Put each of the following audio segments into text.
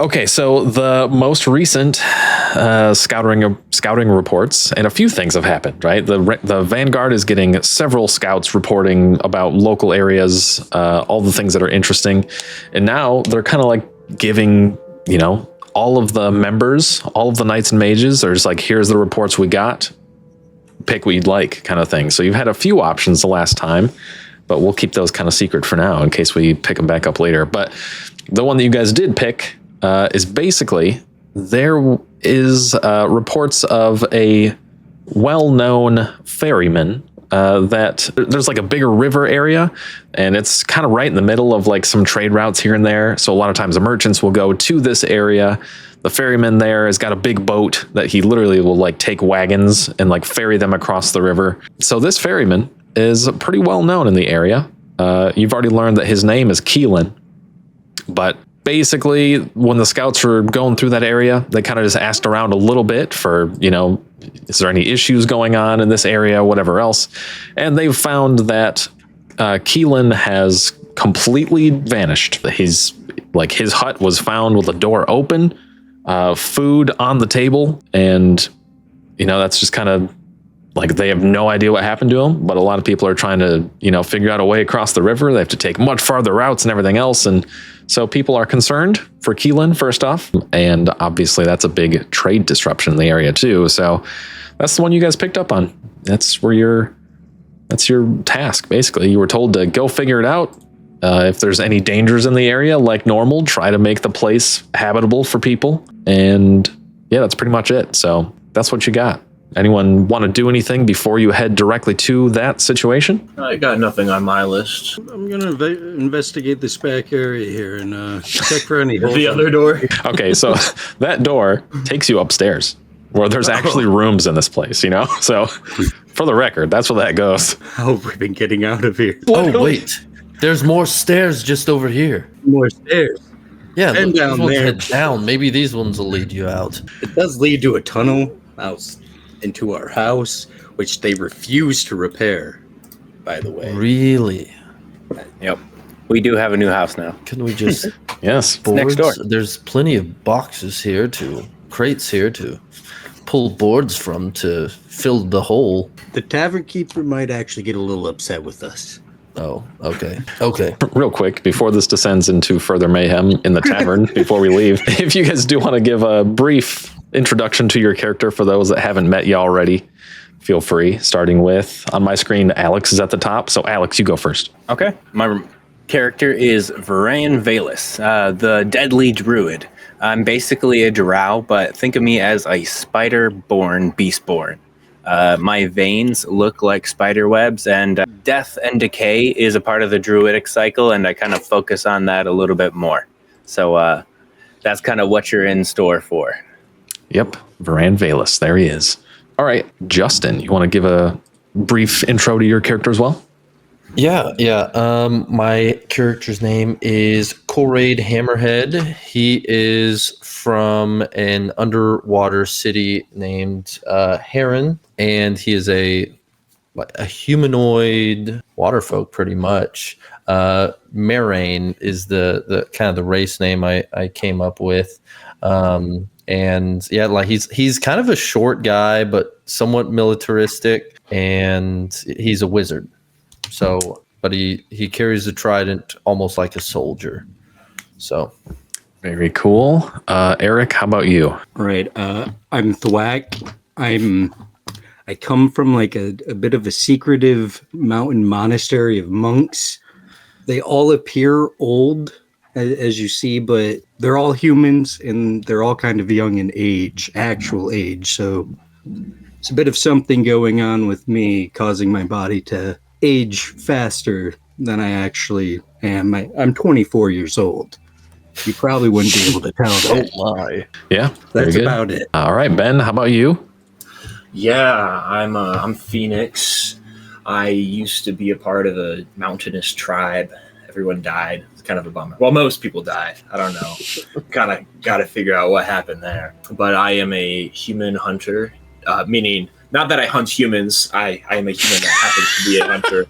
Okay, so the most recent scouting reports, and a few things have happened, right? The Vanguard is getting several scouts reporting about local areas, all the things that are interesting, and now they're kind of like giving, all of the members, all of the knights and mages are just like, here's the reports we got, pick what you'd like, kind of thing. So you've had a few options the last time, but we'll keep those kind of secret for now in case we pick them back up later. But the one that you guys did pick is basically, there is reports of a well-known ferryman that there's like a bigger river area, and it's kind of right in the middle of like some trade routes here and there. So a lot of times the merchants will go to this area. The ferryman there has got a big boat that he literally will like take wagons and like ferry them across the river. So this ferryman is pretty well known in the area. You've already learned that his name is Keelan, but basically when the scouts were going through that area, they kind of just asked around a little bit for, is there any issues going on in this area, whatever else. And they've found that Keelan has completely vanished. His hut was found with the door open, food on the table, and that's just kind of like, they have no idea what happened to him, but a lot of people are trying to, figure out a way across the river. They have to take much farther routes and everything else. And so people are concerned for Keelan, first off. And obviously that's a big trade disruption in the area too. So that's the one you guys picked up on. That's your task. Basically, you were told to go figure it out. If there's any dangers in the area, like normal, try to make the place habitable for people. And yeah, that's pretty much it. So that's what you got. Anyone want to do anything before you head directly to that situation? I got nothing on my list. I'm going to investigate this back area here and check for any holes. The other door? Okay, so that door takes you upstairs, where there's actually rooms in this place, So for the record, that's where that goes. How have we been getting out of here? Oh, wait. There's more stairs just over here. More stairs? Yeah, and down there. Head down. Maybe these ones will lead you out. It does lead to a tunnel out into our house, which they refuse to repair, by the way. Really? Yep. We do have a new house now. Can we just... Yes. Boards? Next door. There's plenty of boxes here crates here to pull boards from to fill the hole. The tavern keeper might actually get a little upset with us. Oh, okay. Okay. Real quick, before this descends into further mayhem in the tavern, before we leave, if you guys do want to give a brief introduction to your character for those that haven't met you already, feel free. Starting with, on my screen, Alex is at the top. So Alex, you go first. Okay. My character is Varan Valus, the Deadly Druid. I'm basically a drow, but think of me as a spider-born beastborn. My veins look like spider webs, and death and decay is a part of the druidic cycle, and I kind of focus on that a little bit more. So that's kind of what you're in store for. Yep, Varan Valus, there he is. All right, Justin, you want to give a brief intro to your character as well? Yeah. My character's name is Colraid Hammerhead. He is from an underwater city named Heron, and he is a humanoid waterfolk, pretty much. Marain is the kind of the race name I came up with. And yeah, like he's kind of a short guy, but somewhat militaristic, and he's a wizard. So, but he carries a trident almost like a soldier. So, very cool. Eric, how about you? Right. I'm Thwack. I come from like a bit of a secretive mountain monastery of monks. They all appear old, as you see, but they're all humans and they're all kind of young in age, actual age. So it's a bit of something going on with me, causing my body to age faster than I actually am. I'm 24 years old. You probably wouldn't be able to tell that. oh my. Yeah, That's about it. All right, Ben, how about you? Yeah, I'm Phoenix. I used to be a part of a mountainous tribe. Everyone died. It's kind of a bummer. Well, most people died. I don't know. Kind of got to figure out what happened there. But I am a human hunter, meaning Not that I hunt humans. I am a human that happens to be a hunter.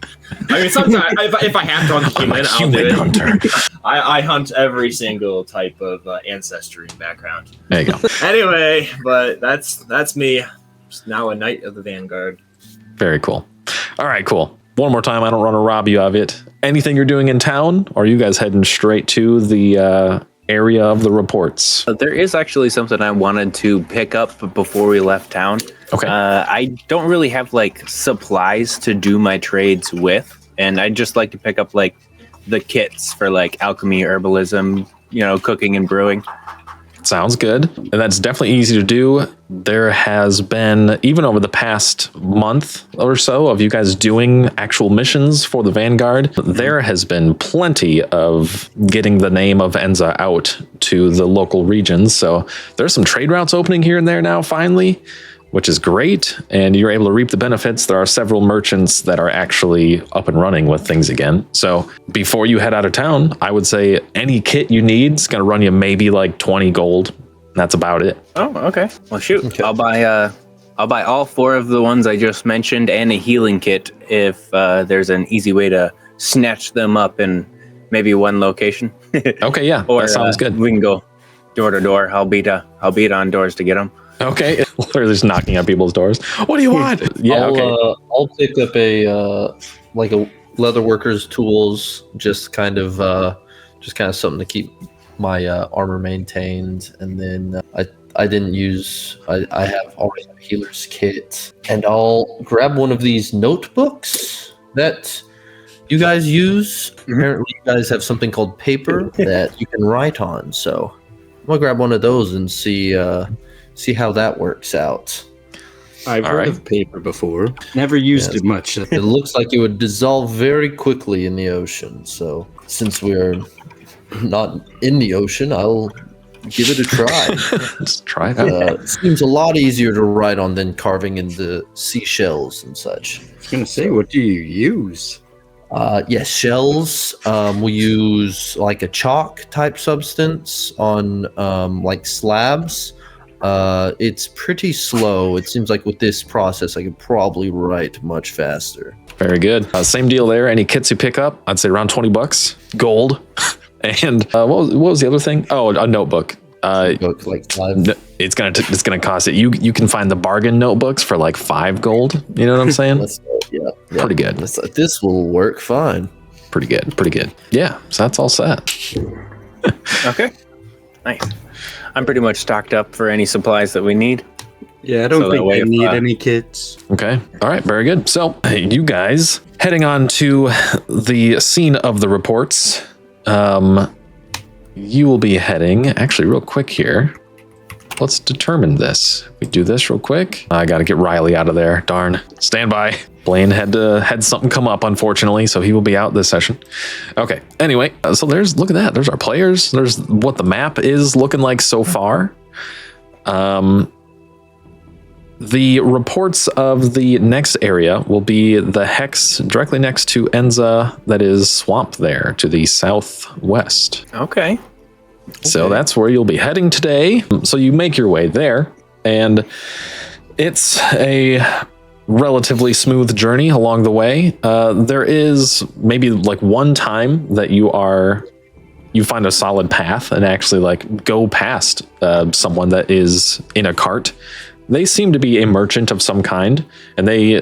I mean, sometimes if I have to hunt a human, I'll do it. Hunter. I hunt every single type of ancestry background. There you go. Anyway, but that's me. Just now a knight of the Vanguard. Very cool. All right, cool. One more time, I don't want to rob you of it. Anything you're doing in town, or are you guys heading straight to the area of the reports? There is actually something I wanted to pick up before we left town. Okay. I don't really have like supplies to do my trades with, and I'd just like to pick up like the kits for like alchemy, herbalism, cooking and brewing. Sounds good. And that's definitely easy to do. There has been, even over the past month or so of you guys doing actual missions for the Vanguard, there has been plenty of getting the name of Enza out to the local regions. So there's some trade routes opening here and there now, finally, which is great. And you're able to reap the benefits. There are several merchants that are actually up and running with things again. So before you head out of town, I would say any kit you need is going to run you maybe like 20 gold. That's about it. Oh, okay. Well, shoot. Okay. I'll buy all 4 of the ones I just mentioned and a healing kit if there's an easy way to snatch them up in maybe one location. Okay, yeah, Or that sounds good. We can go door to door. I'll beat on doors to get them. Okay, they're just knocking on people's doors. What do you want? Yeah, okay. I'll pick up a leather worker's tools, just kind of something to keep my armor maintained, and then I didn't use. I have already have a healer's kit, and I'll grab one of these notebooks that you guys use. Apparently, you guys have something called paper that you can write on. So I'm gonna grab one of those and see how that works out. I've All heard right. of paper before. Never used it much. It looks like it would dissolve very quickly in the ocean. So since we're not in the ocean, I'll give it a try. Just try it out. It seems a lot easier to write on than carving into seashells and such. I was gonna say, what do you use? Yes, shells. We use like a chalk type substance on like slabs. It's pretty slow. It seems like with this process, I could probably write much faster. Very good. Same deal there. Any kits you pick up, I'd say around $20 gold. And what was the other thing? Oh, a notebook. Book like 5. It's gonna cost it. You can find the bargain notebooks for like 5 gold. You know what I'm saying? Yeah, Pretty good. This will work fine. Pretty good. Yeah. So that's all set. Okay. Nice. I'm pretty much stocked up for any supplies that we need. Yeah, I don't So that think way I if, need any kits. Okay. All right. Very good. So you guys heading on to the scene of the reports. You will be heading, actually real quick here. Let's determine this. We do this real quick. I got to get Riley out of there. Darn. Stand by. Blaine had something come up, unfortunately, so he will be out this session. Okay. Anyway, so look at that. There's our players. There's what the map is looking like so far. The reports of the next area will be the hex directly next to Enza, that is Swamp there to the southwest. Okay. So that's where you'll be heading today. So you make your way there, and it's a relatively smooth journey along the way. There is maybe like one time that you find a solid path and actually like go past someone that is in a cart. They seem to be a merchant of some kind, and they,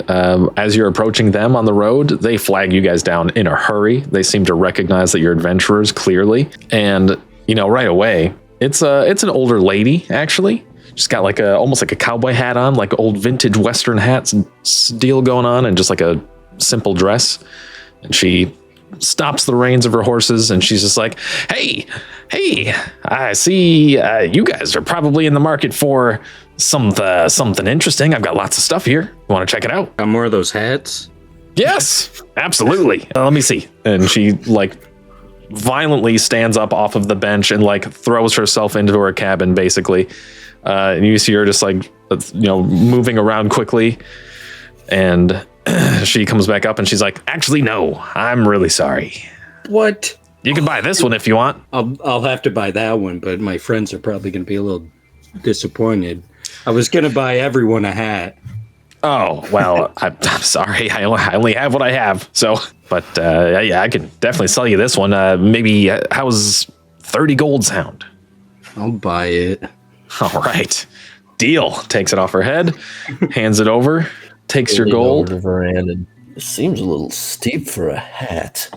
as you're approaching them on the road, they flag you guys down in a hurry. They seem to recognize that you're adventurers clearly, and right away, it's an older lady actually. She's got like almost like a cowboy hat on, like old vintage Western hats and deal going on, and just like a simple dress. And she stops the reins of her horses, and she's just like, "Hey, I see you guys are probably in the market for something interesting. I've got lots of stuff here. You want to check it out?" Got more of those hats? Yes, absolutely. Let me see. And she like violently stands up off of the bench and like throws herself into her cabin, basically. And you see her just like, moving around quickly. And she comes back up and she's like, "Actually, no, I'm really sorry. What? You can buy this one if you want." I'll have to buy that one, but my friends are probably going to be a little disappointed. I was going to buy everyone a hat. Oh, well, I'm sorry. I only have what I have. So, but yeah, I can definitely sell you this one. Maybe, how's 30 gold sound? I'll buy it. All right. Deal. Takes it off her head, hands it over, takes your Lean over gold. to Varan. It seems a little steep for a hat.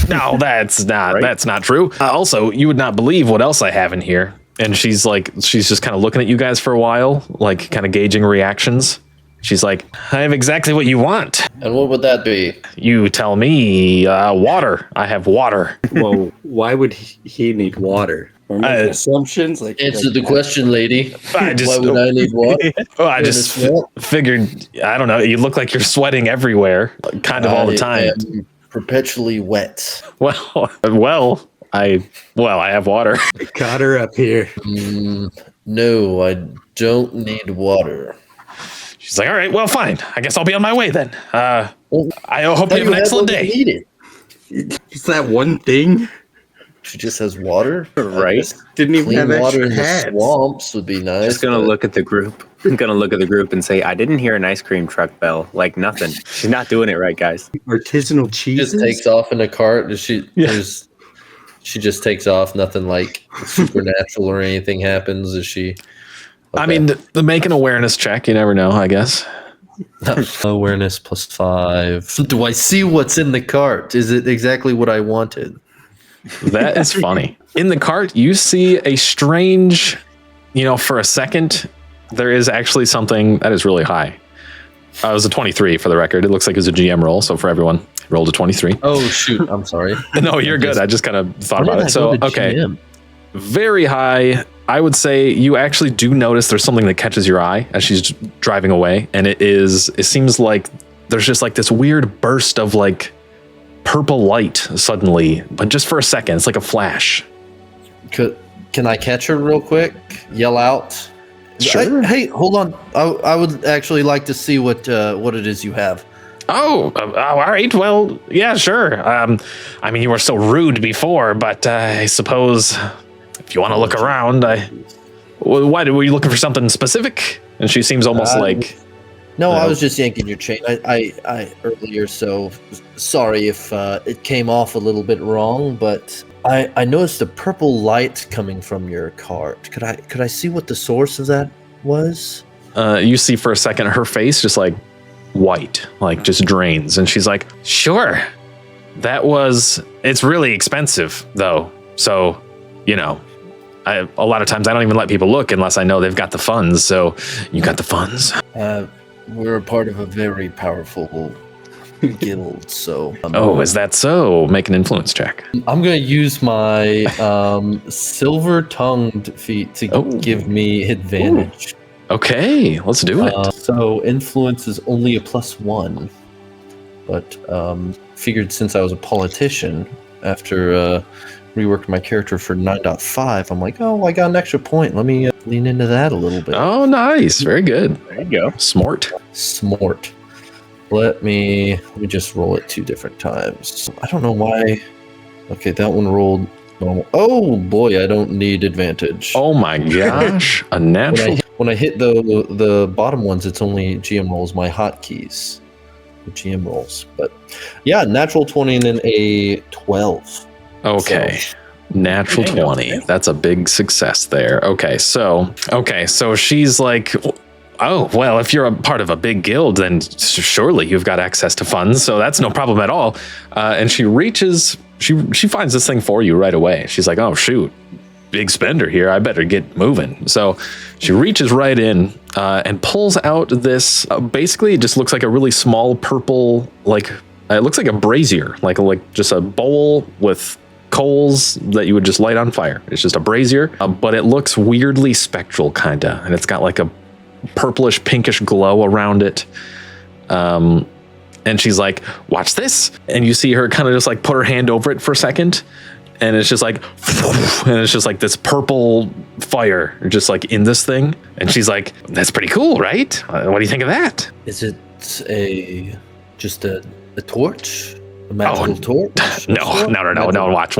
No, that's not true. Also, you would not believe what else I have in here. And she's just kind of looking at you guys for a while, like kind of gauging reactions. She's like, I have exactly what you want. And what would that be? You tell me, water. I have water. Well, why would he need water? Or make assumptions? Answer the question, lady. I just, Why would I need water? I just figured, I don't know, you look like you're sweating everywhere, kind of all the time. I am perpetually wet. Well, I have water. I caught her up here. No, I don't need water. She's like, all right, well, fine. I guess I'll be on my way then. I hope you have an excellent day. Is that one thing? She just has water, Right? Didn't even Clean have water extra in the hats. swamps would be nice. Just gonna look at the group. I'm gonna look at the group and say, I didn't hear an ice cream truck bell. Like nothing. She's not doing it right, guys. Artisanal She cheeses? just takes off in a cart. She just takes off. Nothing like supernatural or anything happens. Is she? Okay. I mean, make an awareness check. You never know, I guess. Awareness +5. Do I see what's in the cart? Is it exactly what I wanted? That is funny. In the cart, you see a strange, for a second, there is actually something that is really high. It was a 23 for the record. It looks like it was a GM roll. So for everyone, rolled a 23. Oh, shoot. I'm sorry. No, you're good. I just kind of thought Why about did it. I So, go to okay. GM? Very high. I would say you actually do notice there's something that catches your eye as she's driving away. And it seems like there's just like this weird burst of like purple light suddenly, but just for a second. It's like a flash. Can I catch her real quick? Yell out? Sure. Hey, hold on. I would actually like to see what it is you have. Oh, all right. Well, yeah, sure. I mean, you were so rude before, but I suppose if you want to look around, why were you looking for something specific? And she seems almost like. No, I was just yanking your chain. I earlier, so sorry if it came off a little bit wrong, but I noticed a purple light coming from your cart. Could I see what the source of that was? You see for a second her face just like white, like just drains, and she's like, "Sure, it's really expensive though, so a lot of times I don't even let people look unless I know they've got the funds. So you got the funds." We're a part of a very powerful guild, so... Oh, is that so? Make an influence check. I'm going to use my silver-tongued feat to give me advantage. Okay, let's do it. So influence is only a +1, but figured since I was a politician, after reworked my character for 9.5, I'm like, I got an extra point. Let me lean into that a little bit. Oh, nice. Very good. There you go. Smart. Let me just roll it 2 different times. I don't know why. Okay, that one rolled normal. Oh boy, I don't need advantage. Oh my gosh. A natural. When I hit the bottom ones, it's only GM rolls, my hotkeys. The GM rolls. But yeah, natural 20 and then a 12. Okay. Natural 20. That's a big success there. Okay, so she's like, oh, well, if you're a part of a big guild, then surely you've got access to funds, so that's no problem at all. And she reaches, she finds this thing for you right away. She's like, oh, shoot, big spender here. I better get moving. So she reaches right in and pulls out this, basically it just looks like a really small purple, like, it looks like a brazier, like just a bowl with coals that you would just light on fire. It's just a brazier, but it looks weirdly spectral, kinda, and it's got like a purplish pinkish glow around it. And she's like, watch this. And you see her kind of just like put her hand over it for a second, and it's just like, and it's just like this purple fire just like in this thing. And she's like, that's pretty cool, right? What do you think of that? Is it just a torch? A magical torch? No. Watch.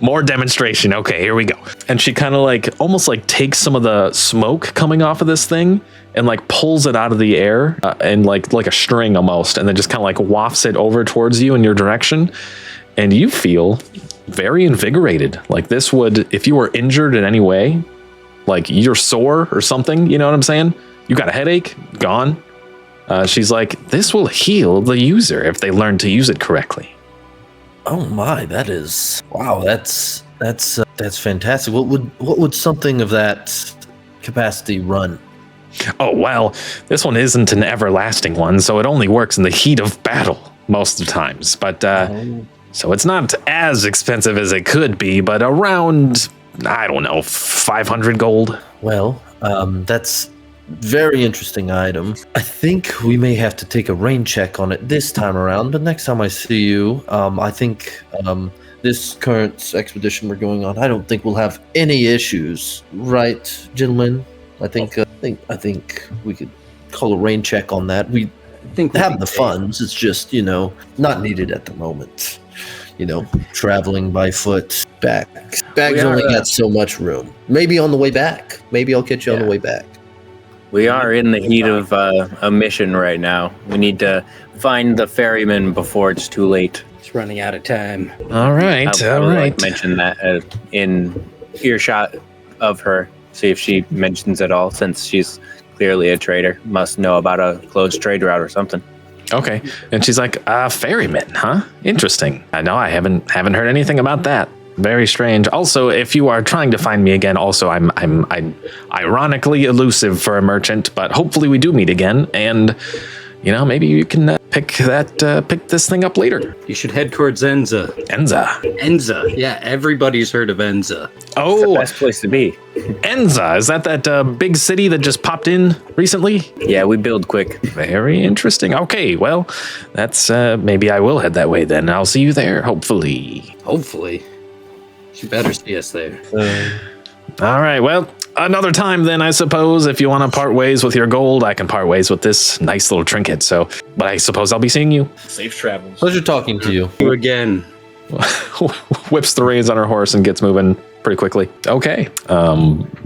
More demonstration. Okay, here we go. And she kind of like almost like takes some of the smoke coming off of this thing and like pulls it out of the air and like a string almost, and then just kind of like wafts it over towards you in your direction. And you feel very invigorated. Like this would, if you were injured in any way, like you're sore or something, you know what I'm saying? You got a headache, gone. She's like, this will heal the user if they learn to use it correctly. Oh my, that is wow. That's fantastic. What would something of that capacity run? Oh well, this one isn't an everlasting one, so it only works in the heat of battle most of the times. But so it's not as expensive as it could be, but around, I don't know, 500 gold. Well, that's very interesting item. I think we may have to take a rain check on it this time around, but next time I see you, I think this current expedition we're going on, I don't think we'll have any issues, right, gentlemen? I think we could call a rain check on that. We have the funds. It's just, not needed at the moment. Traveling by foot back. Bags only got so much room. Maybe on the way back. Maybe I'll catch you on the way back. We are in the heat of a mission right now. We need to find the ferryman before it's too late. It's running out of time. All right. Like mention that in earshot of her. See if she mentions it all, since she's clearly a trader. Must know about a closed trade route or something. Okay. And she's like, ferryman, huh? Interesting. I know I haven't heard anything about that. Very strange. Also, if you are trying to find me again, also I'm ironically elusive for a merchant, but hopefully we do meet again, and maybe you can pick this thing up later. You should head towards Enza. Enza. Yeah, everybody's heard of Enza. Oh, it's the best place to be. Enza, is that big city that just popped in recently? Yeah, we build quick. Very interesting. Okay, well, that's maybe I will head that way then. I'll see you there, hopefully. Hopefully. You better see us there. All right, well, another time then, I suppose. If you want to part ways with your gold, I can part ways with this nice little trinket. But I suppose I'll be seeing you. Safe travels. Pleasure talking to you. You again. Whips the reins on her horse and gets moving pretty quickly. Okay.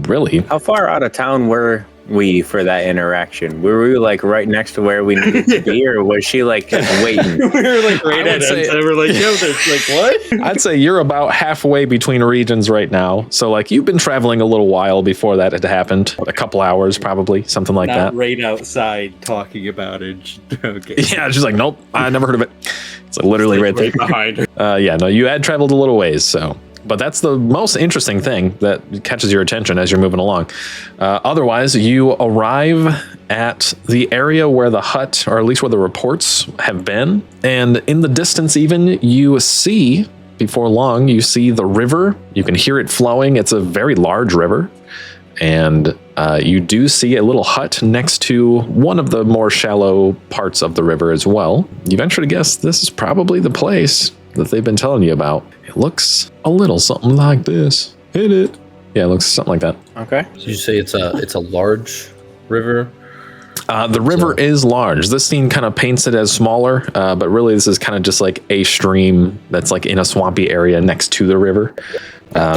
Really? How far out of town were we for that interaction? Were we like right next to where we needed to be, or was she like just waiting? We were like right at it. We're like, yo, there's like what? I'd say you're about halfway between regions right now. So like you've been traveling a little while before that had happened. A couple hours probably, something like that. Right outside talking about it. Okay. Yeah, she's like, nope, I never heard of it. It's like literally right there behind her. Yeah, no, you had traveled a little ways, so. But that's the most interesting thing that catches your attention as you're moving along. Otherwise, you arrive at the area where the hut, or at least where the reports have been. And in the distance even, you see, before long, you see the river. You can hear it flowing. It's a very large river. And you do see a little hut next to one of the more shallow parts of the river as well. You venture to guess this is probably the place that they've been telling you about. It looks a little something like this. Hit it. Yeah, it looks something like that. Okay. So you say it's a large river? The river is large. This scene kind of paints it as smaller, but really this is kind of just like a stream that's like in a swampy area next to the river.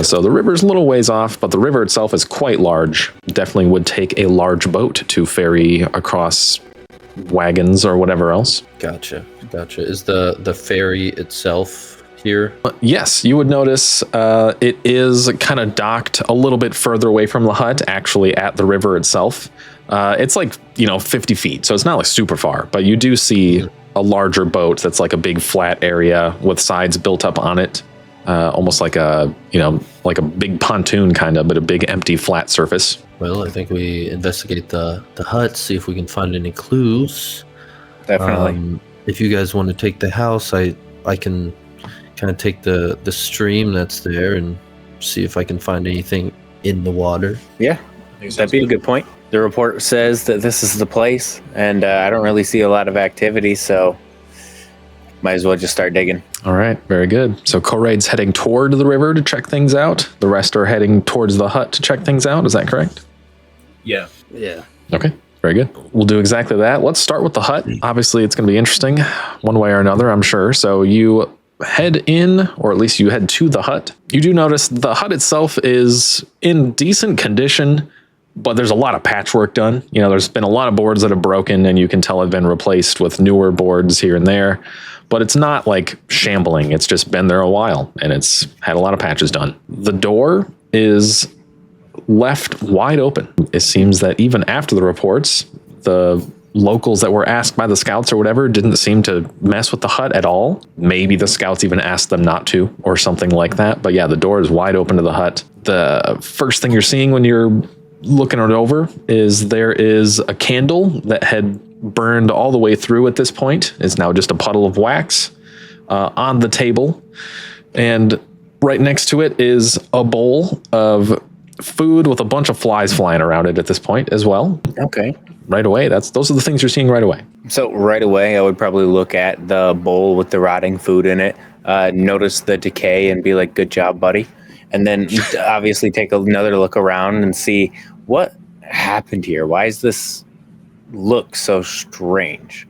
So the river's a little ways off, but the river itself is quite large. Definitely would take a large boat to ferry across wagons or whatever else. Gotcha. Is the ferry itself here? Yes, you would notice it is kind of docked a little bit further away from the hut, actually at the river itself. It's like, 50 feet, so it's not like super far, but you do see a larger boat that's like a big flat area with sides built up on it. Almost like a big pontoon kind of, but a big empty flat surface. Well, I think we investigate the hut, see if we can find any clues. Definitely. If you guys want to take the house, I can kind of take the stream that's there and see if I can find anything in the water. Yeah, that'd be a good point. The report says that this is the place, and I don't really see a lot of activity, so might as well just start digging. All right, very good. So Koraid's heading toward the river to check things out. The rest are heading towards the hut to check things out. Is that correct? Yeah. Yeah. Okay. Very good. We'll do exactly that. Let's start with the hut. Obviously, it's going to be interesting one way or another, I'm sure. So you head in, or at least you head to the hut. You do notice the hut itself is in decent condition, but there's a lot of patchwork done. You know, there's been a lot of boards that have broken, and you can tell have been replaced with newer boards here and there. But it's not like shambling. It's just been there a while, and it's had a lot of patches done. The door is left wide open. It seems that even after the reports, the locals that were asked by the scouts or whatever didn't seem to mess with the hut at all. Maybe the scouts even asked them not to or something like that. But yeah, the door is wide open to the hut. The first thing you're seeing when you're looking it over is there is a candle that had burned all the way through at this point. It's now just a puddle of wax on the table. And right next to it is a bowl of food with a bunch of flies flying around it at this point as well. Okay. Right away. Those are the things you're seeing right away. So right away, I would probably look at the bowl with the rotting food in it, notice the decay and be like, good job, buddy. And then obviously take another look around and see what happened here. Why does this look so strange?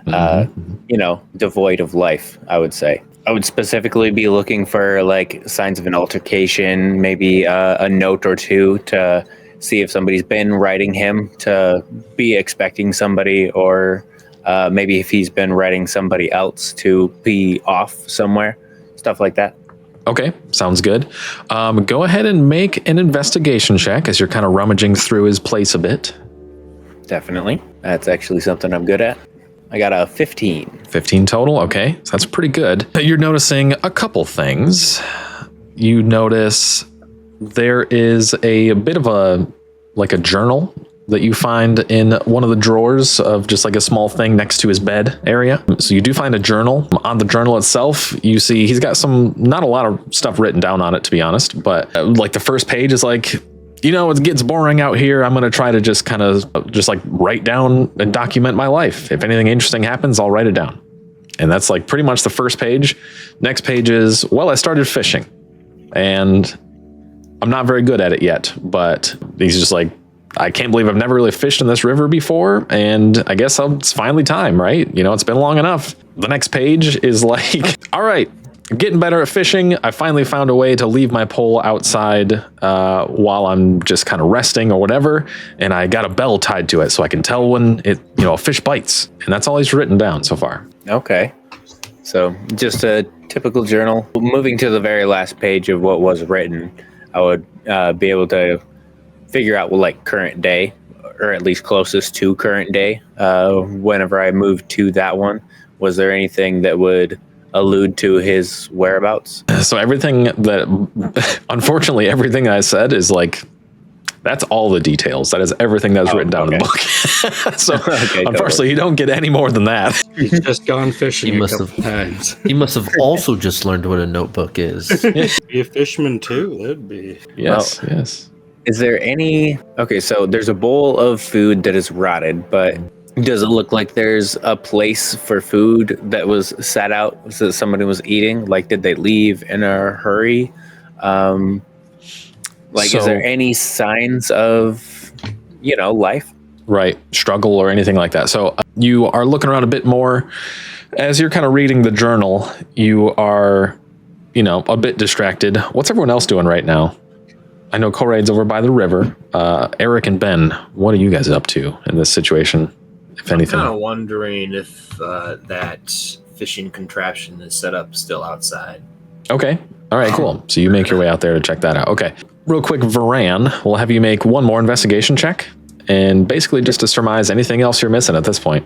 You know, devoid of life, I would say. I would specifically be looking for like signs of an altercation, maybe a note or two to see if somebody's been writing him to be expecting somebody, or maybe if he's been writing somebody else to be off somewhere, stuff like that. Okay, sounds good. Go ahead and make an investigation check as you're kind of rummaging through his place a bit. Definitely. That's actually something I'm good at. I got a 15. 15 total, okay. So that's pretty good. You're noticing a couple things. You notice there is a bit of a journal that you find in one of the drawers of just like a small thing next to his bed area. So you do find a journal. On the journal itself, you see he's got not a lot of stuff written down on it, to be honest, but like the first page is like, you know, it gets boring out here. I'm going to try to just kind of just like write down and document my life. If anything interesting happens, I'll write it down. And that's like pretty much the first page. Next page is, well, I started fishing and I'm not very good at it yet, but he's just like, I can't believe I've never really fished in this river before. And I guess it's finally time, right? You know, it's been long enough. The next page is like, all right, I'm getting better at fishing. I finally found a way to leave my pole outside while I'm just kind of resting or whatever. And I got a bell tied to it so I can tell when a fish bites. And that's all he's written down so far. Okay. So just a typical journal. Moving to the very last page of what was written, I would be able to figure out like current day, or at least closest to current day. Whenever I moved to that one, was there anything that would allude to his whereabouts? So unfortunately, everything I said is like, that's all the details. That is everything that was written down in the book. So unfortunately, you don't get any more than that. He's just gone fishing He a must couple times. He must have also just learned what a notebook is. Be a fisherman too. That'd be. Yes, yes. Is there any... Okay, so there's a bowl of food that is rotted, but does it look like there's a place for food that was sat out so that somebody was eating? Like, did they leave in a hurry? Is there any signs of, life? Right, struggle or anything like that. So you are looking around a bit more. As you're kind of reading the journal, you are, a bit distracted. What's everyone else doing right now? I know Koraid's over by the river. Eric and Ben, what are you guys up to in this situation, if anything? I'm kind of wondering if that fishing contraption is set up still outside. Okay. All right, cool. So you make your way out there to check that out. Okay. Real quick, Varan, we'll have you make one more investigation check, and basically just to surmise anything else you're missing at this point.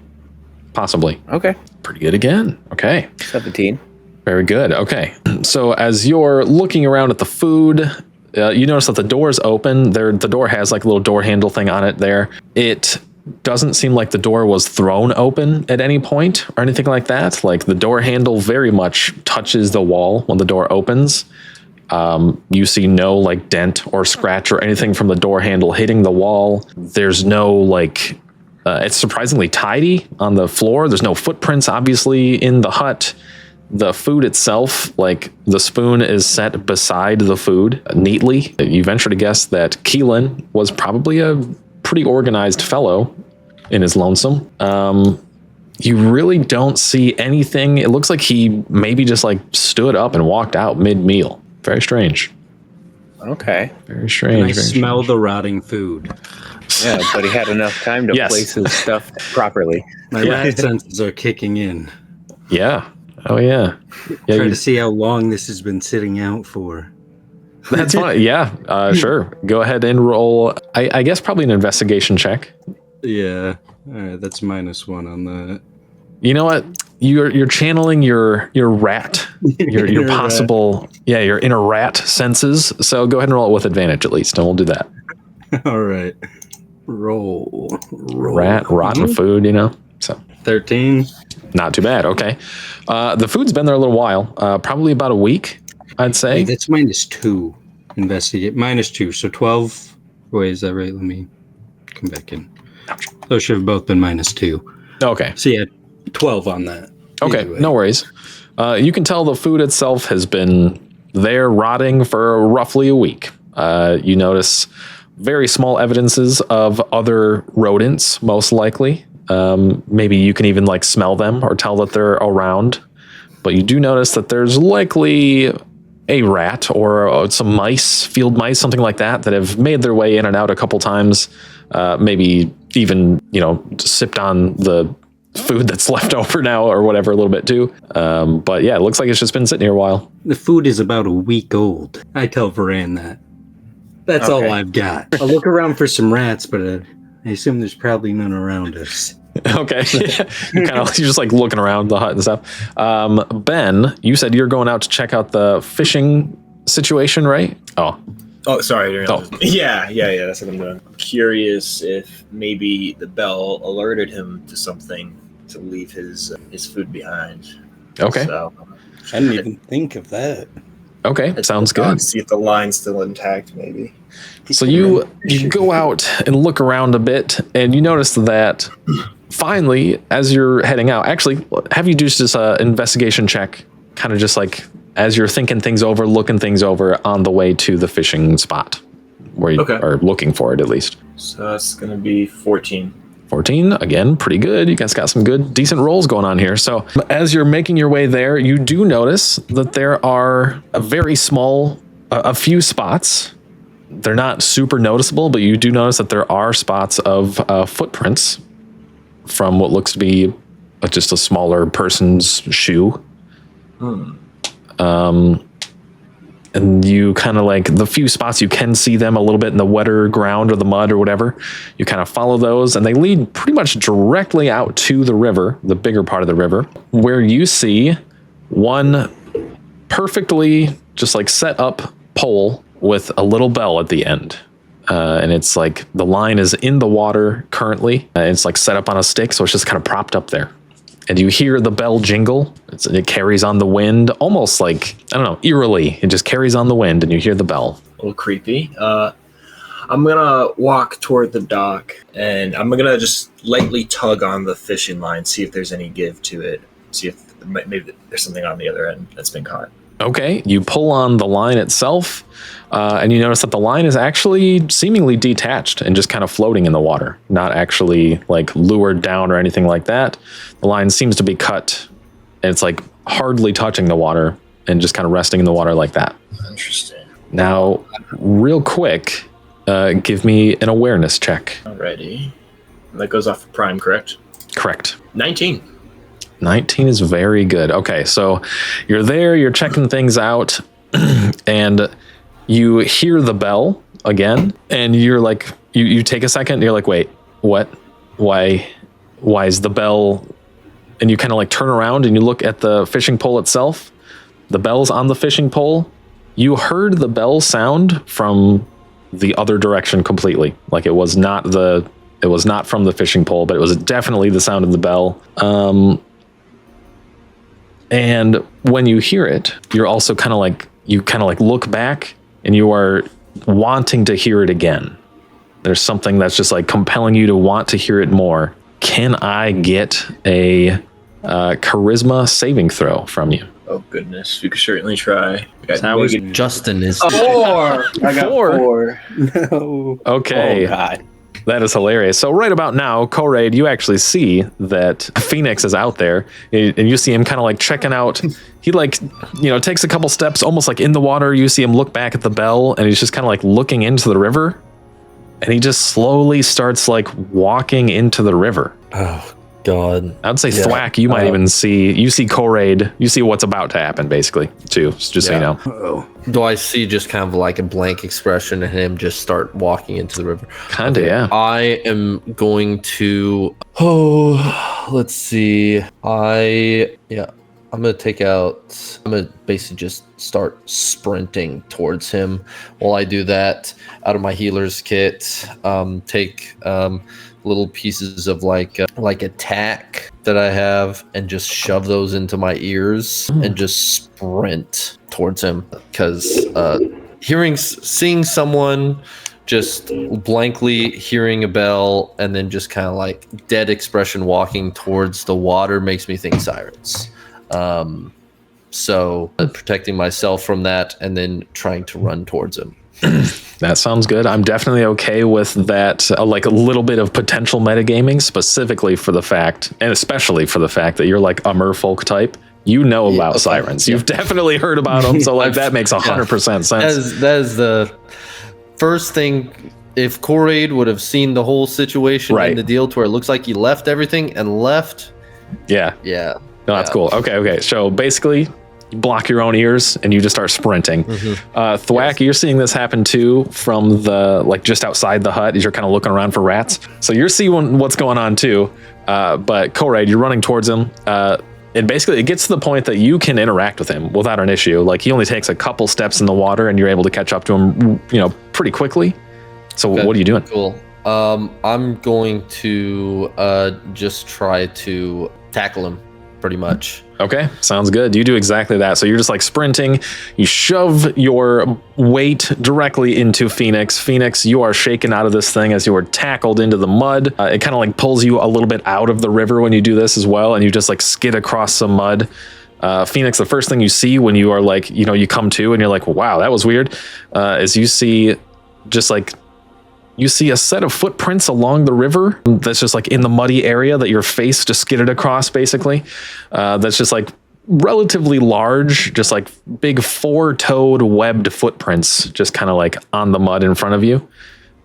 Possibly. Okay. Pretty good again. Okay. 17. Very good. Okay. So as you're looking around at the food, you notice that the door's open. The door has like a little door handle thing on it there. It doesn't seem like the door was thrown open at any point or anything like that. Like the door handle very much touches the wall when the door opens. You see no like dent or scratch or anything from the door handle hitting the wall. There's no it's surprisingly tidy on the floor. There's no footprints obviously in the hut. The food itself, like the spoon is set beside the food neatly. You venture to guess that Keelan was probably a pretty organized fellow in his lonesome. You really don't see anything. It looks like he maybe just like stood up and walked out mid-meal. Very strange. Okay. Very strange. I very smell strange. the rotting food. Yeah, but he had enough time to Yes. place his stuff properly. My rat senses are kicking in. Yeah. Oh yeah. Yeah. Try to see how long this has been sitting out for. That's fine. Yeah. Sure. Go ahead and roll. I guess probably an investigation check. Yeah. All right, that's -1 on that. You know what? You're channeling your rat, your Inner possible your inner rat senses. So go ahead and roll it with advantage at least, and we'll do that. All right. Roll. Rat, rotten food, So 13. not too bad. Okay. The food's been there a little while, probably about a week, I'd say. Hey, that's -2. Investigate. -2. So 12. Wait, is that right? Let me come back in. Those should have both been -2. Okay. So yeah, 12 on that. Okay. Either way. No worries. You can tell the food itself has been there rotting for roughly a week. You notice very small evidences of other rodents, most likely. Maybe you can even like smell them or tell that they're around. But you do notice that there's likely a rat or some mice, field mice, something like that have made their way in and out a couple times. Maybe even, sipped on the food that's left over now or whatever a little bit too. But yeah, it looks like it's just been sitting here a while. The food is about a week old. I tell Varan that. That's all I've got. I'll look around for some rats, but I assume there's probably none around us. Okay. You're just like looking around the hut and stuff. Ben, you said you're going out to check out the fishing situation, right? Oh, sorry. Yeah. That's what I'm doing. I'm curious if maybe the bell alerted him to something to leave his food behind. Okay. So, I didn't even think of that. Okay. Sounds good. See if the line's still intact, maybe. So you go out and look around a bit, and you notice that finally, as you're heading out, actually, have you do just an investigation check, kind of just like as you're thinking things over, looking things over on the way to the fishing spot, where you are looking for it at least. So that's going to be 14. 14, again, pretty good. You guys got some good, decent rolls going on here. So as you're making your way there, you do notice that there are a few spots. They're not super noticeable, but you do notice that there are spots of footprints from what looks to be just a smaller person's shoe. And you kind of like the few spots you can see them a little bit in the wetter ground or the mud or whatever. You kind of follow those, and they lead pretty much directly out to the river, the bigger part of the river, where you see one perfectly just like set up pole with a little bell at the end. And it's like the line is in the water currently. It's like set up on a stick, so it's just kind of propped up there. And you hear the bell jingle. It carries on the wind, almost like, I don't know, eerily. It just carries on the wind, and you hear the bell. A little creepy. I'm going to walk toward the dock, and I'm going to just lightly tug on the fishing line, see if there's any give to it, see if maybe there's something on the other end that's been caught. Okay, you pull on the line itself, and you notice that the line is actually seemingly detached and just kind of floating in the water, not actually like lured down or anything like that. The line seems to be cut, and it's like hardly touching the water and just kind of resting in the water like that. Interesting. Now, real quick, give me an awareness check. Alrighty. That goes off of Prime, correct? Correct. 19. 19 is very good. Okay, so you're there, you're checking things out, and you hear the bell again, and you're like, you take a second, and you're like, wait, what? Why is the bell? And you kind of like turn around and you look at the fishing pole itself. The bell's on the fishing pole. You heard the bell sound from the other direction completely. Like it was not from the fishing pole, but it was definitely the sound of the bell. And when you hear it, you're also kind of like look back and you are wanting to hear it again. There's something that's just like compelling you to want to hear it more. Can I get a charisma saving throw from you? Oh, goodness. We could certainly try. Justin is 4. I got 4. No. Okay. Oh, God. That is hilarious. So right about now, Koraid, you actually see that Phoenix is out there, and you see him kind of like checking out. He like, takes a couple steps, almost like in the water. You see him look back at the bell, and he's just kind of like looking into the river, and he just slowly starts like walking into the river. Oh God! I'd say Thwack, you might even see Koraid. You see what's about to happen, basically, too. Just so you know. Uh-oh. Do I see just kind of like a blank expression and him just start walking into the river? Kinda, yeah. I am going to. Let's see. I'm gonna take out. I'm gonna basically just start sprinting towards him. While I do that, out of my healer's kit, take little pieces of like attack that I have, and just shove those into my ears and just sprint towards him. Because seeing someone just blankly hearing a bell and then just kind of like dead expression walking towards the water makes me think sirens. So protecting myself from that and then trying to run towards him. That sounds good. I'm definitely okay with that. Like a little bit of potential metagaming, specifically for the fact, and especially for the fact that you're like a merfolk type. You know about sirens. You've definitely heard about them. So like that makes 100% sense. That is the first thing. If Koraid would have seen the whole situation in the deal to where it looks like he left everything and left. Yeah. Yeah. No, that's cool. Okay. So basically, you block your own ears and you just start sprinting. Thwack, you're seeing this happen too from the like just outside the hut as you're kind of looking around for rats. So you're seeing what's going on too. But Koraid, you're running towards him. And basically it gets to the point that you can interact with him without an issue. Like he only takes a couple steps in the water and you're able to catch up to him, pretty quickly. So what are you doing? Cool. I'm going to just try to tackle him pretty much. Okay, sounds good. You do exactly that. So you're just like sprinting. You shove your weight directly into Phoenix. Phoenix, you are shaken out of this thing as you are tackled into the mud. It kind of like pulls you a little bit out of the river when you do this as well, and you just like skid across some mud. Phoenix, the first thing you see when you are like, you come to and you're like, wow, that was weird, is you see just like you see a set of footprints along the river that's just like in the muddy area that your face just skidded across, basically. That's just like relatively large, just like big 4-toed webbed footprints just kind of like on the mud in front of you.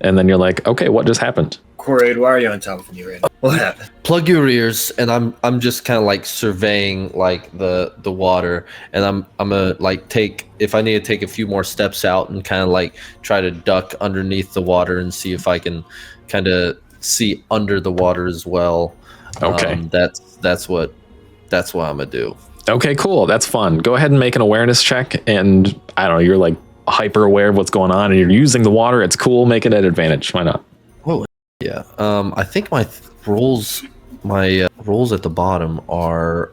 And then you're like, okay, what just happened? Koraid, why are you on top of me right now? What happened? Plug your ears, and I'm just kind of like surveying like the water, and I'm gonna like take, if I need to take a few more steps out and kind of like try to duck underneath the water and see if I can kind of see under the water as well. Okay. That's what I'm gonna do. Okay, cool. That's fun. Go ahead and make an awareness check, and I don't know, you're like hyper aware of what's going on and you're using the water. It's cool. Make it an advantage. Why not? Yeah. I think my rolls at the bottom are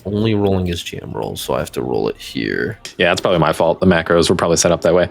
only rolling as GM rolls, so I have to roll it here. Yeah, that's probably my fault. The macros were probably set up that way.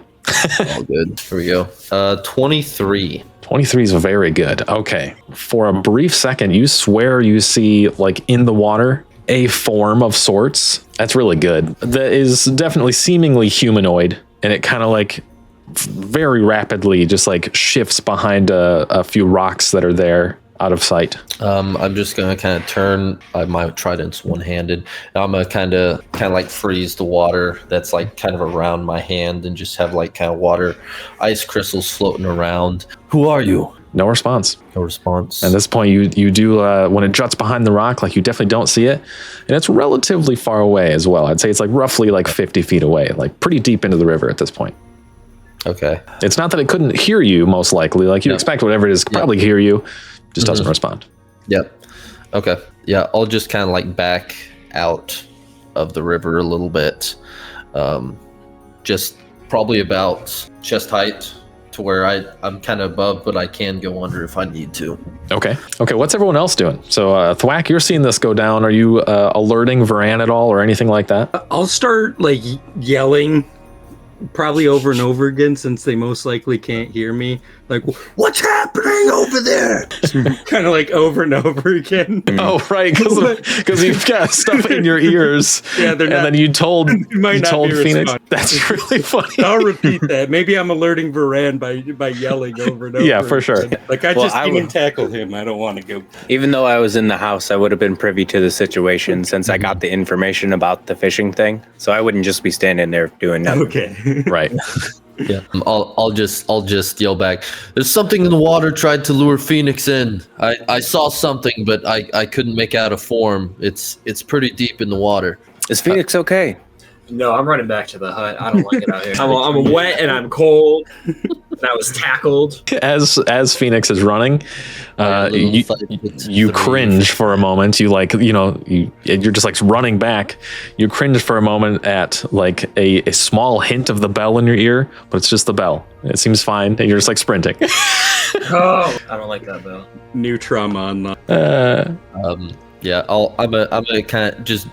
All good. Here we go. 23. 23 is very good. Okay. For a brief second, you swear you see like in the water a form of sorts. That's really good. That is definitely seemingly humanoid, and it kind of like very rapidly just like shifts behind a few rocks that are there out of sight. I'm just gonna kind of turn my trident's one-handed. I'm gonna kind of like freeze the water that's like kind of around my hand and just have like kind of water ice crystals floating around. Who are you? No response. No response. At this point, you do when it juts behind the rock, like you definitely don't see it, and it's relatively far away as well. I'd say it's like roughly like 50 feet away, like pretty deep into the river at this point. Okay. It's not that it couldn't hear you, most likely. Like you expect whatever it is could probably hear you, just doesn't respond. Yep. Okay. Yeah, I'll just kind of like back out of the river a little bit, just probably about chest height to where I'm kind of above, but I can go under if I need to. Okay. What's everyone else doing? So Thwack, you're seeing this go down. Are you alerting Varan at all or anything like that? I'll start like yelling, probably over and over again, since they most likely can't hear me. like, what's happening over there? Kind of like over and over again. Oh, right, because you've got stuff in your ears. Yeah, they're not. And then you told Phoenix. Responding. That's really funny. I'll repeat that. Maybe I'm alerting Varan by yelling over and over. Yeah, for sure. Like I didn't tackle him. I don't want to go. Even though I was in the house, I would have been privy to the situation since I got the information about the fishing thing. So I wouldn't just be standing there doing nothing. Okay. Right. Yeah, I'll just yell back. There's something in the water. Tried to lure Phoenix in. I saw something, but I couldn't make out a form. It's pretty deep in the water. Is Phoenix okay? No, I'm running back to the hut. I don't like it out here. I'm wet and I'm cold. And I was tackled. As Phoenix is running, you cringe for a moment. You you're just like running back. You cringe for a moment at like a small hint of the bell in your ear, but it's just the bell. It seems fine, and you're just like sprinting. Oh, I don't like that bell. New trauma online. Yeah, I'm gonna kind of just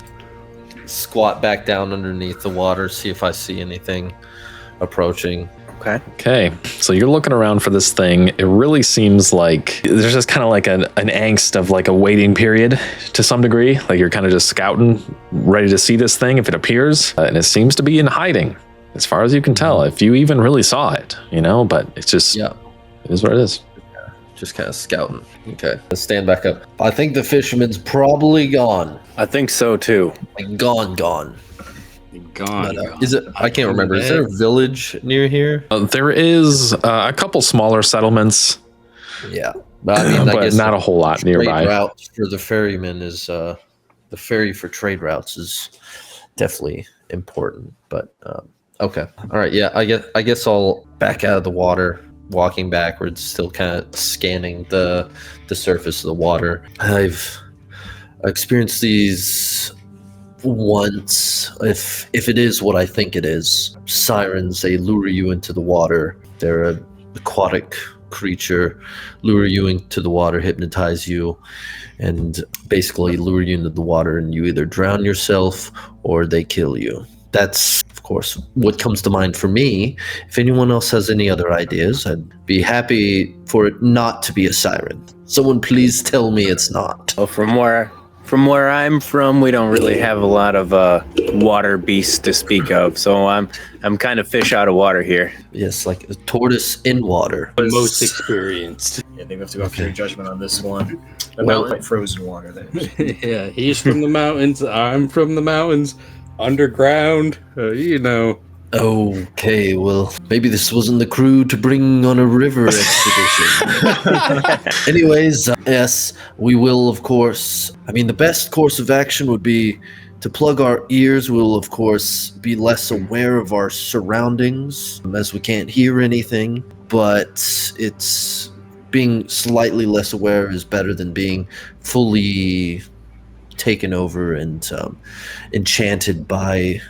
squat back down underneath the water, see if I see anything approaching. Okay, so you're looking around for this thing. It really seems like there's just kind of like an angst of like a waiting period to some degree. Like you're kind of just scouting, ready to see this thing if it appears, and it seems to be in hiding, as far as you can tell. If you even really saw it, but it's just it is what it is. Just kind of scouting. Okay, let's stand back up. I think the fisherman's probably gone. I think so too. Like, gone. Gone. Is it? I can't remember. Is there a village near here? There is a couple smaller settlements. Yeah, but I mean, but not a whole lot nearby. Route for the ferryman is the ferry for trade routes is definitely important. But okay, all right. Yeah, I guess I'll back out of the water. Walking backwards, still kind of scanning the surface of the water. I've experienced these once. If it is what I think it is, sirens, they lure you into the water. They're an aquatic creature, lure you into the water, hypnotize you, and basically lure you into the water, and you either drown yourself or they kill you. That's, of course, what comes to mind for me. If anyone else has any other ideas, I'd be happy for it not to be a siren. Someone please tell me it's not. Well, from where I'm from, we don't really have a lot of water beasts to speak of. So I'm kind of fish out of water here. Yes, like a tortoise in water. The most experienced. Yeah, they have to go for your judgment on this one. The mountain frozen water there. Yeah, he's from the mountains. I'm from the mountains. Underground, Okay, well, maybe this wasn't the crew to bring on a river expedition. Anyways, yes, we will, of course. I mean, the best course of action would be to plug our ears. We'll, of course, be less aware of our surroundings as we can't hear anything, but it's being slightly less aware is better than being fully taken over and enchanted by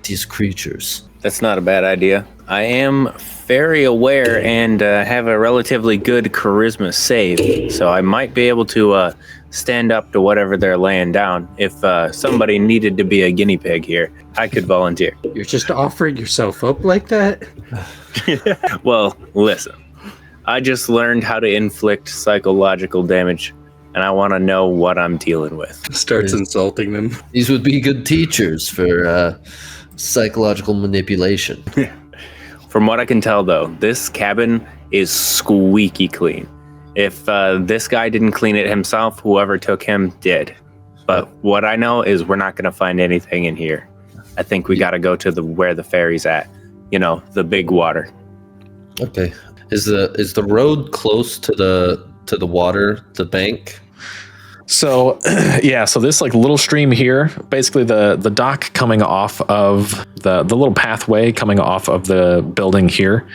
these creatures. That's not a bad idea. I am very aware and have a relatively good charisma save, so I might be able to stand up to whatever they're laying down. If somebody needed to be a guinea pig here, I could volunteer. You're just offering yourself up like that? Well, listen. I just learned how to inflict psychological damage, and I want to know what I'm dealing with. Starts insulting them. These would be good teachers for psychological manipulation. From what I can tell, though, this cabin is squeaky clean. If this guy didn't clean it himself, whoever took him did. But what I know is we're not going to find anything in here. I think we got to go to where the ferry's at. The big water. Okay. Is the road close to the water, the bank? So, so this like little stream here, basically the dock coming off of the little pathway coming off of the building here,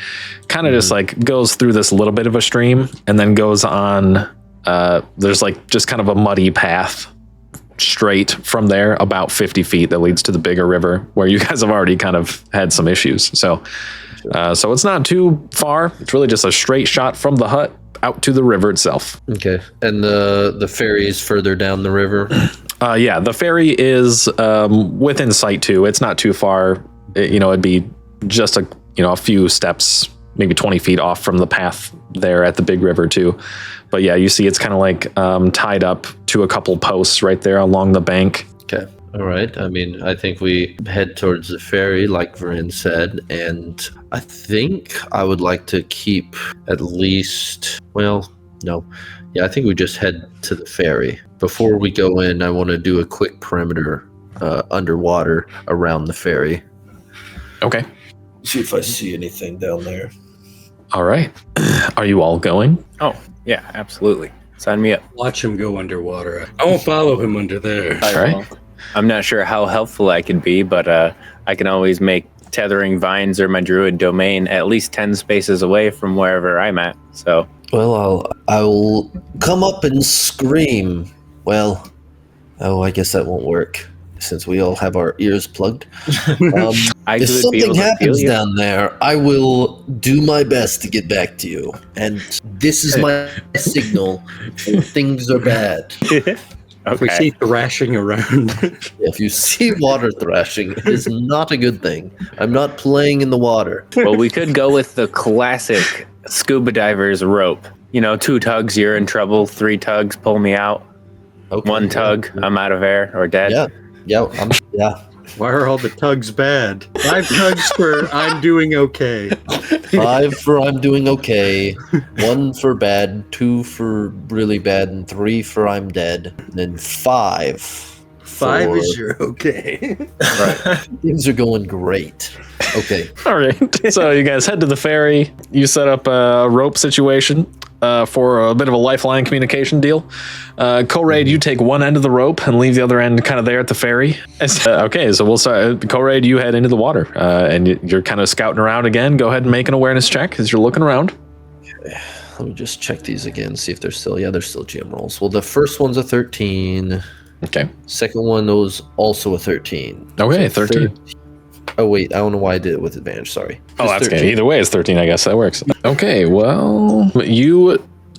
kind of just like goes through this little bit of a stream and then goes on. There's like just kind of a muddy path straight from there about 50 feet that leads to the bigger river where you guys have already kind of had some issues. So it's not too far. It's really just a straight shot from the hut out to the river itself. Okay. And the ferry is further down the river? The ferry is within sight too. It's not too far. It'd be just a few steps maybe 20 feet off from the path there at the big river too. But yeah, you see it's kind of like tied up to a couple posts right there along the bank. Okay. All right. I mean, I think we head towards the ferry, like Varen said, and I think I would like to keep at least, well, no. Yeah, I think we just head to the ferry. Before we go in, I want to do a quick perimeter underwater around the ferry. Okay. See if I see anything down there. All right. Are you all going? Oh, yeah, absolutely. Sign me up. Watch him go underwater. I won't follow him under there. All right. I'm not sure how helpful I can be, but I can always make tethering vines or my druid domain at least 10 spaces away from wherever I'm at. So, Well, I'll come up and scream. Well, I guess that won't work since we all have our ears plugged. I If could be able something to happens feel you. down there, I will do my best to get back to you. And this is my signal when things are bad. If we see thrashing around, If you see water thrashing, it is not a good thing. I'm not playing in the water. Well, we could go with the classic scuba diver's rope. 2 tugs, you're in trouble. 3 tugs, pull me out. Okay, 1 tug, I'm out of air or dead. Yeah. why are all the tugs bad? 5 tugs for I'm doing okay. 5 for I'm doing okay, 1 for bad, 2 for really bad, and 3 for I'm dead. And then 5. 5 for is your okay. things are going great. Okay. All right. So you guys head to the ferry. You set up a rope situation for a bit of a lifeline communication deal. Koraid, you take one end of the rope and leave the other end kind of there at the ferry. Okay, so we'll start. Koraid, you head into the water and you're kind of scouting around again. Go ahead and make an awareness check as you're looking around. Let me just check these again, see if they're still, they're still GM rolls. Well, the first one's a 13. Okay. Second one was also a 13. Okay, So 13. Oh, wait, I don't know why I did it with advantage, sorry. Oh, It's that's 13. good. Either way, it's 13. I guess that works. Okay, well,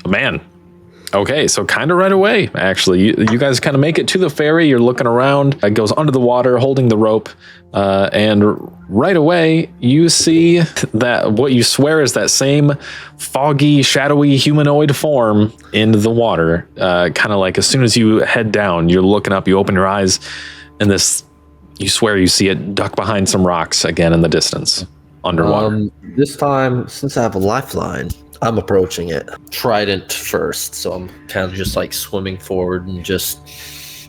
man. Okay, so kind of right away, actually. You guys kind of make it to the ferry. You're looking around. It goes under the water, holding the rope. And right away, you see that what you swear is that same foggy, shadowy humanoid form in the water. Kind of like as soon as you head down, you're looking up, you open your eyes, and you swear you see it duck behind some rocks again in the distance, underwater. This time, since I have a lifeline, I'm approaching it. Trident first, so I'm kind of just like swimming forward and just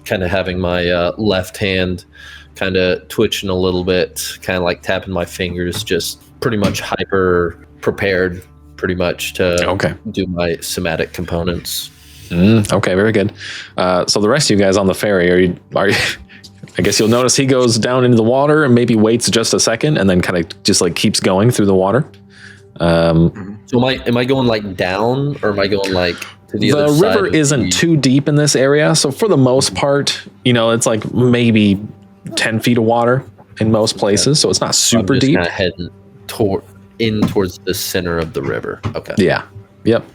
kind of having my left hand kind of twitching a little bit, kind of like tapping my fingers, just pretty much hyper prepared pretty much to do my somatic components. Okay, very good. So the rest of you guys on the ferry, are you I guess you'll notice he goes down into the water and maybe waits just a second and then kind of just like keeps going through the water. So am I going like down, or am I going like to the other side? The river isn't too deep in this area, so for the most part, it's like maybe 10 feet of water in most places, so it's not super deep. Kind of heading towards the center of the river. Okay. Yeah. Yep.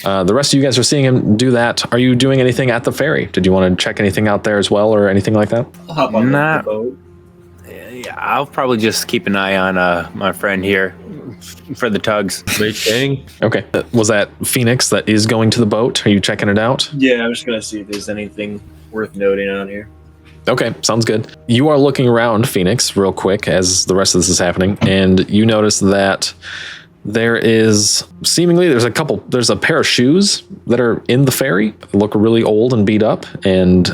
The rest of you guys are seeing him do that. Are you doing anything at the ferry? Did you want to check anything out there as well, or anything like that? I'll hop on the boat. Yeah, I'll probably just keep an eye on my friend here for the tugs. Waiting. Okay. Was that Phoenix that is going to the boat? Are you checking it out? Yeah, I'm just gonna see if there's anything worth noting on here. Okay, sounds good. You are looking around, Phoenix, real quick as the rest of this is happening, and you notice that there's a pair of shoes that are in the ferry. They look really old and beat up, and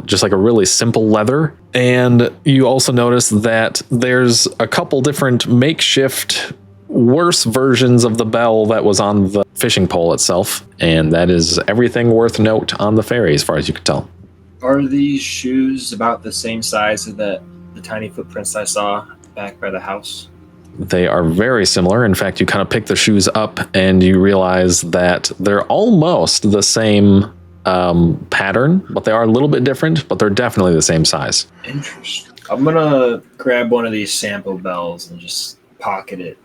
just like a really simple leather. And you also notice that there's a couple different makeshift worse versions of the bell that was on the fishing pole itself, and that is everything worth note on the ferry as far as you can tell. Are these shoes about the same size as the tiny footprints I saw back by the house? They are very similar. In fact, you kind of pick the shoes up and you realize that they're almost the same pattern, but they are a little bit different, but they're definitely the same size. Interesting. I'm gonna grab one of these sample bells and just pocket it.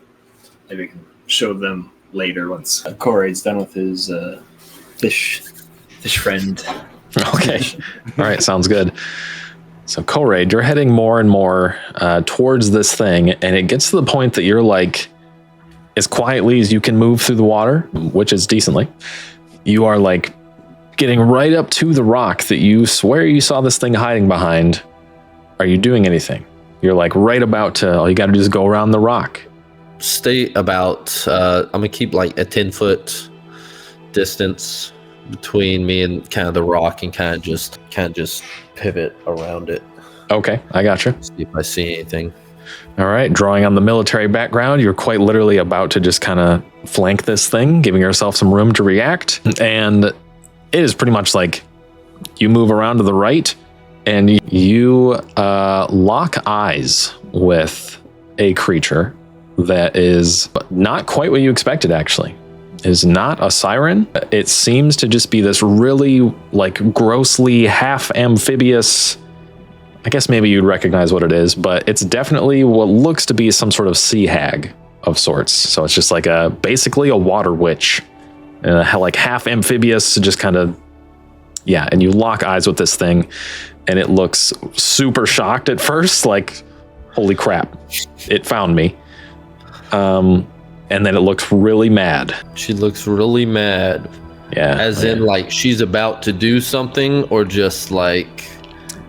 Maybe we can show them later once Koraid's done with his fish friend. Okay. All right. Sounds good. So Koraid, you're heading more and more towards this thing, and it gets to the point that you're like as quietly as you can move through the water, which is decently, you are like getting right up to the rock that you swear you saw this thing hiding behind. Are you doing anything? You're like right about to, all you got to do is go around the rock. Stay about, I'm going to keep like a 10-foot distance between me and kind of the rock and kind of just pivot around it. Okay, I gotcha. See if I see anything. All right, drawing on the military background, you're quite literally about to just kind of flank this thing, giving yourself some room to react. And it is pretty much like you move around to the right and you lock eyes with a creature that is not quite what you expected, actually. It is not a siren. It seems to just be this really like grossly half amphibious, I guess maybe you'd recognize what it is, but it's definitely what looks to be some sort of sea hag of sorts. So it's just like basically a water witch, like half amphibious, just kind of, yeah. And you lock eyes with this thing and it looks super shocked at first, like, holy crap, it found me. And then it looks really mad. She looks really mad. Yeah. As in like she's about to do something or just like...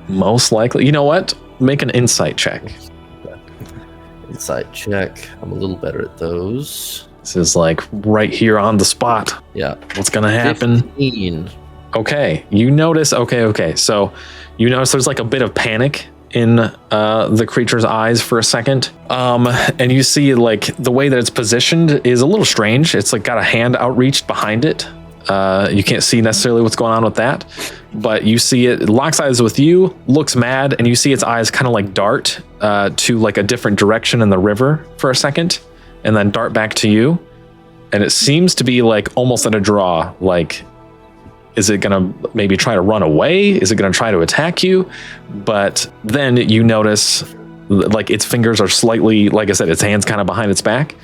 Most likely. You know what? Make an insight check. Insight check. I'm a little better at those. This is like right here on the spot. Yeah. What's going to happen? 15. Okay. You notice. Okay. So you notice there's like a bit of panic in the creature's eyes for a second. And you see like the way that it's positioned is a little strange. It's like got a hand outreached behind it. You can't see necessarily what's going on with that, but you see it locks eyes with you, looks mad, and you see its eyes kind of like dart to like a different direction in the river for a second, and then dart back to you. And it seems to be like almost at a draw. Like, is it gonna maybe try to run away? Is it gonna try to attack you? But then you notice like its fingers are slightly, like I said, its hand's kind of behind its back.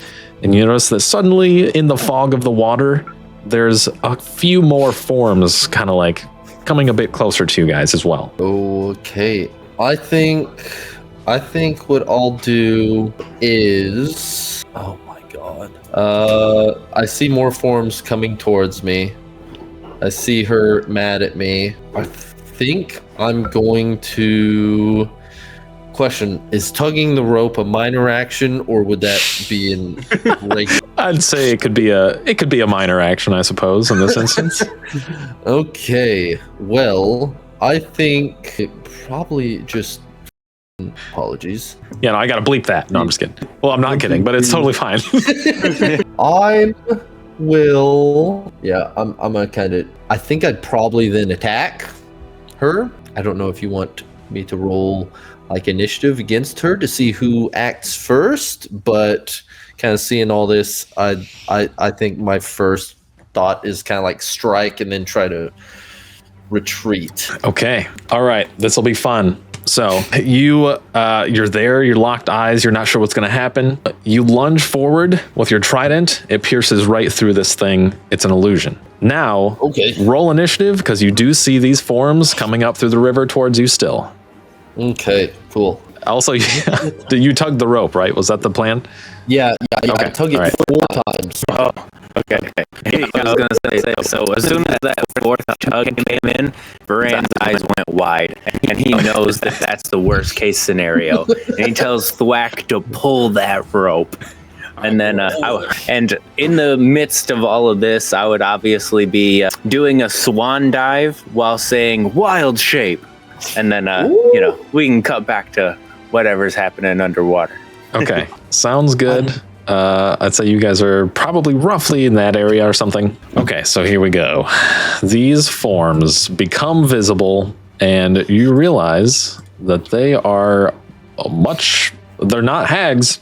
And you notice that suddenly in the fog of the water, there's a few more forms kind of like coming a bit closer to you guys as well. Okay. I think what I'll do is, oh my god. I see more forms coming towards me. I see her mad at me. I think I'm going to... Question, is tugging the rope a minor action, or would that be in regular? I'd say it could be a minor action, I suppose, in this instance. Okay, well, I think it probably just... Apologies. Yeah, no, I gotta bleep that. No, I'm just kidding. Well, I'm not kidding, but it's totally fine. I will... Yeah, I'm gonna kind of... I think I'd probably then attack her. I don't know if you want me to roll like initiative against her to see who acts first, but kind of seeing all this, I think my first thought is kind of like strike and then try to retreat. Okay. All right. This will be fun. So you're there, you're locked eyes, you're not sure what's going to happen. You lunge forward with your trident. It pierces right through this thing. It's an illusion. Now, okay. Roll initiative because you do see these forms coming up through the river towards you still. Okay, cool. Also, you tugged the rope, right? Was that the plan? Yeah. Okay, I tugged it all right. 4 times. Oh, okay. Hey, I was going to say, so as soon as that fourth tug came in, Varan's eyes went wide, and he knows that that's the worst case scenario. And he tells Thwack to pull that rope. And then, and in the midst of all of this, I would obviously be doing a swan dive while saying wild shape. And then, we can cut back to whatever's happening underwater. Okay, sounds good. I'd say you guys are probably roughly in that area or something. Okay, so here we go. These forms become visible, and you realize that they are they're not hags.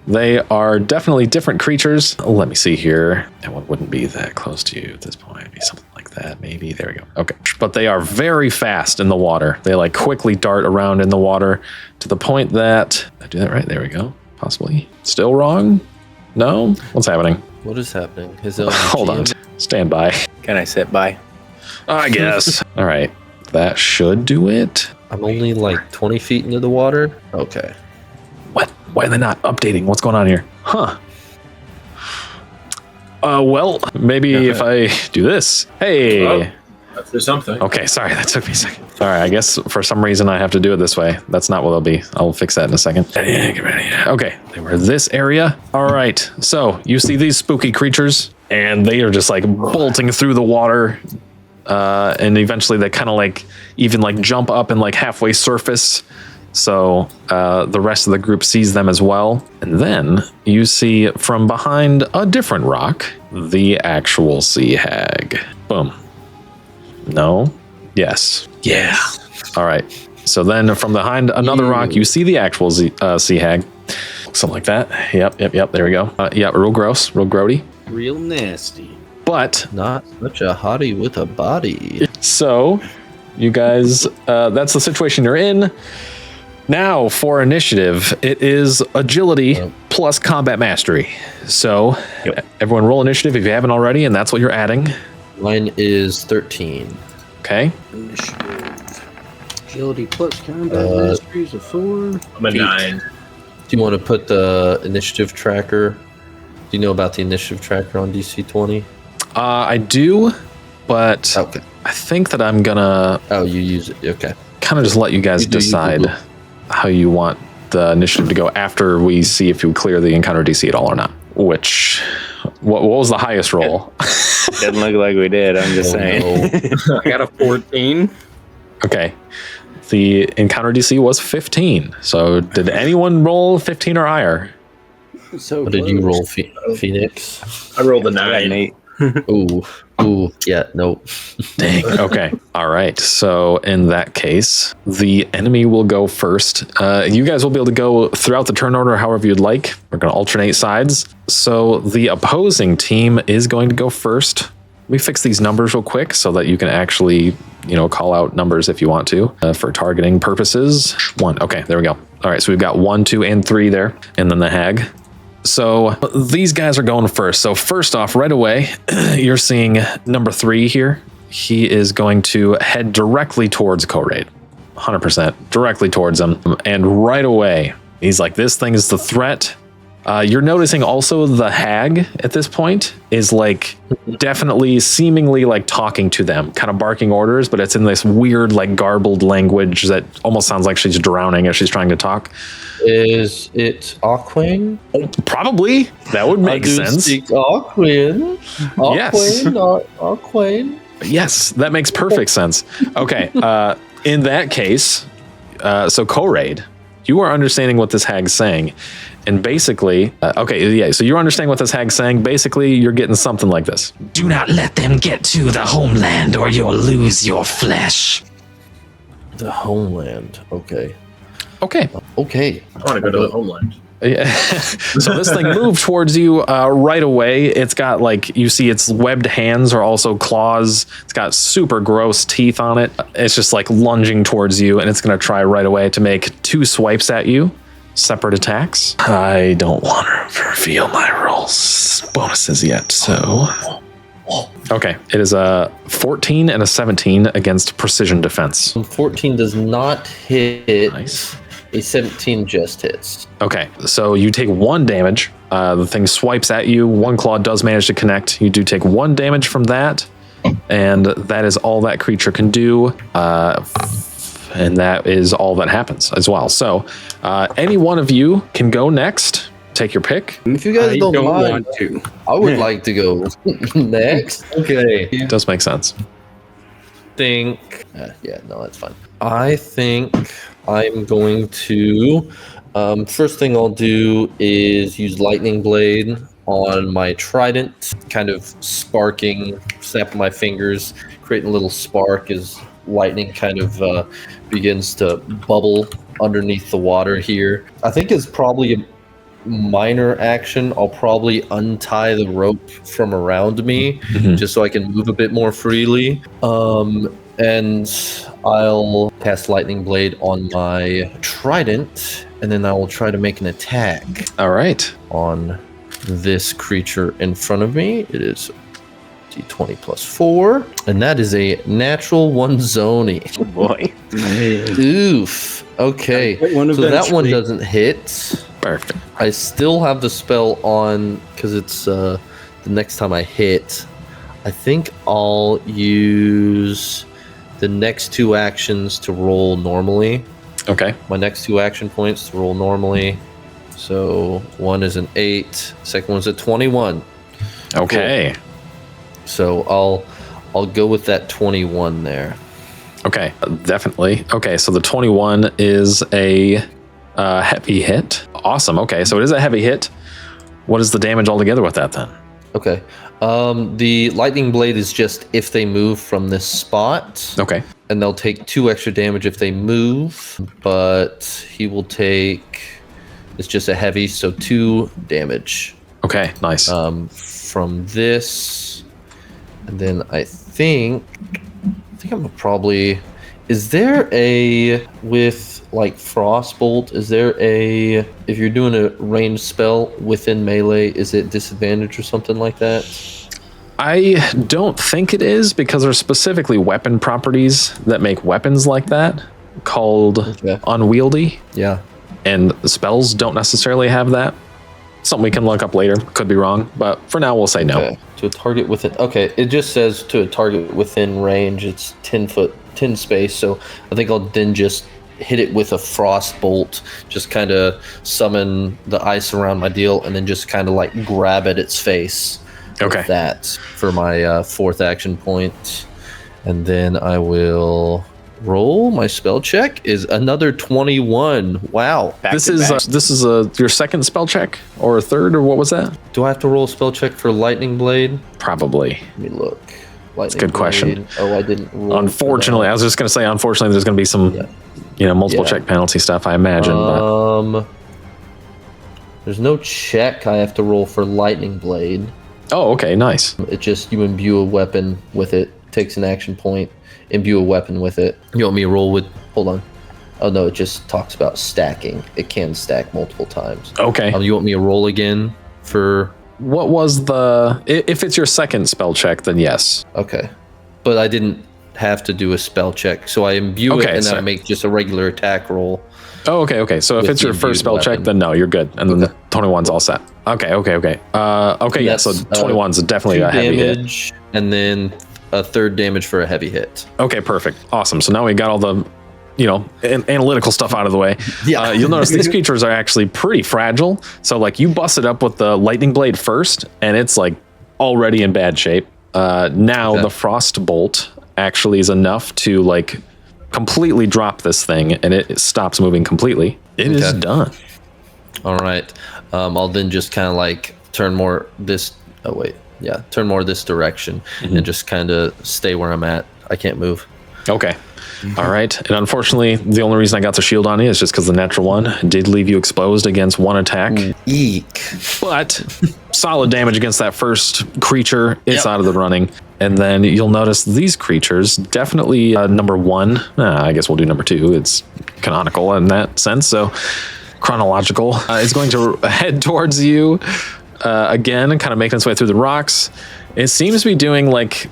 They are definitely different creatures. Let me see here. That one wouldn't be that close to you at this point. It'd be something like that, maybe. There we go. Okay. But they are very fast in the water. They like quickly dart around in the water to the point that... Did I do that right? There we go. Possibly. Still wrong? No? What's happening? What is happening? Hold on. Stand by. Can I sit by? I guess. All right. That should do it. I'm only like 20 feet into the water. Okay. What? Why are they not updating? What's going on here? Huh. Well, maybe if I do this. Hey. Oh. There's something. Okay, sorry, that took me a second. All right, I guess for some reason I have to do it this way. That's not what it'll be. I'll fix that in a second. Okay, they were this area. All right, so you see these spooky creatures, and they are just like bolting through the water, and eventually they kind of like even like jump up and like halfway surface. So the rest of the group sees them as well. And then you see from behind a different rock, the actual sea hag. Boom. No. Yes. Yeah. All right. So then from behind another rock, you see the actual sea hag. Something like that. Yep. There we go. Yeah, real gross, real grody. Real nasty. But Not such a hottie with a body. so you guys, that's the situation you're in. Now for initiative, it is agility plus combat mastery. So everyone roll initiative if you haven't already, and that's what you're adding. Mine is 13. Okay. Agility plus combat mastery is a 4. I'm a 9. Do you want to put the initiative tracker? Do you know about the initiative tracker on DC20? I do, but Okay. I think that I'm gonna Oh, you use it. Okay. kind of just let you guys decide how you want the initiative to go after we see if you clear the encounter DC at all or not. Which, what was the highest roll? Doesn't look like we did. I'm just saying. No. I got a 14. Okay. The encounter DC was 15. So did anyone roll 15 or higher? So What did you roll, Phoenix? I rolled a I got an 9. 8. Ooh, yeah, nope. Dang. Okay. All right. So in that case, the enemy will go first. You guys will be able to go throughout the turn order however you'd like. We're going to alternate sides. So the opposing team is going to go first. Let me fix these numbers real quick so that you can actually, call out numbers if you want to for targeting purposes. 1. Okay, there we go. All right. So we've got 1, 2, and 3 there. And then the hag. So these guys are going first. So first off, right away, you're seeing number 3 here. He is going to head directly towards Koraid. 100% directly towards him. And right away, he's like, this thing is the threat. You're noticing also the hag at this point is like definitely seemingly like talking to them, kind of barking orders, but it's in this weird like garbled language that almost sounds like she's drowning as she's trying to talk. Is it Aquin? Probably. That would make sense. Aquin. Yes. Aquin. Yes, that makes perfect sense. Okay, in that case, so Koraid, you are understanding what this hag's saying. And basically, so you're understanding what this hag's saying. Basically, you're getting something like this. Do not let them get to the homeland or you'll lose your flesh. The homeland. Okay. Okay. Okay. I want to go to the homeland. Yeah. So this thing moved towards you right away. It's got you see its webbed hands are also claws. It's got super gross teeth on it. It's just like lunging towards you, and it's going to try right away to make 2 swipes at you. Separate attacks. I don't want to reveal my rolls bonuses yet, so. Okay, it is a 14 and a 17 against precision defense. 14 does not hit. Nice. A 17 just hits. Okay, so you take 1 damage. The thing swipes at you. 1 claw does manage to connect. You do take 1 damage from that, and that is all that creature can do. And that is all that happens as well. So any one of you can go next. Take your pick. If you guys don't mind, want to. I would like to go next. Okay. It does make sense. That's fine. I think I'm going to. First thing I'll do is use Lightning Blade on my trident, kind of sparking, snapping my fingers, creating a little spark as lightning kind of begins to bubble underneath the water here. I think it's probably a minor action. I'll probably untie the rope from around me just so I can move a bit more freely. And I'll cast Lightning Blade on my trident, and then I will try to make an attack. All right. On this creature in front of me. It is D20 plus 4, and that is a natural 1 zony. Oh boy. Oof. Okay. So that one doesn't hit. Perfect. I still have the spell on because it's the the next time I hit, I think I'll use the next 2 actions to roll normally. Okay. My next 2 action points to roll normally. So one is an 8, second one's a 21. Okay. Cool. So I'll go with that 21 there. Okay, definitely. Okay, so the 21 is a heavy hit. Awesome. Okay, so it is a heavy hit. What is the damage altogether with that then? Okay. The lightning blade is just if they move from this spot. Okay. And they'll take 2 extra damage if they move, but he will take, it's just a heavy, so 2 damage. Okay, nice. From this, and then I think I'm probably, is there a, with like Frostbolt, is there a, if you're doing a ranged spell within melee, is it disadvantage or something like that? I don't think it is, because there's specifically weapon properties that make weapons like that called unwieldy. Yeah. And spells don't necessarily have that. Something we can look up later. Could be wrong, but for now we'll say no. Okay. To a target within, okay, it just says to a target within range, it's 10 space, so I think I'll then just hit it with a frost bolt, just kind of summon the ice around my deal, and then just kind of like grab at its face. Okay. With that for my 4th action point. And then I will roll. My spell check is another 21. Wow. This is your second spell check or a third, or what was that? Do I have to roll a spell check for lightning blade? Probably. Let me look. That's a good question. Oh, I didn't roll. Unfortunately, I was just going to say, unfortunately, there's going to be some, multiple check penalty stuff, I imagine. But. There's no check I have to roll for lightning blade. Oh, okay, nice. It just, you imbue a weapon with it, takes an action point, imbue a weapon with it. You want me to roll with, hold on. Oh no, it just talks about stacking. It can stack multiple times. Okay. You want me to roll again for? What was the, if it's your second spell check, then yes. Okay. But I didn't have to do a spell check, so I imbue it and then I make just a regular attack roll. Oh, okay. So if it's your first spell check, then no, you're good. And then the 21's all set. Okay. Yeah, so 21's definitely a heavy hit. And then a 3rd damage for a heavy hit. Okay, perfect. Awesome. So now we got all the, analytical stuff out of the way. Yeah. You'll notice these creatures are actually pretty fragile. So like you bust it up with the lightning blade first, and it's like already in bad shape. Now the frost bolt actually is enough to like completely drop this thing, and it stops moving completely. It is done. All right. I'll then just kind of like turn more this direction and just kind of stay where I'm at. I can't move. Okay. All right. And unfortunately, the only reason I got the shield on you is just because the natural one did leave you exposed against 1 attack. Eek. But solid damage against that first creature. It's out of the running. And then you'll notice these creatures, definitely number 1. I guess we'll do number 2. It's canonical in that sense. So chronological is going to head towards you again and kind of making its way through the rocks. It seems to be doing like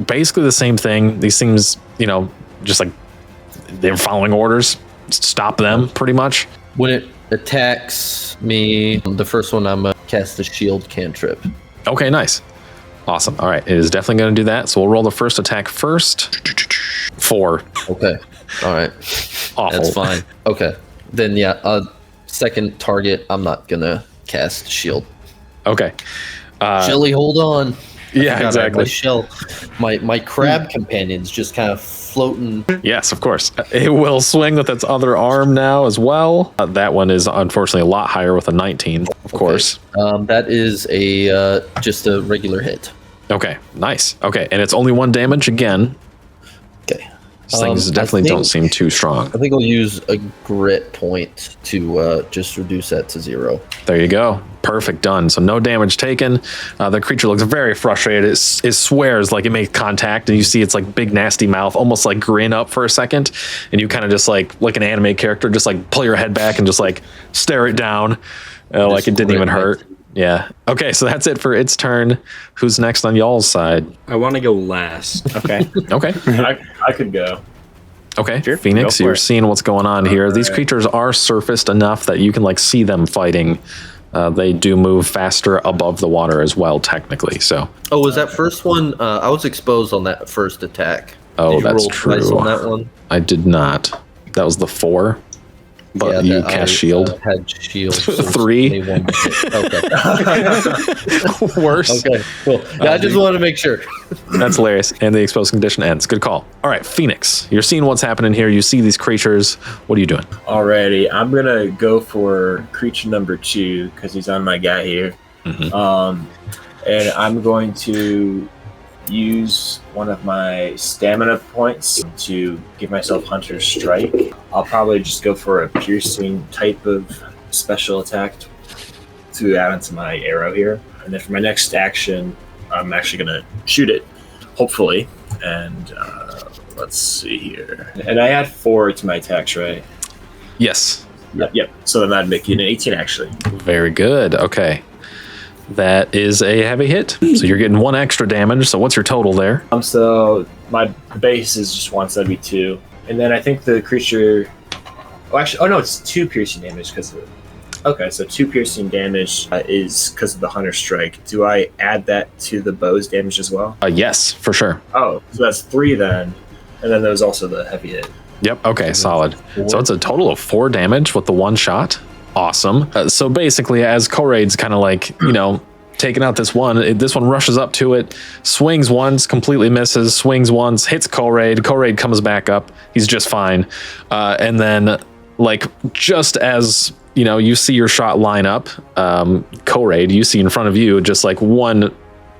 basically the same thing. These things, just like they're following orders. Stop them pretty much. When it attacks me, the first one I'm going to cast the shield cantrip. Okay, nice. Awesome. All right, it is definitely going to do that. So we'll roll the first attack first. 4. Okay. All right. Awful. That's fine. Okay. Then second target, I'm not going to cast shield. Okay. Shelly, hold on. Yeah, exactly. My shell, my crab companion's just kind of floating. Yes, of course. It will swing with its other arm now as well. That one is unfortunately a lot higher with a 19, of course. That is a just a regular hit. Okay, nice. Okay, and it's only 1 damage again. Okay. These things definitely don't seem too strong. I think I'll use a grit point to just reduce that to 0. There you go. Perfect, done. So no damage taken. The creature looks very frustrated. It swears like it made contact, and you see its like big nasty mouth almost like grin up for a second, and you kind of just like an anime character, just like pull your head back and just like stare it down, like it didn't even hurt. Yeah. Okay, so that's it for its turn. Who's next on y'all's side? I want to go last. Okay. Okay. I could go. Okay, Sure, Phoenix, go for you're it. seeing what's going on here. These creatures are surfaced enough that you can like see them fighting they do move faster above the water as well, technically. So. Oh, was that first one? I was exposed on that first attack. Oh, Did you that's roll twice true. on that one? I did not. That was the 4. But you cast shield. Had shield. So 3. Okay. Worse. Okay. Cool. Yeah, I just wanted to make sure. That's hilarious. And the exposed condition ends. Good call. All right, Phoenix. You're seeing what's happening here. You see these creatures. What are you doing? Alrighty, I'm gonna go for creature number 2 because he's on my guy here. Mhm. And I'm going to use one of my stamina points to give myself Hunter's Strike. I'll probably just go for a piercing type of special attack to add onto my arrow here. And then for my next action, I'm actually going to shoot it, hopefully. And let's see here. And I add 4 to my attacks, right? Yes. Yep. So then that'd make it an 18, actually. Very good. Okay. That is a heavy hit. So you're getting 1 extra damage. So what's your total there? So my base is just 172. And then I think the creature... no, it's 2 piercing damage because of it. Okay, so 2 piercing damage is because of the Hunter Strike. Do I add that to the bow's damage as well? Yes, for sure. Oh, so that's 3 then. And then there's also the heavy hit. Yep. Okay, solid. So it's a total of 4 damage with the 1 shot. Awesome. So basically, as Koraid's kind of like, taking out this one rushes up to it, swings once, completely misses, swings once, hits Koraid. Koraid comes back up. He's just fine. And then, like, just as, you see your shot line up, Koraid, you see in front of you just like one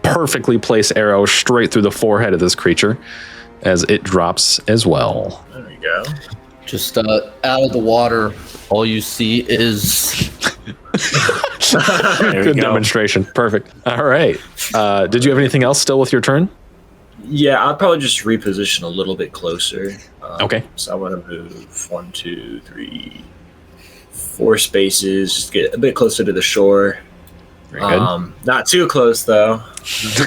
perfectly placed arrow straight through the forehead of this creature as it drops as well. There we go. Just out of the water, all you see is... Good demonstration. Perfect. All right. Did you have anything else still with your turn? Yeah, I'll probably just reposition a little bit closer. Okay. So I want to move 1, 2, 3, 4 spaces, just get a bit closer to the shore. Very good. Not too close, though.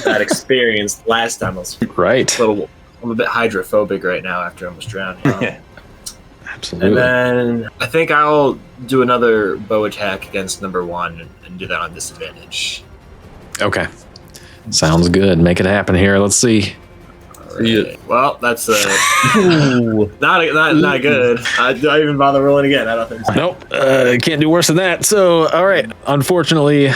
That experience last time was Right. I'm a bit hydrophobic right now after I almost drowned. Absolutely. And then I think I'll do another bow attack against number 1 and do that on disadvantage. Okay. Sounds good. Make it happen here. Let's see. Right. Well, that's not good. Do I even bother rolling again? I don't think so. Nope. Can't do worse than that. So, all right. Unfortunately,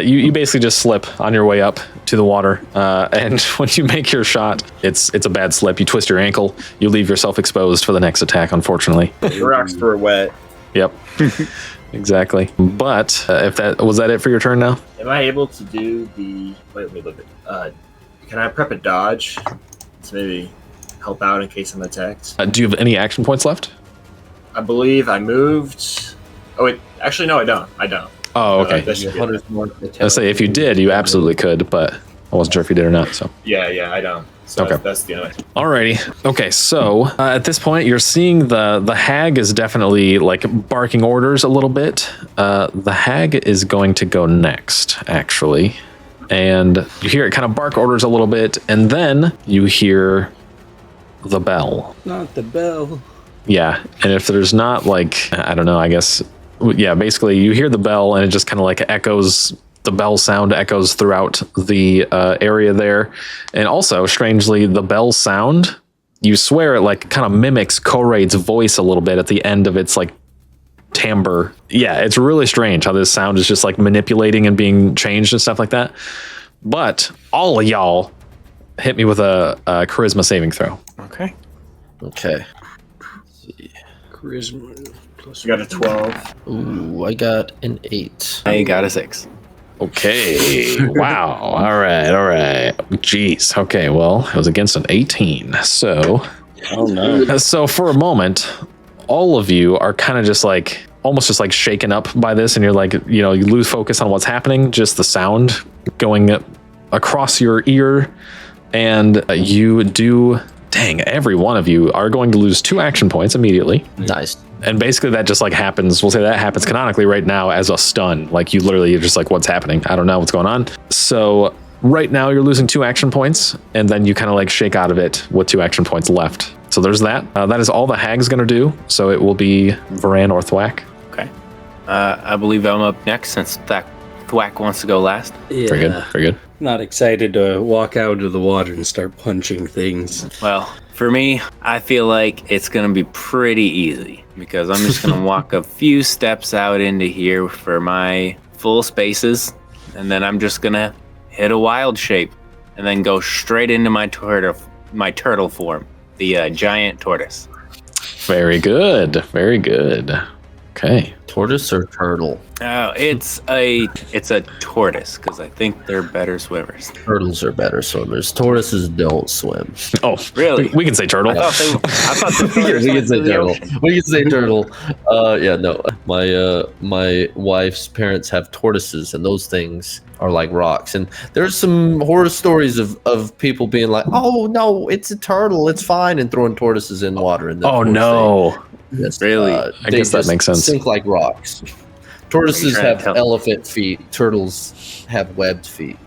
you basically just slip on your way up to the water. And when you make your shot, it's a bad slip. You twist your ankle. You leave yourself exposed for the next attack, unfortunately. The rocks were wet. Yep. Exactly. But if that was that it for your turn now? Am I able to do the... Wait, let me look at... can I prep a dodge to maybe help out in case I'm attacked? Do you have any action points left? I believe I moved... Oh, wait. Actually, no, I don't. Oh, okay. That should be it. I'll say if you did, you absolutely could, but I wasn't sure if you did or not. So Yeah, I don't. So Okay. that's the only... alrighty. Okay, so at this point, you're seeing the hag is definitely like barking orders a little bit. The hag is going to go next, actually. And you hear it kind of bark orders a little bit, and then you hear the bell. Not the bell. Yeah, and if there's not like, I don't know, I guess, yeah, basically you hear the bell and it just kind of like echoes, the bell sound echoes throughout the area there. And also, strangely, the bell sound, you swear it like kind of mimics Koraid's voice a little bit at the end of its like timbre. Yeah, it's really strange how this sound is just like manipulating and being changed and stuff like that. But all of y'all hit me with a charisma saving throw. Okay. Okay. Charisma. You got a 12. Ooh, I got an 8. I got a 6. Okay. Wow. All right. Jeez. Okay. Well, it was against an 18. So, Oh no. so for a moment, all of you are kind of just like, almost just like shaken up by this. And you're like, you lose focus on what's happening, just the sound going across your ear. And you do, dang, every one of you are going to lose 2 action points immediately. Nice. And basically that just like happens, we'll say that happens canonically right now as a stun. Like you literally are just like, what's happening? I don't know what's going on. So right now you're losing 2 action points, and then you kind of like shake out of it with 2 action points left. So there's that. That is all the hag's going to do. So it will be Varan or Thwack. Okay. I believe I'm up next since Thwack wants to go last. Yeah. Very good. Very good. Not excited to walk out of the water and start punching things. Well, for me, I feel like it's going to be pretty easy because I'm just going to walk a few steps out into here for my full spaces, and then I'm just going to hit a wild shape and then go straight into my turtle form, the giant tortoise. Very good. Very good. Okay. Tortoise or turtle? Oh, it's a tortoise because I think they're better swimmers. Turtles are better swimmers. Tortoises don't swim. Oh, Really? We can say turtle. I thought the tortoise We can went say to the turtle. ocean. We can say turtle. Yeah, no. My wife's parents have tortoises, and those things are like rocks. And there's some horror stories of people being like, "Oh no, it's a turtle. It's fine," and throwing tortoises in water. And Oh no. Yes, Really? I they guess that just makes sense. Sink like rocks. Tortoises trying to have tell- elephant feet. Turtles have webbed feet.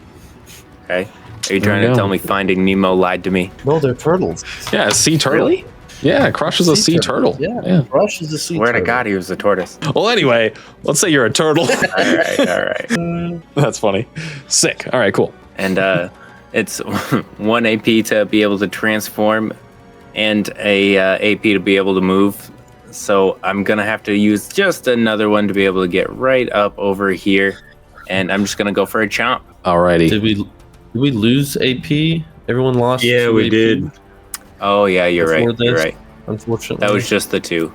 Okay. Are you trying you to go. tell me Finding Nemo lied to me? No, they're turtles. Yeah, a sea turtle. Really? Yeah, Crush is a sea turtle. Yeah, Rush is a sea Swear to turtle. God, he was a tortoise. Well, anyway, let's say you're a turtle. All right. That's funny. Sick. All right, cool. And it's 1 AP to be able to transform and a AP to be able to move. So I'm going to have to use just another one to be able to get right up over here. And I'm just going to go for a chomp. Alrighty. Did we lose AP? Everyone lost. Yeah, 2 we AP did. Oh, yeah, you're before right. You're this, right. Unfortunately, That was just the two.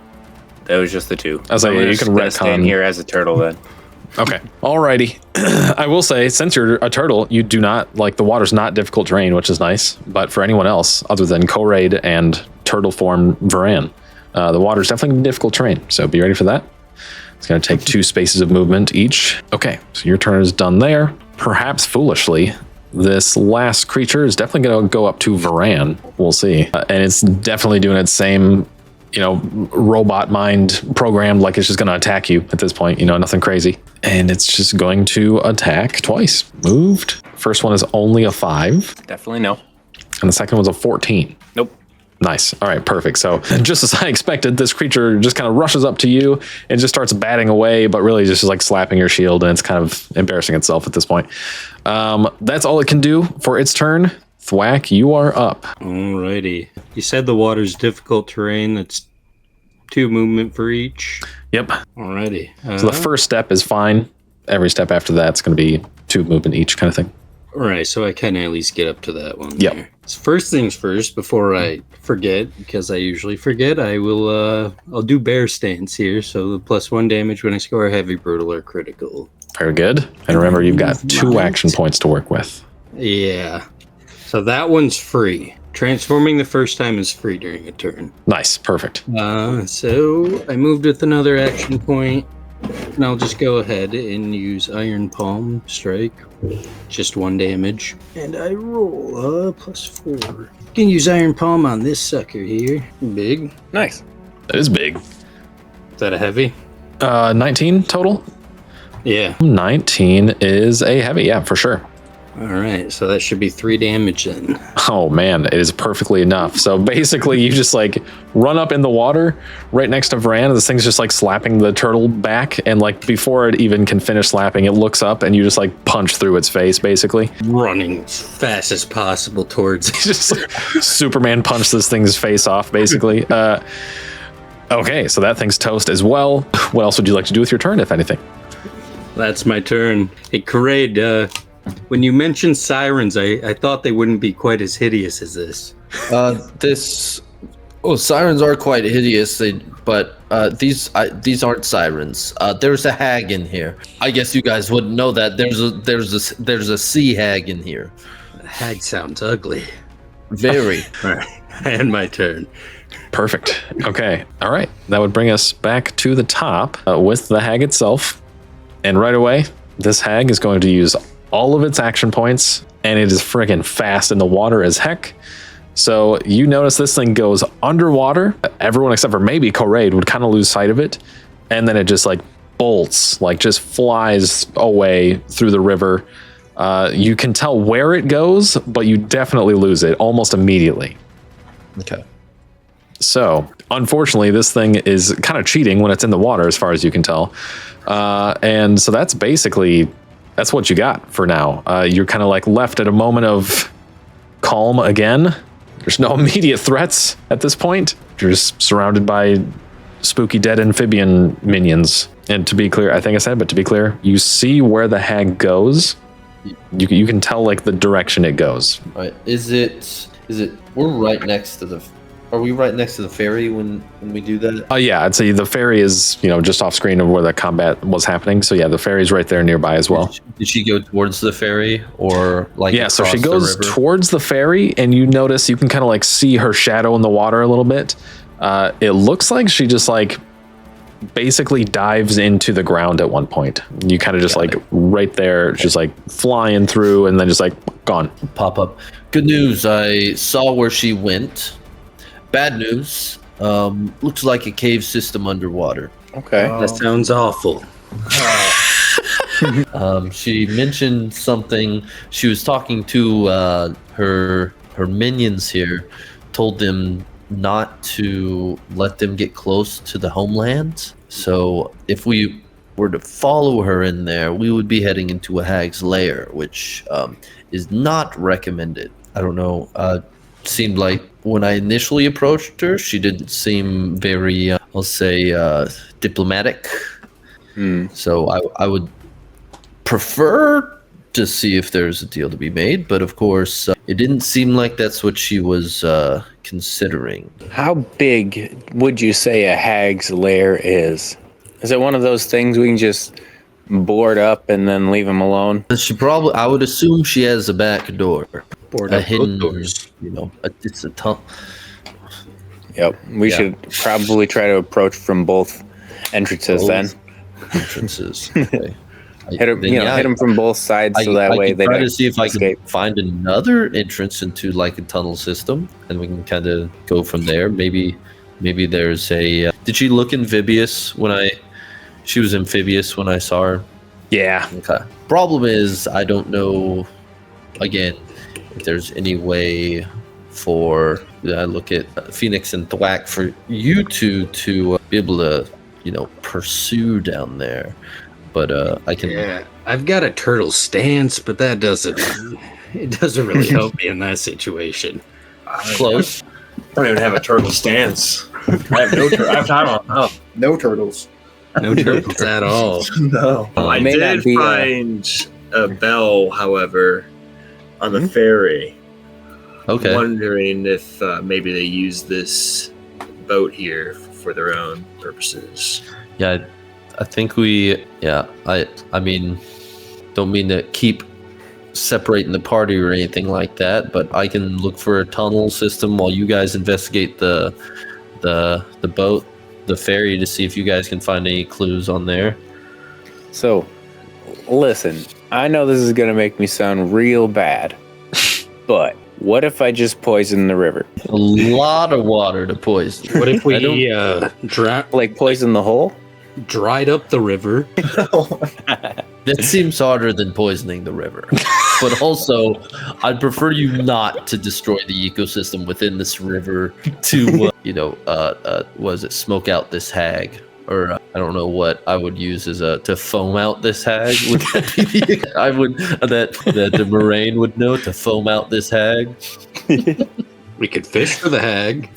I was like, yeah, you just can gonna stand retcon. here as a turtle then. Okay. Alrighty. I will say, since you're a turtle, you do not like the water's not difficult terrain, which is nice. But for anyone else other than Koraid and turtle form Varan, the water's definitely difficult terrain. So be ready for that. It's going to take 2 spaces of movement each. Okay, so your turn is done there. Perhaps foolishly, this last creature is definitely going to go up to Varan. We'll see. And it's definitely doing its same, robot mind programmed, like it's just going to attack you at this point, nothing crazy. And it's just going to attack twice. Moved. First one is only a 5, Definitely no. and the second one's a 14. Nope. Nice. All right, perfect. So just as I expected, this creature just kind of rushes up to you and just starts batting away, but really just like slapping your shield, and it's kind of embarrassing itself at this point. That's all it can do for its turn. Thwack, you are up. Alrighty. You said the water's difficult terrain. That's 2 movement for each. Yep. Alrighty. So the first step is fine. Every step after that's going to be 2 movement each kind of thing. Alright, so I can at least get up to that one. Yep. There. So first things first, before I forget, because I usually forget, I'll do bear stance here. So the +1 damage when I score a heavy, brutal, or critical. Very good. And remember, you've got 2 action points to work with. Yeah. So that one's free. Transforming the first time is free during a turn. Nice. Perfect. So I moved with another action point, and I'll just go ahead and use Iron Palm Strike. Just 1 damage. And I roll +4. You can use Iron Palm on this sucker here. Big. Nice. That is big. Is that a heavy? 19 total? Yeah. 19 is a heavy. Yeah, for sure. Alright, so that should be 3 damage then. Oh man, it is perfectly enough. So basically you just like run up in the water right next to Varan, and this thing's just like slapping the turtle back, and like before it even can finish slapping, it looks up and you just like punch through its face basically. Running as fast as possible towards it. Just like, Superman punched this thing's face off basically. Okay, so that thing's toast as well. What else would you like to do with your turn, if anything? That's my turn. Hey, Kareid, when you mentioned sirens, I thought they wouldn't be quite as hideous as this. Sirens are quite hideous, but these aren't sirens. There's a hag in here. I guess you guys wouldn't know that. There's a sea hag in here. Hag sounds ugly. Very. All right, and my turn. Perfect. Okay. All right. That would bring us back to the top with the hag itself. And right away, this hag is going to use all of its action points, and it is friggin' fast in the water as heck. So you notice this thing goes underwater. Everyone except for maybe Koraid would kind of lose sight of it. And then it just like bolts, like just flies away through the river. You can tell where it goes, but you definitely lose it almost immediately. Okay. So, unfortunately, this thing is kind of cheating when it's in the water, as far as you can tell. And so that's basically that's what you got for now. You're kind of like left at a moment of calm again. There's no immediate threats at this point. You're just surrounded by spooky dead amphibian minions. And to be clear, I think I said, but to be clear, you see where the hag goes. You can tell like the direction it goes. All right. Is it? We're right next to the. Are we right next to the ferry when we do that? Yeah, I'd say the ferry is, just off screen of where the combat was happening. So yeah, the ferry's right there nearby as well. Did she go towards the ferry or like? Yeah, so she goes towards the ferry, and you notice you can kind of like see her shadow in the water a little bit. It looks like she just like basically dives into the ground at one point. You kind of just right there, just like flying through, and then just like gone. Pop up. Good news. I saw where she went. Bad news. Looks like a cave system underwater. Okay. That sounds awful. She mentioned something. She was talking to her minions here. Told them not to let them get close to the homeland. So if we were to follow her in there, we would be heading into a hag's lair, which is not recommended. I don't know. Seemed like when I initially approached her, she didn't seem very, I'll say, diplomatic. So I would prefer to see if there's a deal to be made. But of course, it didn't seem like that's what she was considering. How big would you say a hag's lair is? Is it one of those things we can just board up and then leave them alone? I would assume she has a back door. Board A up hidden both doors. It's a tunnel. Yep. We should probably try to approach from both entrances then. Entrances. Okay. Hit them from both sides so that way they try don't to see if escape. I can find another entrance into like a tunnel system, and we can kind of go from there. Maybe there's a. Did she look amphibious when She was amphibious when I saw her. Yeah. Okay. Problem is, I don't know. Again, if there's any way for I look at Phoenix and Thwack for you two to be able to, pursue down there. But I can. Yeah, I've got a turtle stance, but that doesn't really help me in that situation. Close. I don't even have a turtle stance. I have time on. No turtles. No turtles at all. No. I may did not be, find a bell, however, on the ferry. Okay. Wondering if maybe they use this boat here for their own purposes. Yeah, I think I mean, don't mean to keep separating the party or anything like that, but I can look for a tunnel system while you guys investigate the boat, the ferry, to see if you guys can find any clues on there. So, listen, I know this is going to make me sound real bad, but what if I just poison the river? A lot of water to poison. What if we Like poison the hole? dried up the river? That seems harder than poisoning the river. But also, I'd prefer you not to destroy the ecosystem within this river to, was it smoke out this hag? Or I don't know what I would use as to foam out this hag. Would that be that the moraine would know to foam out this hag? We could fish for the hag.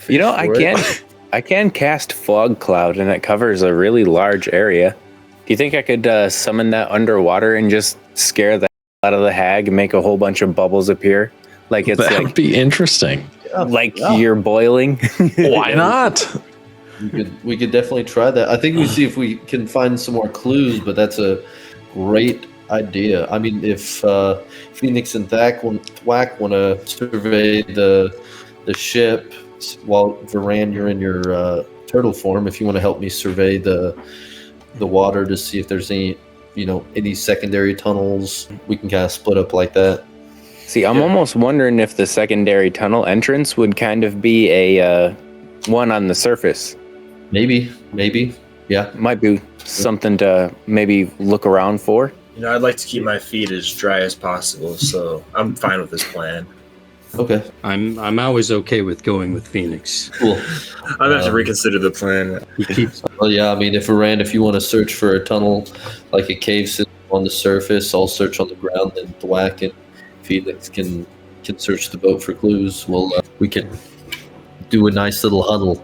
I can cast fog cloud, and it covers a really large area. Do you think I could summon that underwater and just scare the hell out of the hag and make a whole bunch of bubbles appear? Like it's That would be interesting. You're boiling. Why not? We could definitely try that. I think we see if we can find some more clues, but that's a great idea. I mean, if Phoenix and Thwack want to survey the ship, while Varan, you're in your turtle form. If you want to help me survey the water to see if there's any secondary tunnels, we can kind of split up like that. See, I'm almost wondering if the secondary tunnel entrance would kind of be a one on the surface. Maybe, yeah. Might be something to maybe look around for. I'd like to keep my feet as dry as possible, so I'm fine with this plan. Okay, I'm always okay with going with Phoenix. cool. I'd have to reconsider the plan. He keeps Well, yeah. I mean, if you want to search for a tunnel, like a cave system, on the surface. I'll search on the ground, and Thwack and Felix can search the boat for clues. We can do a nice little huddle,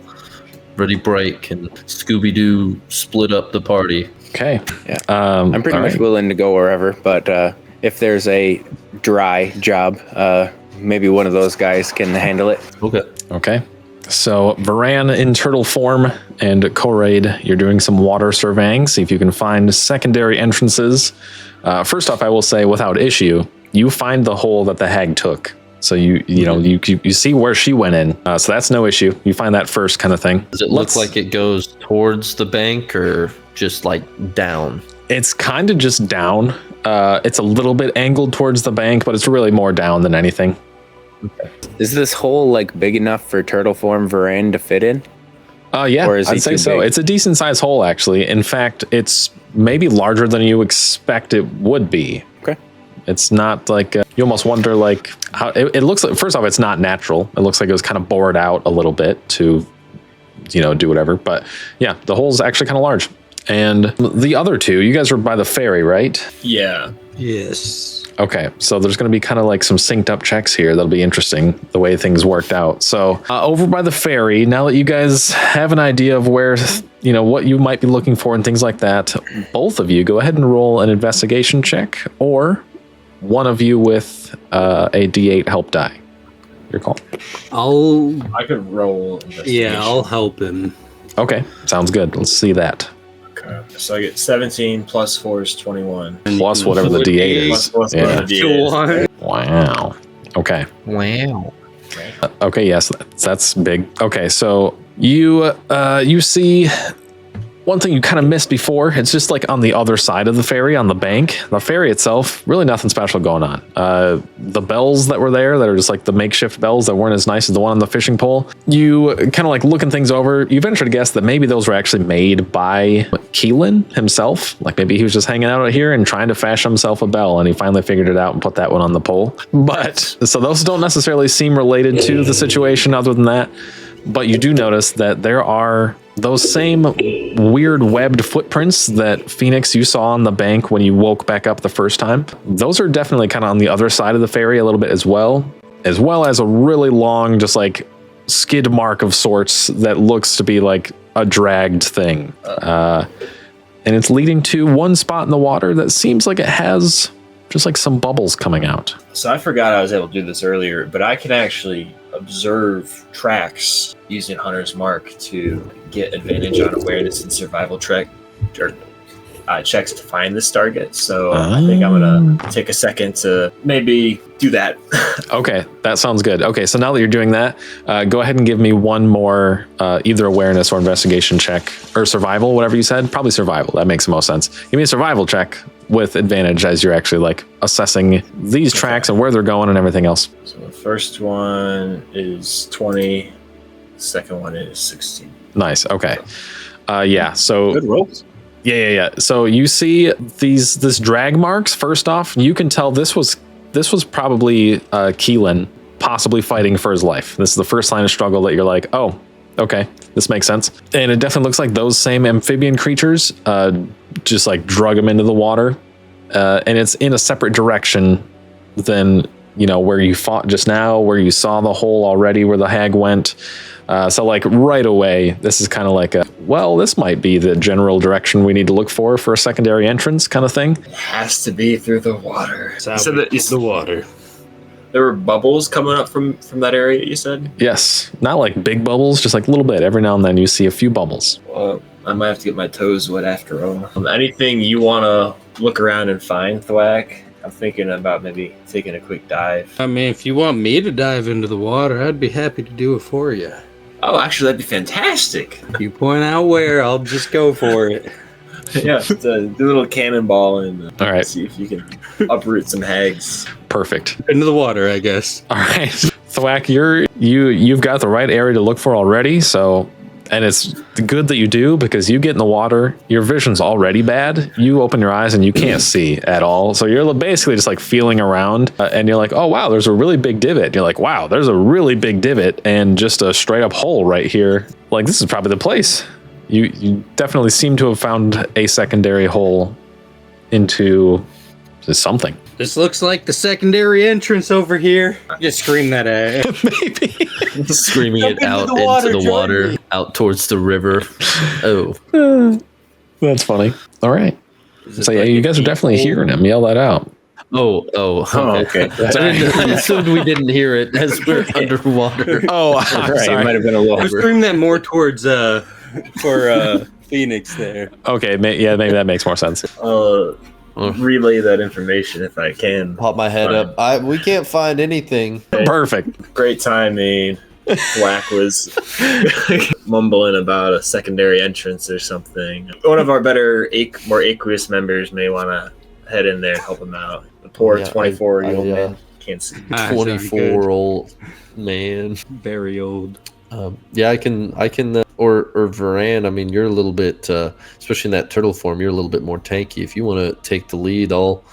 ready break, and Scooby-Doo split up the party. Okay. Yeah. I'm pretty much willing to go wherever, but if there's a dry job, maybe one of those guys can handle it. Okay. So Varan in turtle form and Koraid, you're doing some water surveying. See if you can find secondary entrances. First off, I will say without issue, you find the hole that the hag took. So you see where she went in. So that's no issue. You find that first kind of thing. Does it look like it goes towards the bank or just like down? It's kind of just down. It's a little bit angled towards the bank, but it's really more down than anything. Okay. Is this hole like big enough for turtle form Varan to fit in? Yeah, or is I'd say so. Big? It's a decent sized hole, actually. In fact, it's maybe larger than you expect it would be. Okay. It's not like you almost wonder like how it looks like. First off, it's not natural. It looks like it was kind of bored out a little bit to, do whatever. But yeah, the hole's actually kind of large. And the other two, you guys were by the ferry, right? Yeah. Yes. Okay, so there's going to be kind of like some synced up checks here. That'll be interesting, the way things worked out. So over by the ferry, now that you guys have an idea of where, what you might be looking for and things like that, both of you go ahead and roll an investigation check, or one of you with a D8 help die. Your call. I could roll investigation. Yeah, I'll help him. Okay, sounds good. Let's see that. So I get 17 plus 4 is 21. Plus whatever the D8 is. Plus whatever the D8 is. Wow. Okay. Wow. Okay, yes, that's big. Okay, so you see one thing you kind of missed before. It's just like on the other side of the ferry, on the bank. The ferry itself, really nothing special going on. The bells that were there, that are just like the makeshift bells that weren't as nice as the one on the fishing pole. You kind of like looking things over. You venture to guess that maybe those were actually made by Keelan himself. Like maybe he was just hanging out here and trying to fashion himself a bell, and he finally figured it out and put that one on the pole. But so those don't necessarily seem related to the situation other than that. But you do notice that there are those same weird webbed footprints that Phoenix you saw on the bank when you woke back up the first time. Those are definitely kind of on the other side of the ferry a little bit as well as a really long, just like skid mark of sorts that looks to be like a dragged thing. And it's leading to one spot in the water that seems like it has just like some bubbles coming out. So I forgot I was able to do this earlier, but I can actually observe tracks using Hunter's Mark to get advantage on awareness and survival checks to find this target. So I think I'm gonna take a second to maybe do that. Okay, that sounds good. Okay, so now that you're doing that, go ahead and give me one more either awareness or investigation check, or survival, whatever you said. Probably survival. That makes the most sense. Give me a survival check with advantage as you're actually like assessing these tracks and where they're going and everything else. So the first one is 20. The second one is 16. Nice. Okay. Yeah. So good rolls. Yeah. So you see this drag marks. First off, you can tell this was probably Keelan possibly fighting for his life. This is the first line of struggle that you're like, oh, okay, this makes sense. And it definitely looks like those same amphibian creatures just like drug him into the water. And it's in a separate direction than, where you fought just now, where you saw the hole already where the hag went. So like right away, this is kind of like this might be the general direction we need to look for a secondary entrance kind of thing. It has to be through the water. So the water. There were bubbles coming up from that area, you said? Yes. Not like big bubbles, just like a little bit. Every now and then you see a few bubbles. Well, I might have to get my toes wet after all. Anything you want to look around and find, Thwack? I'm thinking about maybe taking a quick dive. I mean, if you want me to dive into the water, I'd be happy to do it for you. Oh, actually, that'd be fantastic. You point out where, I'll just go for it. Yeah, do a little cannonball and all right. See if you can uproot some hags. Perfect. Into the water, I guess. All right. Thwack, you've got the right area to look for already, so... And it's good that you do, because you get in the water, your vision's already bad. You open your eyes and you can't see at all. So you're basically just like feeling around and you're like, oh, wow, there's a really big divot. You're like, wow, there's a really big divot and just a straight up hole right here. Like, this is probably the place. You definitely seem to have found a secondary hole into something. This looks like the secondary entrance over here. Just scream that at. Maybe. Screaming it into out the water, into the join water, me. out towards the river. Oh, That's funny. All right. So yeah, you guys are definitely hearing him. Yell that out. okay. I assumed we didn't hear it as we're underwater. Oh, I'm Right, it sorry. might have been a little. Scream that more towards for Phoenix there. Okay, maybe that makes more sense. Relay that information if I can. Pop my head up. We can't find anything. Perfect. Great timing. Thwack was mumbling about a secondary entrance or something. One of our better, more aqueous members may want to head in there and help him out. The poor 24-year-old man can't see. 24-year-old man. Very old. Yeah, I can. Or Varan. I mean, you're a little bit, especially in that turtle form. You're a little bit more tanky. If you want to take the lead, I'll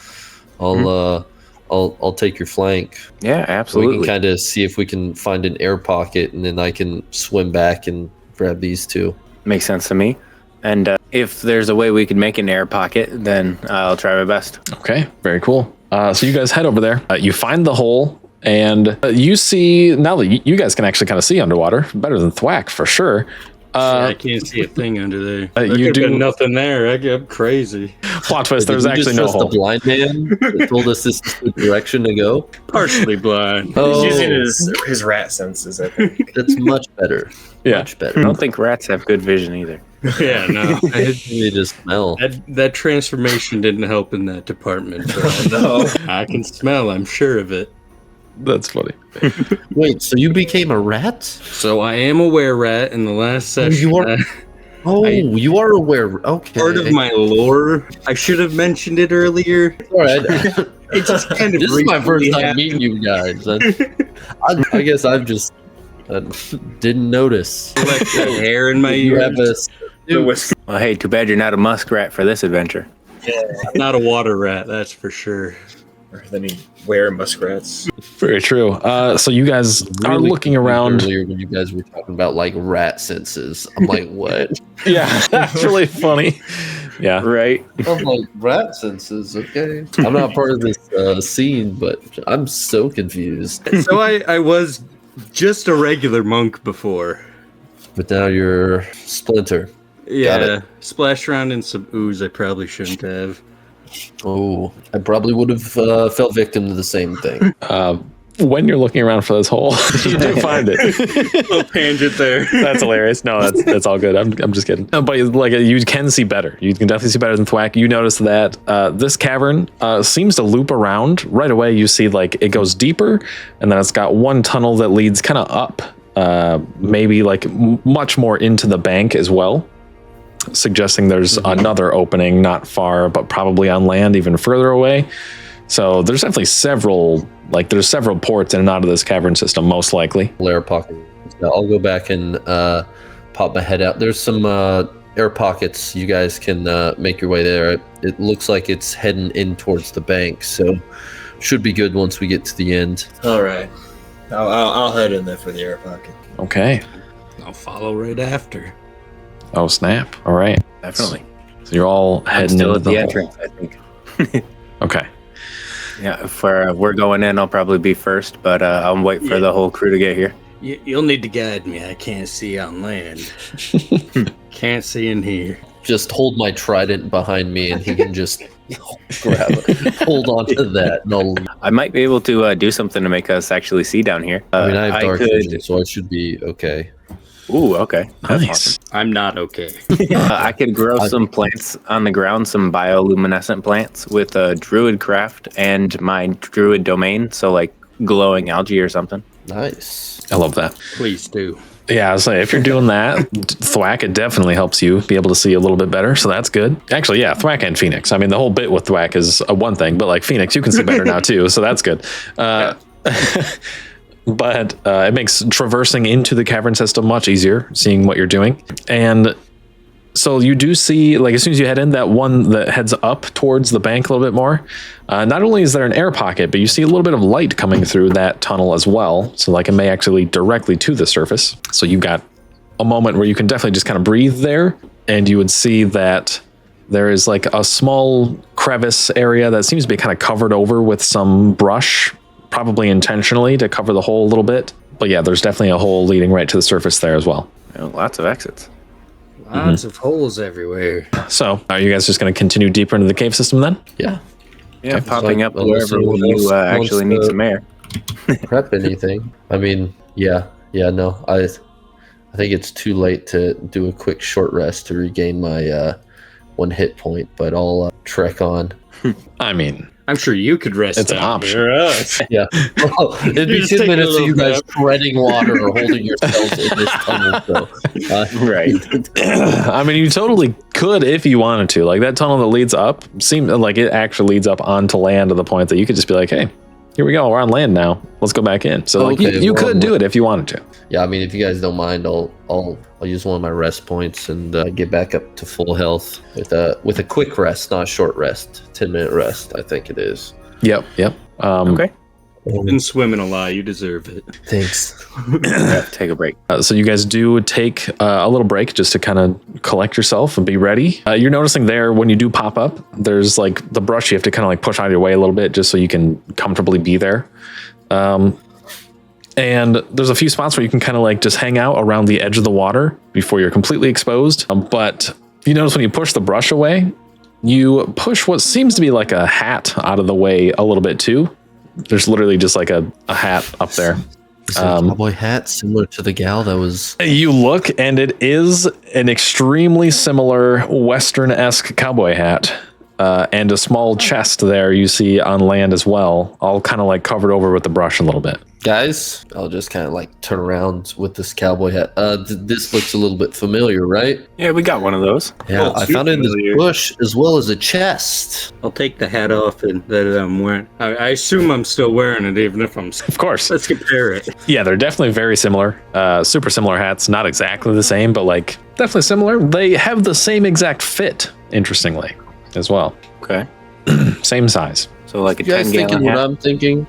take your flank. Yeah, absolutely. We can kind of see if we can find an air pocket, and then I can swim back and grab these two. Makes sense to me. And if there's a way we could make an air pocket, then I'll try my best. Okay, very cool. So you guys head over there. You find the hole, and you see, now that you guys can actually kind of see underwater, better than Thwack for sure. I can't see a thing under there. You There do- could be nothing there. I get crazy. Plot twist, Did there's we actually just no trust hole. the blind man that told us this is the direction to go. Partially blind. Oh, He's using his rat senses, I think. that's much better. Yeah. Much I better. don't think rats have good vision either. Yeah, no. They just smell. That transformation didn't help in that department. But No. I can smell. I'm sure of it. That's funny. Wait, so you became a rat? So I am a were rat in the last session. you are- Oh, you are aware. Okay. Part of my lore. I should have mentioned it earlier. All right. It just kind of This is my first briefly time happened. meeting you guys. I guess I've just didn't notice. Like the hair in my You ears. have a The whiskey. Well, hey, too bad you're not a muskrat for this adventure. I'm not a water rat, that's for sure. Then he wear muskrats. Very true. So you guys are really looking around. earlier when you guys were talking about like rat senses. I'm like, what? Yeah, that's really funny. Yeah. Right? I'm like, rat senses. Okay. I'm not part of this scene, but I'm so confused. So I was just a regular monk before. But now you're Splinter. Yeah, splashed around in some ooze I probably shouldn't have. Oh, I probably would have fell victim to the same thing. When you're looking around for this hole, you do find it. Little tangent there. That's hilarious. No, that's all good. I'm just kidding. But like you can see better. You can definitely see better than Thwack. You notice that this cavern seems to loop around. Right away, you see like it goes deeper, and then it's got one tunnel that leads kind of up, maybe like much more into the bank as well, suggesting there's another opening not far, but probably on land even further away. So there's definitely several ports in and out of this cavern system, most likely. Air pocket. I'll go back and pop my head out. There's some air pockets. You guys can make your way there. It looks like it's heading in towards the bank, so should be good once we get to the end. All right. I'll head in there for the air pocket. Okay. I'll follow right after. Oh, snap. All right. Definitely. So you're all I'm heading still into at the hole. entrance, I think. Okay. Yeah, if we're going in, I'll probably be first, but I'll wait for the whole crew to get here. You'll need to guide me. I can't see on land. Can't see in here. Just hold my trident behind me, and he can just grab it. Hold on to that. No, I might be able to do something to make us actually see down here. I mean I have dark could. vision, so I should be okay. Ooh, okay. That's Nice. awesome. I'm not okay. I could grow some plants on the ground, some bioluminescent plants with a druid craft and my druid domain, so like glowing algae or something. Nice. I love that. Please do. Yeah, I was saying, if you're doing that, Thwack, it definitely helps you be able to see a little bit better, so that's good. Actually, yeah, Thwack and Phoenix. I mean, the whole bit with Thwack is one thing, but like Phoenix, you can see better now too, so that's good. But it makes traversing into the cavern system much easier, seeing what you're doing. And so you do see, like, as soon as you head in, that one that heads up towards the bank a little bit more, not only is there an air pocket, but you see a little bit of light coming through that tunnel as well. So like it may actually lead directly to the surface. So you've got a moment where you can definitely just kind of breathe there, and you would see that there is like a small crevice area that seems to be kind of covered over with some brush, probably intentionally to cover the hole a little bit. But yeah, there's definitely a hole leading right to the surface there as well. Lots of exits. Lots of holes everywhere. So are you guys just going to continue deeper into the cave system then? Yeah. Yeah, Okay. popping So, up unless wherever anyone you else actually wants need to- some air. Prep anything. I mean, yeah, no. I think it's too late to do a quick short rest to regain my 1 hit point, but I'll trek on. I mean, I'm sure you could rest. It's an down option. there. Yeah. Well, it'd be Just 10 take a minutes of little you guys nap. treading water or holding yourselves in this tunnel. So, Right. I mean, you totally could if you wanted to. Like that tunnel that leads up seems like it actually leads up onto land to the point that you could just be like, hey, here we go. We're on land now. Let's go back in. So like, Okay, you well, could do it if you wanted to. yeah, I mean, if you guys don't mind, I'll use one of my rest points and get back up to full health with a quick rest, not a short rest. 10-minute rest, I think it is. Yep. Okay. You've been swimming a lot. You deserve it. Thanks. Yeah, take a break. So you guys do take a little break just to kind of collect yourself and be ready. You're noticing there when you do pop up, there's like the brush you have to kind of like push out of your way a little bit just so you can comfortably be there. And there's a few spots where you can kind of like just hang out around the edge of the water before you're completely exposed. But you notice when you push the brush away, you push what seems to be like a hat out of the way a little bit too. There's literally just like a hat up there. Is it a cowboy hat similar to the gal that was? You look, and it is an extremely similar Western-esque cowboy hat. And a small chest there you see on land as well, all kind of like covered over with the brush a little bit. Guys, I'll just kind of like turn around with this cowboy hat. This looks a little bit familiar, right? Yeah, we got one of those. Yeah, Well, I too found it in this familiar. bush as well as a chest. I'll take the hat off and that I'm wearing. I assume I'm still wearing it, even if I'm. Of course. Let's compare it. Yeah, they're definitely very similar. Super similar hats. Not exactly the same, but like definitely similar. They have the same exact fit, interestingly, as well. Okay. Same size. So like a You guys 10 thinking gallon what hat. I'm thinking?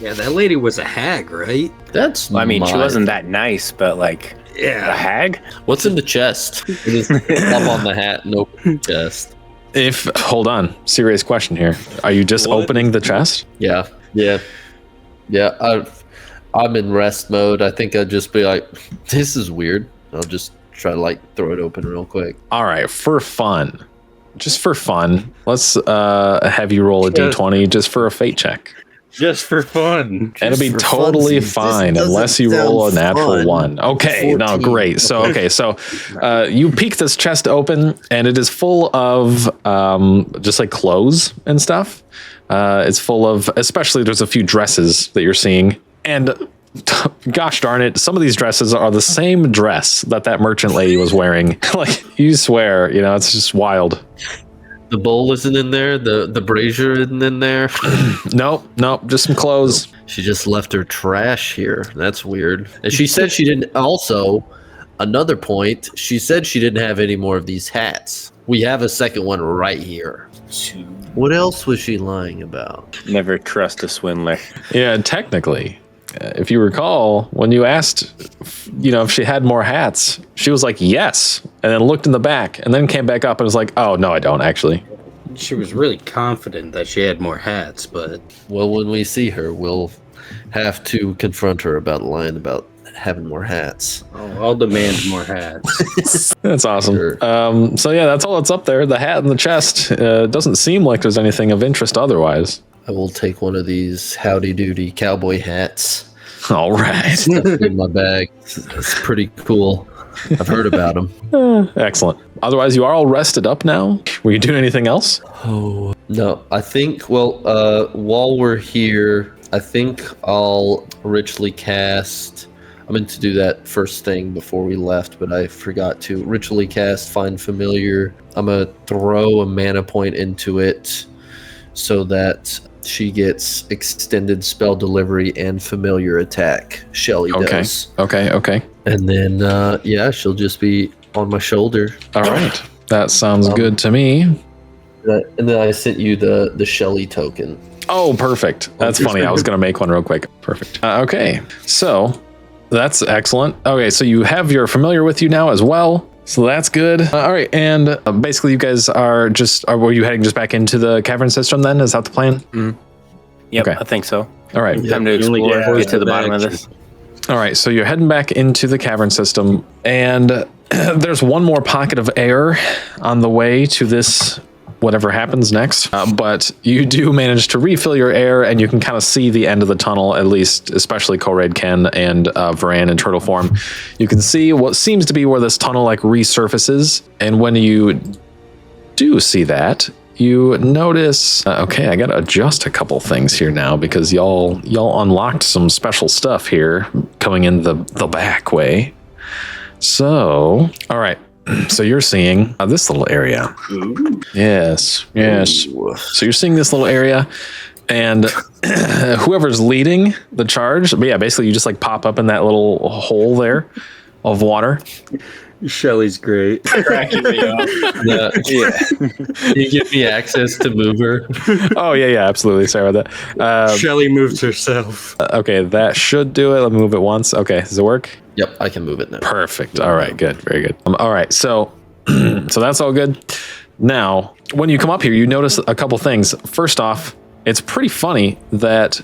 Yeah, that lady was a hag, right? That's Well, I mean, she my- wasn't that nice, but like a Yeah. hag. What's in the chest? Just up on the hat, no chest. Hold on, serious question here. Are you just What? opening the chest? Yeah. I'm in rest mode. I think I'd just be like, this is weird. I'll just try to like throw it open real quick. All right, for fun. Just for fun, let's have you roll a d20 just for a fate check. Just for fun. It'll be for totally funsies. fine This unless you doesn't roll a sound natural fun. 1. Okay, no, 14. great. So you peek this chest open, and it is full of just like clothes and stuff. It's full of, especially there's a few dresses that you're seeing, and gosh darn it, some of these dresses are the same dress that merchant lady was wearing. Like, you swear, it's just wild. The bowl isn't in there. The brazier isn't in there. Nope, just some clothes. She just left her trash here. That's weird. And she said she didn't. Also, another point. She said she didn't have any more of these hats. We have a second one right here. What else was she lying about? Never trust a swindler. Yeah, technically, if you recall, when you asked, if she had more hats, she was like, yes, and then looked in the back, and then came back up and was like, oh, no, I don't actually. She was really confident that she had more hats, but Well, when we see her, we'll have to confront her about lying about having more hats. I'll demand more hats. That's awesome. Sure. So yeah, that's all that's up there. The hat and the chest. Doesn't seem like there's anything of interest otherwise. I will take one of these howdy doody cowboy hats. All right. Stuff it in my bag. It's pretty cool. I've heard about them. Excellent. Otherwise, you are all rested up now. Were you doing anything else? Oh no, I think. Well, while we're here, I think I'll ritually cast. I meant to do that first thing before we left, but I forgot to ritually cast Find Familiar. I'm gonna throw a mana point into it so that she gets extended spell delivery and familiar attack. Shelly does. Okay. And then, she'll just be on my shoulder. All right. That sounds good to me. And then I sent you the Shelly token. Oh, perfect. That's funny. I was going to make one real quick. Perfect. Okay. So that's excellent. Okay. So you have your familiar with you now as well. So that's good. All right, and basically, you guys were you heading just back into the cavern system then? Is that the plan? Yep, Okay. I think so. All right. Time to explore, get to the bottom of this. All right, so you're heading back into the cavern system, and there's one more pocket of air on the way to this, whatever happens next. But you do manage to refill your air, and you can kind of see the end of the tunnel, at least, especially Koraid Ken and Varan in turtle form. You can see what seems to be where this tunnel like resurfaces, and when you do see that, you notice, okay, I gotta adjust a couple things here now because y'all unlocked some special stuff here coming in the back way. So, all right. So you're seeing this little area. Ooh. Yes. Ooh. So you're seeing this little area, and whoever's leading the charge, but yeah, basically you just like pop up in that little hole there of water. Shelly's great. Cracking me up. Yeah. You give me access to move her. Oh yeah, absolutely. Sorry about that. Shelly moves herself. Okay, that should do it. Let me move it once. Okay, does it work? Yep, I can move it now. Perfect. All right, good, very good. All right, so so that's all good. Now, when you come up here, you notice a couple things. First off, it's pretty funny that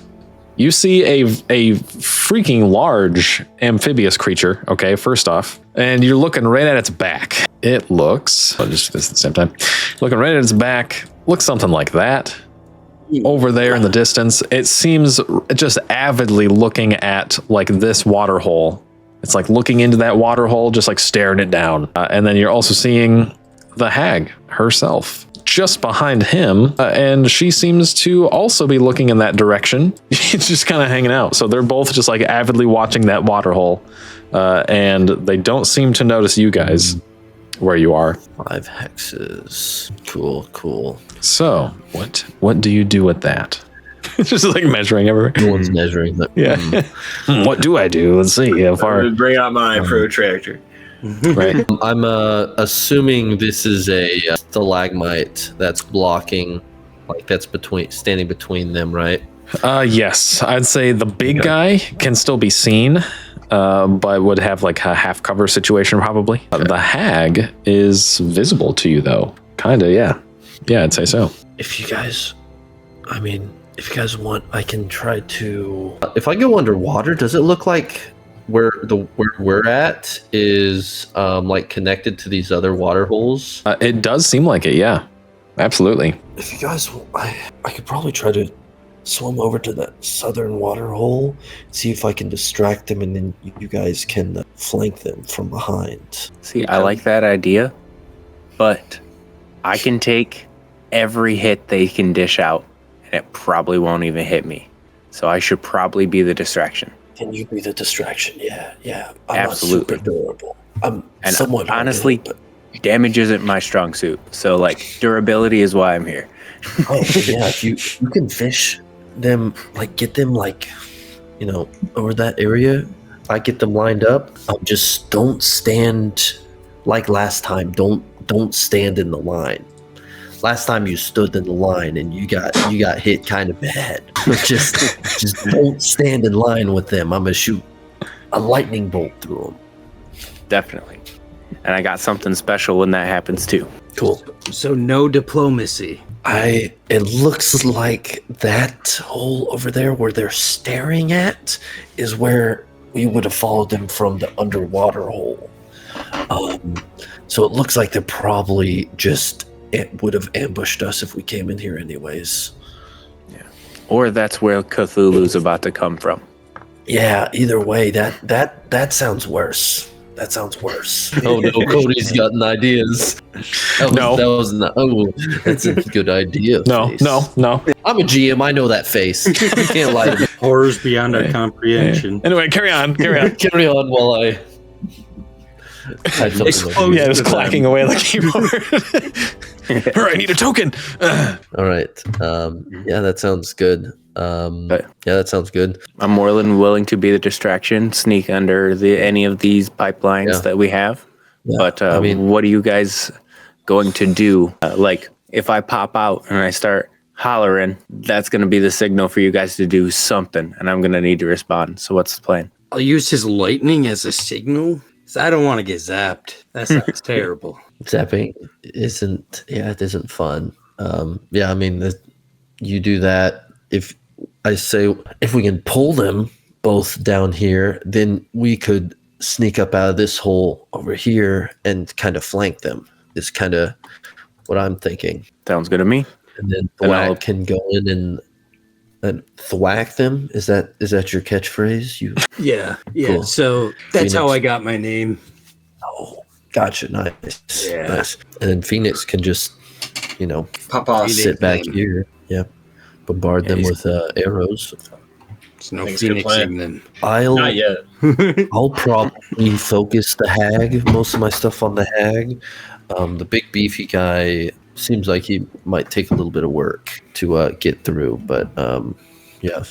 you see a freaking large amphibious creature. Okay, first off, and you're looking right at its back. It looks. I'll just do this at the same time. Looking right at its back. Looks something like that. Over there in the distance, it seems just avidly looking at like this water hole. It's like looking into that water hole, just like staring it down. And then you're also seeing the hag herself just behind him. And she seems to also be looking in that direction. It's just kind of hanging out. So they're both just like avidly watching that water hole. And they don't seem to notice you guys where you are. 5 hexes. Cool. So what do you do with that? Just like measuring everywhere. No one's measuring that. Yeah. What do I do? Let's see how far. Bring out my protractor. Right. I'm assuming this is a stalagmite that's blocking, like that's standing between them, right? Yes, I'd say the big guy can still be seen, but would have like a half cover situation probably. The hag is visible to you though. Kinda, yeah. Yeah, I'd say so. If you guys want, I can try to. If I go underwater, does it look like where we're at is like connected to these other water holes? It does seem like it, yeah. Absolutely. If you guys, I could probably try to swim over to that southern water hole, see if I can distract them, and then you guys can flank them from behind. See, I like that idea, but I can take every hit they can dish out, and it probably won't even hit me. So I should probably be the distraction. Can you be the distraction? Yeah. I'm Absolutely. not super durable. I'm And somewhat honestly, hard to hit, damage isn't my strong suit. So like durability is why I'm here. but yeah, if you can fish them, like get them like, over that area. I get them lined up. Just don't stand like last time. Don't stand in the line. Last time you stood in the line and you got hit kind of bad. just don't stand in line with them. I'm gonna shoot a lightning bolt through them. Definitely. And I got something special when that happens too. Cool. So no diplomacy. It looks like that hole over there where they're staring at is where we would have followed them from the underwater hole. So it looks like they're probably it would have ambushed us if we came in here anyways. Or that's where Cthulhu's about to come from. Yeah, either way, that sounds worse. That sounds worse. Oh no, Cody's gotten ideas. That's a good idea. No. I'm a GM. I know that face. You can't lie to me. Horrors beyond our comprehension. Anyway, carry on. Carry on while I type something. Explode. Yeah, just clacking away like keyboard. I need a token. All right. Yeah, that sounds good. Yeah, that sounds good. I'm more than willing to be the distraction, sneak under any of these pipelines that we have. Yeah, But what are you guys going to do? Like, if I pop out and I start hollering, that's going to be the signal for you guys to do something, and I'm going to need to respond. So what's the plan? I'll use his lightning as a signal So I don't want to get zapped. That sounds terrible. Zapping it isn't fun. Yeah, I mean, you do that. If we can pull them both down here, then we could sneak up out of this hole over here and kind of flank them. Is kind of what I'm thinking. Sounds good to me. And then And I'll- Thwack can go in and thwack them. Is that your catchphrase? You Yeah. Cool. So that's how Phoenix. I got my name. Oh, gotcha. Nice. Yeah. Nice. And then Phoenix can just, Pop off. sit back here. Yeah. Bombard them he's- with arrows. It's no Think it's a good plan. phoenixing then. Not yet. I'll probably focus the hag, most of my stuff on the hag. The big beefy guy seems like he might take a little bit of work to get through, but yeah,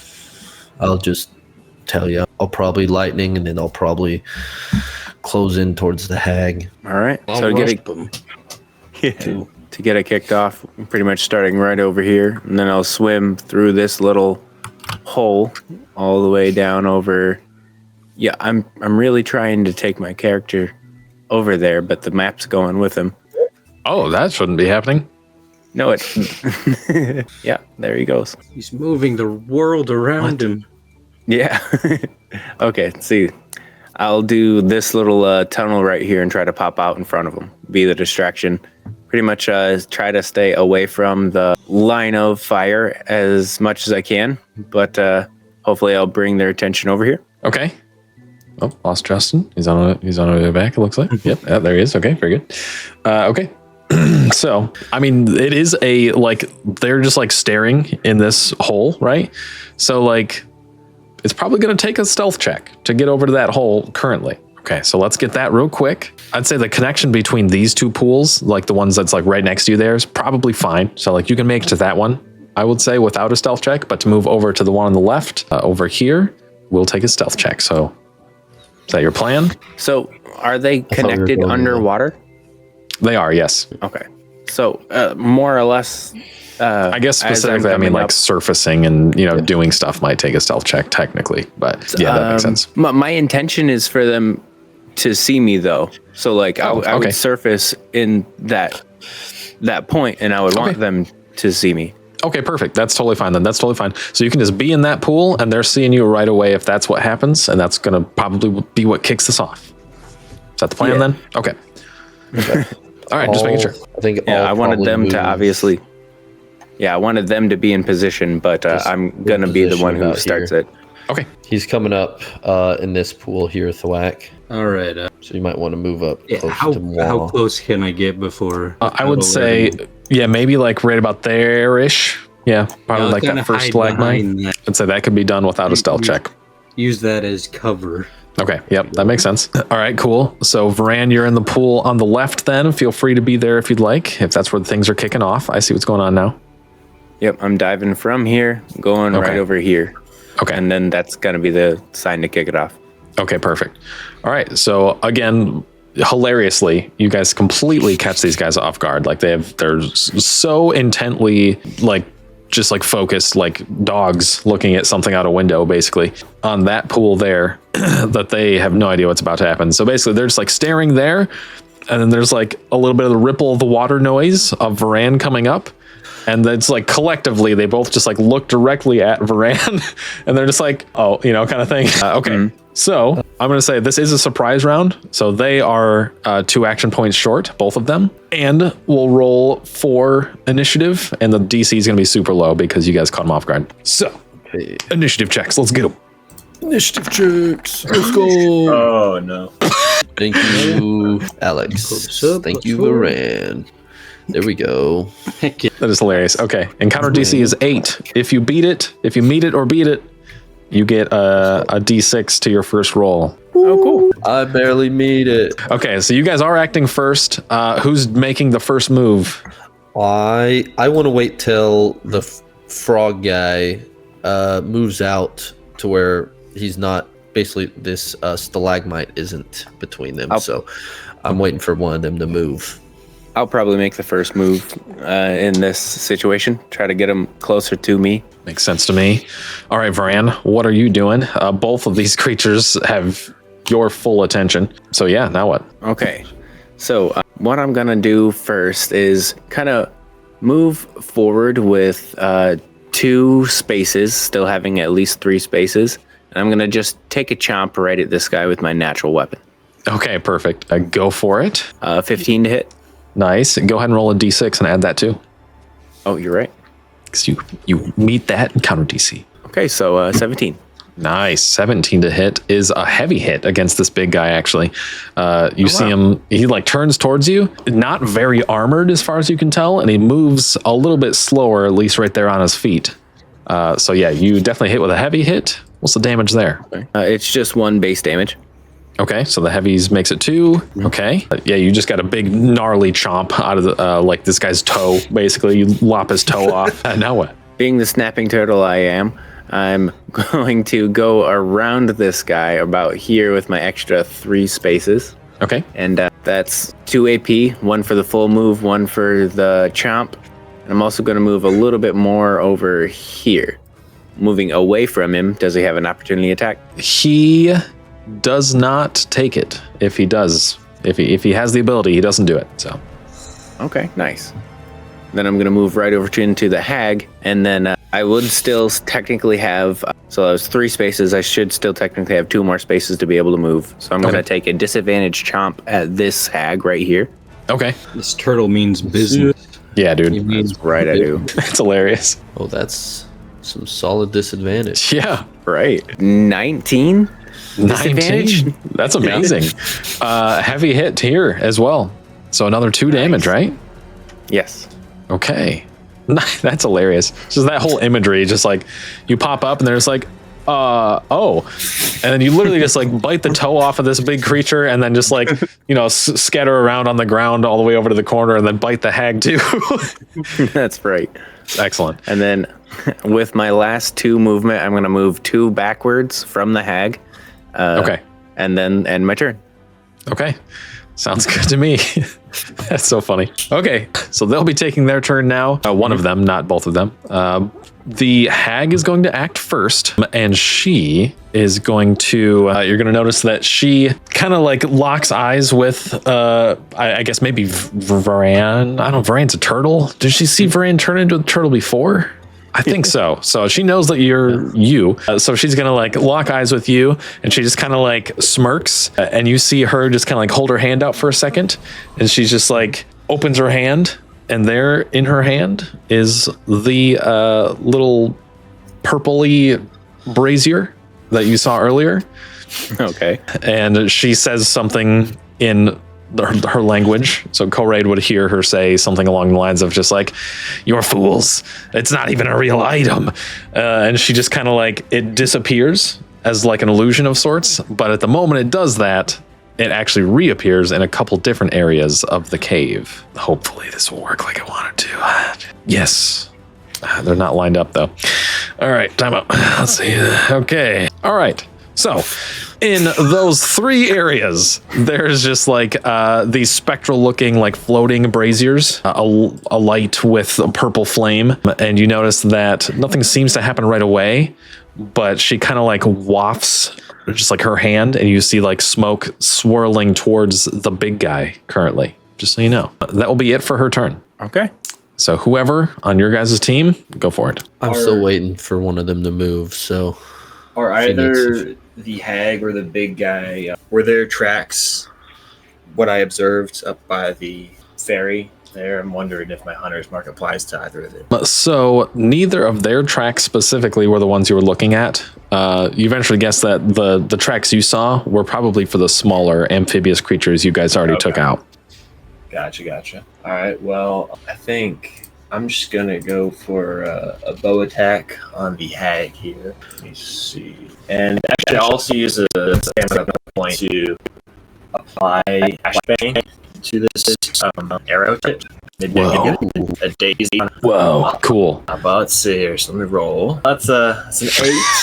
I'll just tell you, I'll probably lightning, and then I'll probably close in towards the hag. All right. I'll So rush to them. to get it kicked off, I'm pretty much starting right over here, and then I'll swim through this little hole all the way down over. Yeah, I'm really trying to take my character over there, but the map's going with him. Oh, that shouldn't be happening. No, it. Yeah, there he goes. He's moving the world around him. Yeah. Okay. See, I'll do this little tunnel right here and try to pop out in front of him. Be the distraction. Pretty much try to stay away from the line of fire as much as I can, but hopefully I'll bring their attention over here. Okay. Oh, lost Justin. He's on his way back, it looks like. Yep. Yeah, there he is. Okay, very good. Okay. So, I mean, it is they're just like staring in this hole, right? So, like, it's probably going to take a stealth check to get over to that hole currently. Okay, so let's get that real quick. I'd say the connection between these two pools, like the ones that's like right next to you there, is probably fine. So, like, you can make it to that one, I would say, without a stealth check. But to move over to the one on the left over here, we'll take a stealth check. So, is that your plan? So, are they thought we were connected going underwater? They are, yes. Okay. So, more or less. I guess as I'm specifically, I mean, coming like up- surfacing and, doing stuff might take a stealth check technically. But yeah, that makes sense. My intention is for them to see me, though. So, like, I okay. would surface in that point, and I would want Okay. them to see me. Okay, perfect. That's totally fine then. That's totally fine. So you can just be in that pool and they're seeing you right away if that's what happens. And that's going to probably be what kicks this off. Is that the plan Yeah. then? Okay. All right, just making sure. I think. Yeah, I'll I wanted probably them to move obviously. Yeah, I wanted them to be in position, but I'm in gonna be the position one who about starts here. it. Okay. He's coming up in this pool here, Thwack. All right. So you might want to move up Yeah, close how to moi. close can I get before? I would say, yeah, maybe like right about there-ish. Yeah, probably like that first stalagmite. I'd say that could be done without a stealth check. Use that as cover. Okay, yep, that makes sense. All right, cool. So, Varan, you're in the pool on the left then. Feel free to be there if you'd like, if that's where things are kicking off. I see what's going on now. Yep, I'm diving from here, going Okay. right over here. Okay. And then that's gonna be the sign to kick it off. Okay, perfect. All right, so again, hilariously, you guys completely catch these guys off guard. Like they're so intently just focused like dogs looking at something out a window basically on that pool there that they have no idea what's about to happen. So basically they're just like staring there, and then there's like a little bit of the ripple of the water noise of Varan coming up. And it's like collectively, they both just like look directly at Varan and they're just like, oh, kind of thing. Okay. So I'm going to say this is a surprise round. So they are 2 action points short, both of them. And we'll roll 4 initiative. And the DC is going to be super low because you guys caught them off guard. So initiative checks. Let's get them. Initiative checks. Let's go. Oh no. Thank you, Alex. Thank you, Varan. There we go. That is hilarious. Okay. Encounter DC is 8. If you meet it or beat it, you get a D6 to your first roll. Oh, cool. I barely made it. Okay, so you guys are acting first. Who's making the first move? I want to wait till the frog guy moves out to where he's not. Basically, this stalagmite isn't between them. So I'm waiting for one of them to move. I'll probably make the first move in this situation. Try to get them closer to me. Makes sense to me. All right, Varan, what are you doing? Both of these creatures have your full attention. So yeah, now what? Okay. So what I'm going to do first is kind of move forward with 2 spaces, still having at least 3 spaces. And I'm going to just take a chomp right at this guy with my natural weapon. Okay, perfect. Go for it. 15 to hit. Nice. Go ahead and roll a d6 and add that too. Oh, you're right. Because you meet that and counter DC. Okay, so 17. Nice. 17 to hit is a heavy hit against this big guy, actually. You see him, he like turns towards you, not very armored as far as you can tell, and he moves a little bit slower, at least right there on his feet. So yeah, you definitely hit with a heavy hit. What's the damage there? It's just 1 base damage. Okay, so the heavies makes it 2. Okay. Yeah, you just got a big gnarly chomp out of the, like this guy's toe, basically. You lop his toe off. Now what? Being the snapping turtle I am, I'm going to go around this guy about here with my extra 3 spaces. Okay. And that's 2 AP, 1 for the full move, 1 for the chomp. And I'm also going to move a little bit more over here. Moving away from him, does he have an opportunity attack? He does not take it. If he does, if he has the ability, he doesn't do it. So. Okay, nice. Then I'm going to move right over into the hag, and then I would still technically have, so that was 3 spaces, I should still technically have 2 more spaces to be able to move. So I'm going to take a disadvantage chomp at this hag right here. Okay. This turtle means business. Yeah, dude. That's right, I do. It's hilarious. Oh, that's some solid disadvantage. Yeah. Right. 19? 19. That's amazing. Heavy hit here as well. So another 2 damage, right? Yes. Okay. That's hilarious. Just that whole imagery, just like you pop up and there's like, oh, and then you literally just like bite the toe off of this big creature and then just like, you know, scatter around on the ground all the way over to the corner and then bite the hag too. That's right. Excellent. And then with my last 2 movement, I'm going to move 2 backwards from the hag. Okay. And then end my turn. Okay. Sounds good to me. That's so funny. Okay, so they'll be taking their turn now. One of them, not both of them. The hag is going to act first, and she is going to, you're going to notice that she kind of like locks eyes with, I guess maybe Varan. I don't know, Varan's a turtle. Did she see Varan turn into a turtle before? I think so. So she knows that you're you. So she's going to like lock eyes with you and she just kind of like smirks and you see her just kind of like hold her hand out for a second. And she's just like opens her hand and there in her hand is the little purpley brazier that you saw earlier. Okay. And she says something in her language. So Koraid would hear her say something along the lines of just like, "You're fools. It's not even a real item." And she just kind of like, it disappears as like an illusion of sorts. But at the moment it does that, it actually reappears in a couple different areas of the cave. Hopefully this will work like I want it to. Yes. They're not lined up though. All right, time out. Let's see. Okay. All right. So in those 3 areas, there's just like these spectral looking like floating braziers, a light with a purple flame. And you notice that nothing seems to happen right away, but she kind of like wafts just like her hand and you see like smoke swirling towards the big guy currently, just so you know. That will be it for her turn. Okay. So whoever on your guys' team, go for it. I'm still waiting for one of them to move, so... Are either the hag or the big guy, were there tracks, what I observed up by the ferry there? I'm wondering if my hunter's mark applies to either of them. So neither of their tracks specifically were the ones you were looking at. You eventually guessed that the tracks you saw were probably for the smaller amphibious creatures you guys already took out. Gotcha. All right, well, I think I'm just going to go for a bow attack on the hag here. Let me see. And actually, I'll also use a stamina point to apply flashbang to this arrow tip. Maybe I can get a daisy. Whoa, cool. Let's see here. So let me roll. That's an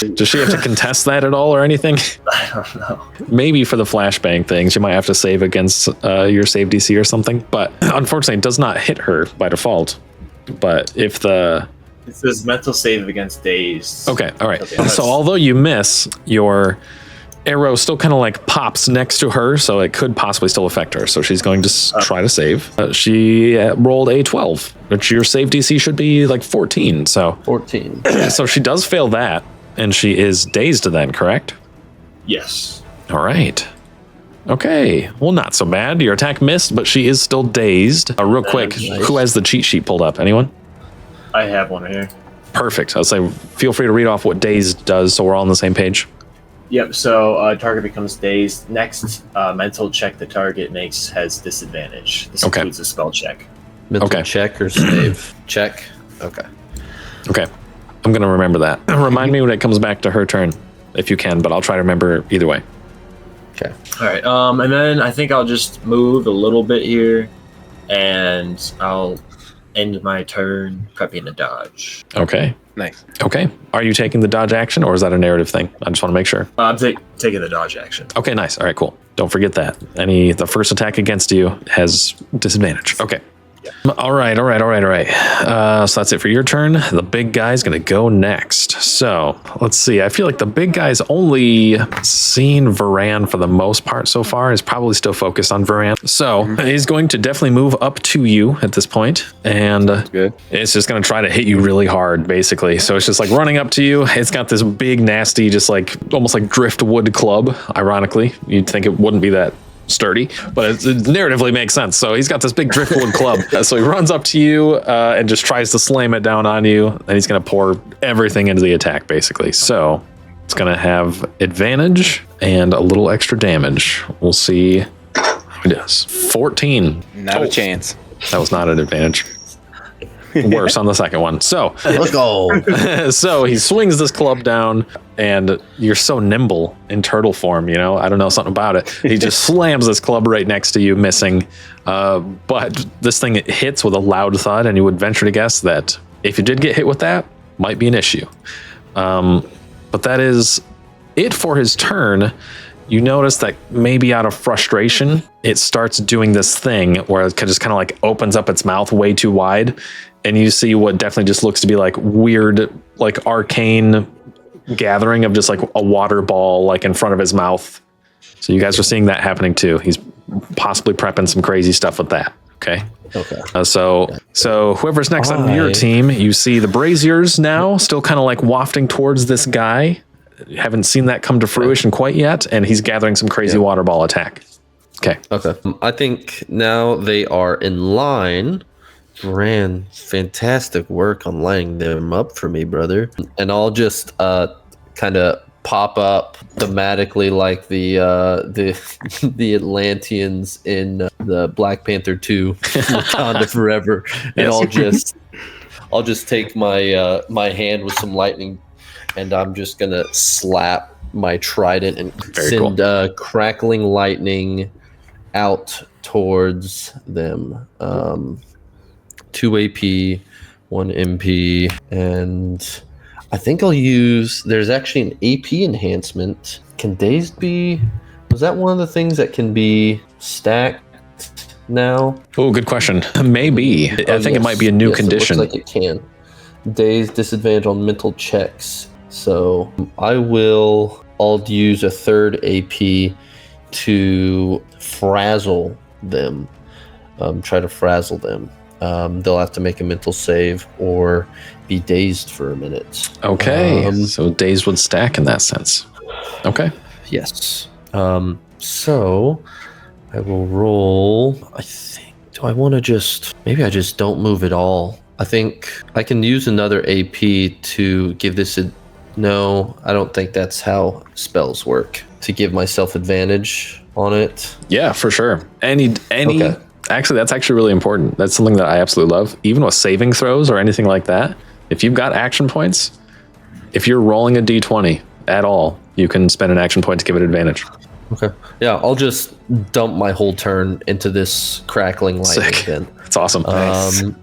8. Does she have to contest that at all or anything? I don't know. Maybe for the flashbang things, you might have to save against your save DC or something. But unfortunately, it does not hit her by default. But if the... It says mental save against dazed. Okay, all right. Okay, So although you miss, your arrow still kind of like pops next to her, so it could possibly still affect her. So she's going to try to save. She rolled a 12, which your save DC should be like 14. So 14. So she does fail that, and she is dazed then, correct? Yes. All right. Okay. Well, not so bad. Your attack missed, but she is still dazed. Real quick, Nice. who has the cheat sheet pulled up? Anyone? I have one here. Perfect. I'll say feel free to read off what dazed does so we're all on the same page. Yep, so target becomes dazed. Next mental check the target makes has disadvantage. This Okay. includes a spell check. Mental Okay. check or save? Check. Okay. Okay. I'm going to remember that. Remind me when it comes back to her turn, if you can, but I'll try to remember either way. Okay. All right, and then I think I'll just move a little bit here, and I'll end my turn prepping a dodge. Okay. Nice. Okay. Are you taking the dodge action, or is that a narrative thing? I just want to make sure. I'm taking the dodge action. Okay, nice. All right, cool. Don't forget that. The first attack against you has disadvantage. Okay. All right. So that's it for your turn. The big guy's going to go next. So let's see. I feel like the big guy's only seen Varan for the most part so far. Is probably still focused on Varan. So he's going to definitely move up to you at this point, and Good. it's just going to try to hit you really hard, basically. So it's just like running up to you. It's got this big, nasty, just like almost like driftwood club. Ironically, you'd think it wouldn't be that sturdy, but it narratively makes sense. So he's got this big driftwood club. So he runs up to you and just tries to slam it down on you. And he's going to pour everything into the attack, basically. So it's going to have advantage and a little extra damage. We'll see how it does. 14. Not a chance. That was not an advantage. Worse on the second one. So Let's go. so he swings this club down, and you're so nimble in turtle form, you know? I don't know, something about it. He just slams this club right next to you, missing. But this thing hits with a loud thud, and you would venture to guess that if you did get hit with that, might be an issue. But that is it for his turn. You notice that maybe out of frustration, it starts doing this thing where it just kind of like opens up its mouth way too wide. And you see what definitely just looks to be like weird, like arcane gathering of just like a water ball like in front of his mouth. So you guys are seeing that happening too. He's possibly prepping some crazy stuff with that. Okay. Okay. So whoever's next on your team, you see the braziers now still kind of like wafting towards this guy. Haven't seen that come to fruition quite yet, and he's gathering some crazy water ball attack. Okay. Okay. I think now they are in line. Ran fantastic work on lining them up for me, brother. And I'll just kind of pop up thematically like the the Atlanteans in the Black Panther 2 Wakanda Forever. And I'll just take my my hand with some lightning, and I'm just gonna slap my trident and send crackling lightning out towards them. 2 AP, 1 MP, and I think I'll use. There's actually an AP enhancement. Can dazed be? Was that one of the things that can be stacked now? Oh, good question. Maybe. I think it might be a new condition. It looks like it can. Dazed disadvantage on mental checks. So I'll use a third AP to frazzle them. Try to frazzle them. They'll have to make a mental save or be dazed for a minute. Okay. So dazed would stack in that sense. Okay. Yes. So I will roll. I think. Do I want to just? Maybe I just don't move at all. I think I can use another AP to give this a. No, I don't think that's how spells work. To give myself advantage on it. Yeah, for sure. Any. Okay. Actually, that's actually really important. That's something that I absolutely love. Even with saving throws or anything like that, if you've got action points, if you're rolling a d20 at all, you can spend an action point to give it advantage. Okay. Yeah, I'll just dump my whole turn into this crackling lightning. Sick. Then. That's awesome.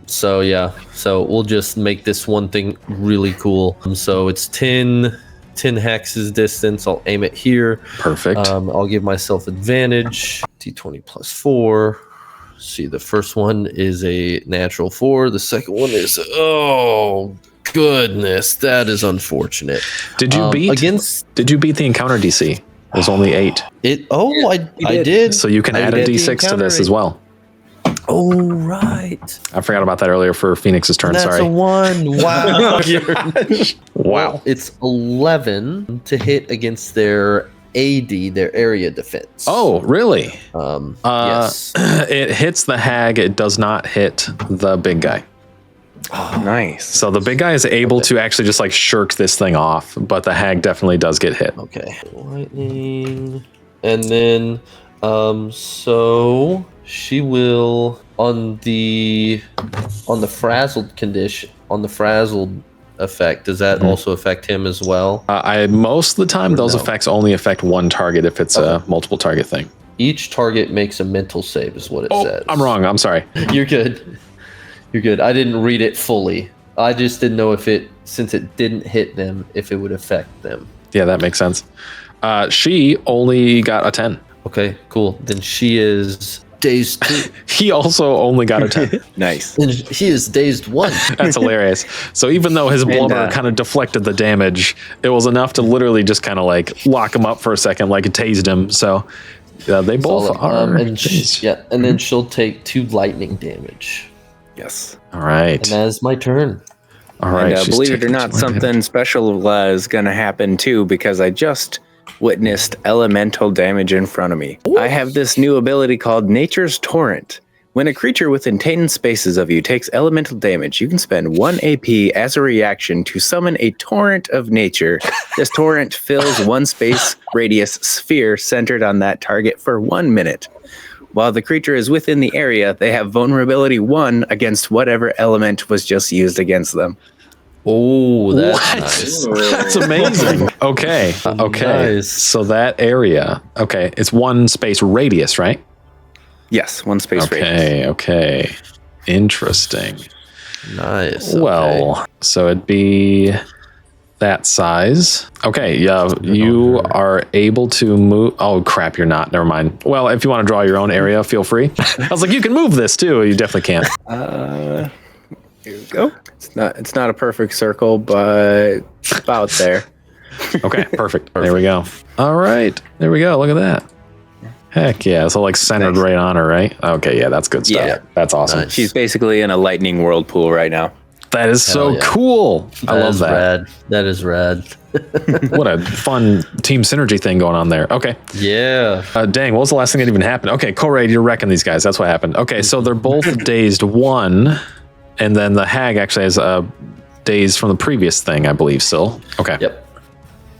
So we'll just make this one thing really cool. So it's 10 hexes distance. I'll aim it here. Perfect. I'll give myself advantage. D20 plus 4. See, the first one is a natural 4. The second one is goodness, that is unfortunate. Did you beat the encounter DC? There's only 8. I did. So you can add a d6 to this as well. Oh, right. I forgot about that earlier for Phoenix's turn. That's Sorry. a 1. Wow. Wow. It's 11 to hit against their AD, their area defense. Oh, really? Yes. It hits the hag. It does not hit the big guy. Nice. So the big guy is able to actually just like shirk this thing off, but the hag definitely does get hit. Okay. Lightning. And then, so she will on the frazzled condition, on the frazzled effect. Does that also affect him as well? I most of the time those no? effects only affect one target if it's a multiple target thing. Each target makes a mental save, is what it says. I'm wrong. I'm sorry. You're good. You're good. I didn't read it fully. I just didn't know if it, since it didn't hit them, if it would affect them. Yeah, that makes sense. She only got a 10. Okay, cool. Then she is dazed 2. He also only got a 10. Nice. Then she is dazed 1. That's hilarious. So even though his blubber kind of deflected the damage, it was enough to literally just kind of like lock him up for a second, like it tased him. So they both Solid. are. And and then she'll take 2 lightning damage. Yes. All right. And that is my turn. All right. And, she's believe it or taking not, 2 more damage. something special is going to happen too, because I just witnessed elemental damage in front of me. I have this new ability called Nature's Torrent. When a creature within 10 spaces of you takes elemental damage, you can spend 1 AP as a reaction to summon a torrent of nature. This torrent fills 1 space radius sphere centered on that target for 1 minute. While the creature is within the area, they have vulnerability 1 against whatever element was just used against them. Oh, that's What? nice. That's amazing. Okay. Okay. Nice. So that area, okay, it's 1 space radius, right? Yes, 1 space radius. Okay. Okay. Interesting. Nice. Well, so it'd be that size. Okay, yeah, you are able to move. Oh crap, you're not. Never mind. Well, if you want to draw your own area, feel free. I was like, you can move this too. You definitely can't. Here we go. It's not a perfect circle, but about there. Okay, perfect. There we go. All right, there we go. Look at that. Heck yeah. So like centered right on her, right? Okay, yeah, that's good stuff. Yeah. That's awesome. Nice. She's basically in a lightning whirlpool right now. That is so Hell yeah. cool. I love is that. Rad. That is rad. What a fun team synergy thing going on there. Okay. Yeah. Dang, what was the last thing that even happened? Okay, Koraid, you're wrecking these guys. That's what happened. Okay, so they're both dazed 1, and then the hag actually has a dazed from the previous thing, I believe, still. Okay. Yep.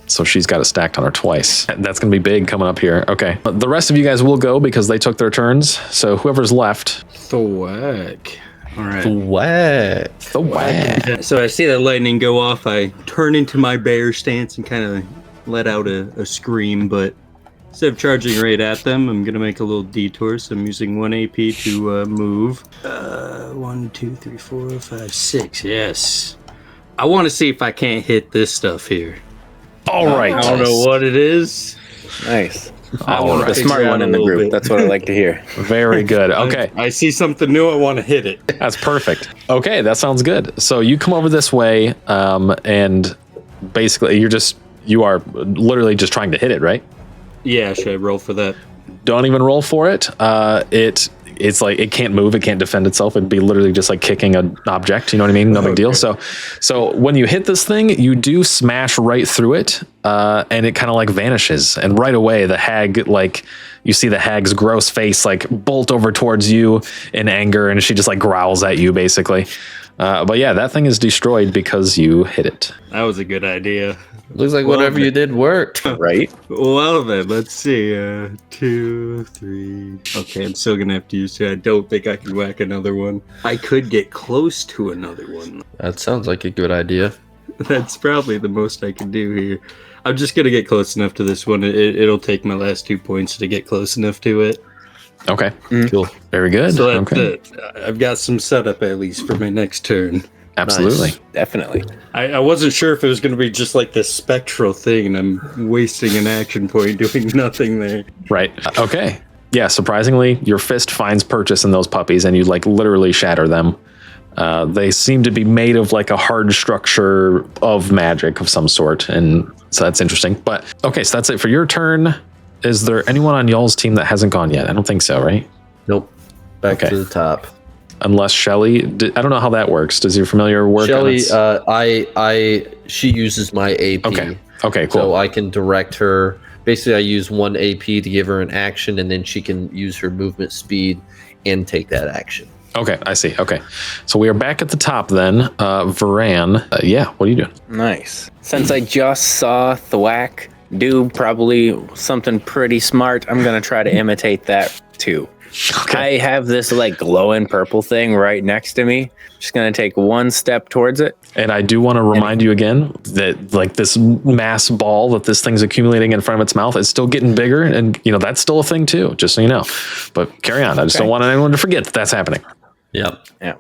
So she's got it stacked on her twice. That's going to be big coming up here. Okay. The rest of you guys will go because they took their turns. So whoever's left. Thwack. All right. Whack. The whack. So I see that lightning go off. I turn into my bear stance and kind of let out a scream, but instead of charging right at them, I'm going to make a little detour. So I'm using 1 AP to move. 1, 2, 3, 4, 5, 6. Yes. I want to see if I can't hit this stuff here. All right. I don't know what it is. Nice. All The right. smart one in the A little group. bit. That's what I like to hear. Very good. Okay. I see something new. I want to hit it. That's perfect. Okay, that sounds good. So you come over this way, and basically you are literally just trying to hit it, right? Yeah, should I roll for that? Don't even roll for it. It's like it can't move, it can't defend itself. It'd be literally just like kicking an object. You know what I mean? No big deal. So when you hit this thing, you do smash right through it, and it kind of like vanishes. And right away, the hag, like you see the hag's gross face like bolt over towards you in anger, and she just like growls at you basically. But yeah, that thing is destroyed because you hit it. That was a good idea. Looks like whatever you did worked. Right? Well then, let's see. 2, 3. Okay, I'm still gonna have to use 2. I don't think I can whack another one. I could get close to another one. That sounds like a good idea. That's probably the most I can do here. I'm just gonna get close enough to this one. It'll take my last 2 points to get close enough to it. Okay, Cool. very good. So Okay, I've got some setup at least for my next turn. absolutely. Nice. Definitely. I wasn't sure if it was going to be just like this spectral thing, and I'm wasting an action point doing nothing there. Right. Okay. Yeah. Surprisingly, your fist finds purchase in those puppies, and you like literally shatter them. They seem to be made of like a hard structure of magic of some sort, and so that's interesting. But okay, so that's it for your turn. Is there anyone on y'all's team that hasn't gone yet? I don't think so, right? Nope. Back Okay. to the top. Unless Shelly, I don't know how that works. Does your familiar work? Shelly, she uses my AP. Okay, cool. So I can direct her. Basically, I use one AP to give her an action, and then she can use her movement speed and take that action. Okay, I see. Okay. So we are back at the top then. Varan, yeah, what are you doing? Nice. Since I just saw Thwack do probably something pretty smart, I'm going to try to imitate that too. Okay. I have this like glowing purple thing right next to me. Just going to take one step towards it. And I do want to remind you again that like this mass ball that this thing's accumulating in front of its mouth is still getting bigger. And, you know, that's still a thing too, just so you know. But carry on. I just don't want anyone to forget that that's happening. Yep. Yeah.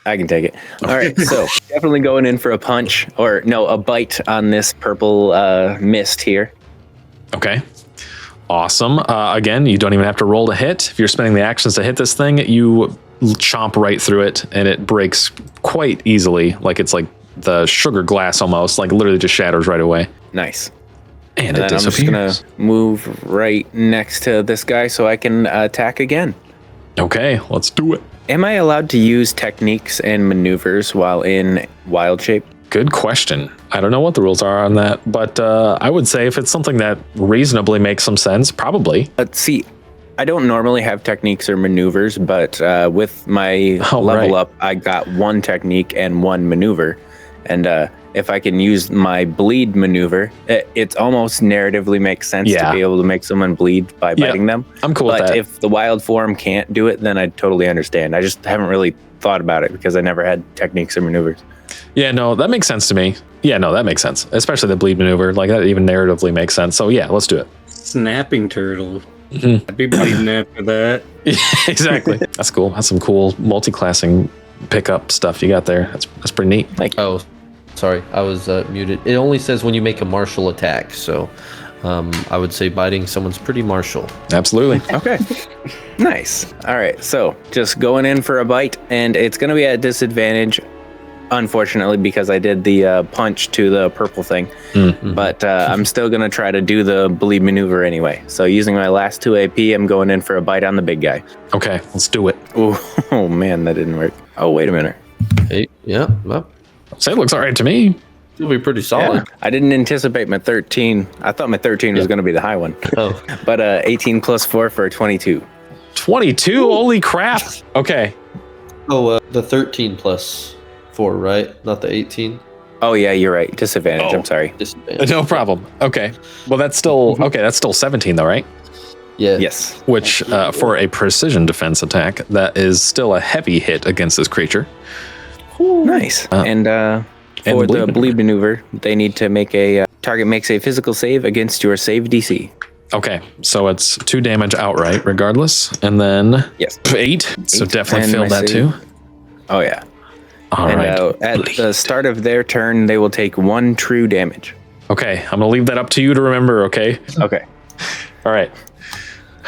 I can take it. All right. So definitely going in for a punch or no, a bite on this purple mist here. Okay. Awesome. Again, you don't even have to roll to hit. If you're spending the actions to hit this thing, you chomp right through it and it breaks quite easily. Like it's like the sugar glass almost, like literally just shatters right away. Nice. And And it then I'm just disappears. going to move right next to this guy so I can attack again. Okay, let's do it. Am I allowed to use techniques and maneuvers while in wild shape? Good question. I don't know what the rules are on that, but I would say if it's something that reasonably makes some sense, probably. Let's see. I don't normally have techniques or maneuvers, but with my level up, I got one technique and one maneuver. And if I can use my bleed maneuver, it almost narratively makes sense to be able to make someone bleed by biting them. I'm cool with But that. if the wild form can't do it, then I totally understand. I just haven't really thought about it because I never had techniques or maneuvers. Yeah, no, that makes sense to me. Yeah, no, that makes sense. Especially the bleed maneuver. Like that even narratively makes sense. So yeah, let's do it. Snapping turtle. Mhm. I'd be bleeding after that. Exactly. That's cool. That's some cool multi-classing pickup stuff you got there. That's pretty neat. Oh, sorry, I was muted. It only says when you make a martial attack, so I would say biting someone's pretty martial. Absolutely. Okay. Nice. All right. So just going in for a bite, and it's going to be at disadvantage, unfortunately, because I did the punch to the purple thing. Mm-hmm. But I'm still going to try to do the bleed maneuver anyway. So using my last 2 AP, I'm going in for a bite on the big guy. Okay, let's do it. Ooh, oh, man, that didn't work. Oh, wait a minute. Hey, yeah, well, Say it looks all right to me. it'll be pretty solid. Yeah, I didn't anticipate my 13. I thought my 13 was going to be the high one. Oh, But 18 plus 4 for 22. 22? Holy crap. Okay. the 13 plus 4, right? Not the 18. Oh, yeah, you're right. Disadvantage. Oh. I'm sorry. Disadvantage. No problem. Okay. Well, that's still okay. That's still 17 though, right? Yeah. Yes. Which for a precision defense attack, that is still a heavy hit against this creature. Nice. And for bleed the bleed maneuver, they need to make a target makes a physical save against your save DC. Okay, so it's 2 damage outright, regardless, and then Yes. 8. So 8, definitely and failed my that save. too. Oh yeah. All And right. at the start of their turn, they will take 1 true damage. Okay, I'm gonna leave that up to you to remember. Okay. Okay. All right.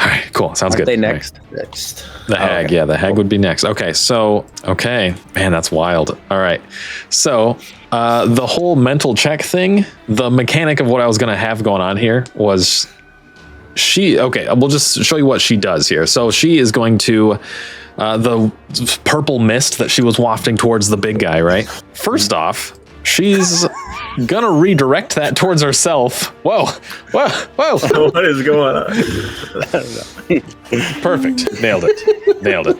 All right. Cool. Sounds Are good. they All right. next? Next. The hag, okay. yeah, the hag would be next. Okay, so, okay, man, that's wild. All right, so the whole mental check thing, the mechanic of what I was going to have going on here was we'll just show you what she does here. So she is going to, the purple mist that she was wafting towards the big guy, right? First off, she's gonna redirect that towards herself. Whoa. What is going on? Perfect. Nailed it.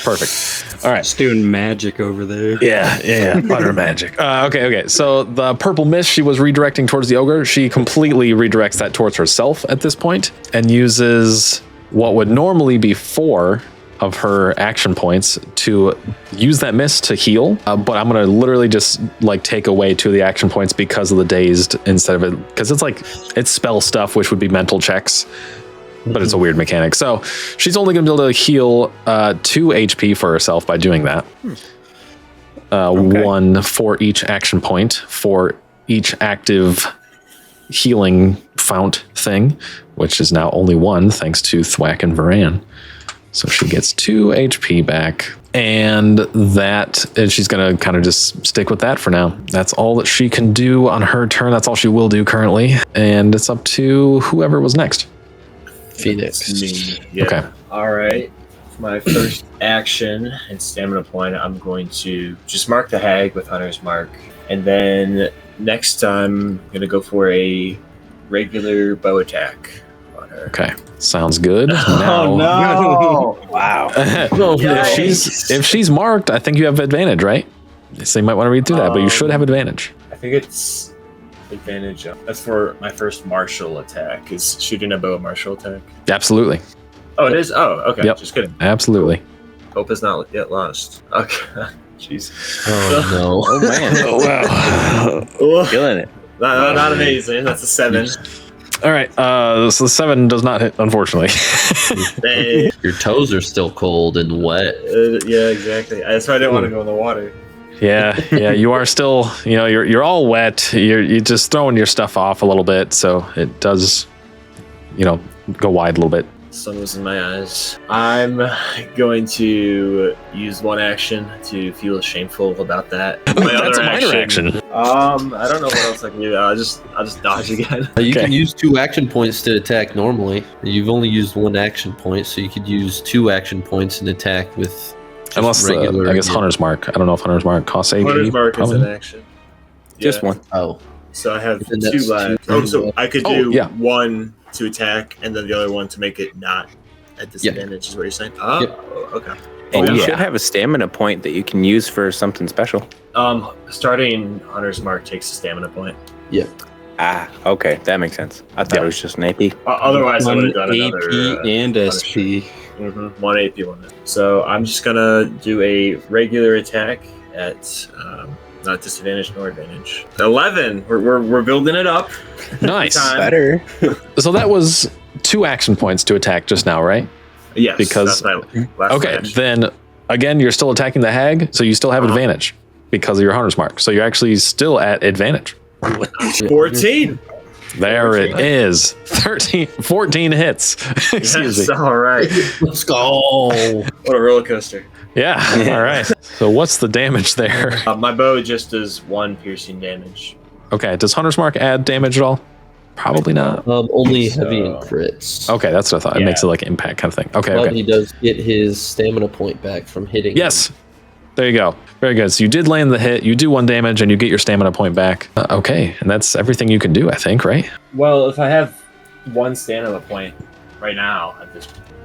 Perfect. All right. Just doing magic over there. Yeah. Butter magic. Okay. So the purple mist she was redirecting towards the ogre, she completely redirects that towards herself at this point and uses what would normally be 4 of her action points to use that mist to heal. But I'm going to literally just like take away 2 of the action points because of the dazed instead of it. Because it's spell stuff, which would be mental checks. But it's a weird mechanic. So she's only going to be able to heal 2 HP for herself by doing that. 1 for each action point for each active healing fount thing, which is now only 1 thanks to Thwack and Varan. So she gets 2 HP back And she's going to kind of just stick with that for now. That's all that she can do on her turn. That's all she will do currently. And it's up to whoever was next. Phoenix. It's me. Yeah. Okay. All right. For my first action and stamina point, I'm going to just mark the hag with Hunter's Mark. And then next I'm going to go for a regular bow attack on her. Okay. Sounds good. Oh, no. Wow. If she's marked, I think you have advantage, right? So you might want to read through that, but you should have advantage. I think it's advantage. That's for my first martial attack. Is shooting a bow a martial attack? Absolutely. Oh, it is? Oh, okay. Yep. Just kidding. Absolutely. Hope is not yet lost. Okay. Jeez. Oh no. Oh man. Wow. Killing it. Not amazing. That's a 7. All right. So the 7 does not hit, unfortunately. Dang. Your toes are still cold and wet. Yeah, exactly. That's why I didn't want to go in the water. Yeah. You are still, you're all wet. You're just throwing your stuff off a little bit, so it does, go wide a little bit. Sun was in my eyes. I'm going to use one action to feel shameful about that. My That's other a minor action. I don't know what else I can do. I'll just dodge again. You Okay. can use 2 action points to attack normally. You've only used 1 action point, so you could use 2 action points and attack with just Unless, regular. I guess, Hunter's Mark. I don't know if Hunter's Mark costs AP. Hunter's Mark is probably. an action. Just Yeah. one. Oh, So I have Then 2 that's left. 2. Oh, so I could Oh, do yeah. 1 to attack and then the other one to make it not at disadvantage, is what you're saying? Oh, Yep. okay. And you yeah. should have a stamina point that you can use for something special. Starting Hunter's Mark takes a stamina point. Ah, okay. That makes sense. I thought Yeah. it was just an AP. Otherwise, I would have done AP another. and SP. 1 AP, 1. So I'm just gonna do a regular attack at not disadvantage nor advantage. 11. We're building it up. Nice. Time. Better. So that was 2 action points to attack just now, right? Yes, Because- that's my last Okay, action. then again, you're still attacking the hag, so you still have advantage because of your Hunter's Mark. So you're actually still at advantage. 14. There it is. 14 hits. Excuse Yes, me. all right. let's go. What a roller coaster. Yeah. All right. So what's the damage there? My bow just does 1 piercing damage. Okay. Does Hunter's Mark add damage at all? Probably not. Only So- heavy and crits. Okay, that's what I thought. It Yeah. makes it like impact kind of thing. Okay. But Okay. he does get his stamina point back from hitting. Yes. There you go. Very good. So you did land the hit. You do 1 damage, and you get your stamina point back. Okay, and that's everything you can do, I think, right? Well, if I have 1 stamina point right now,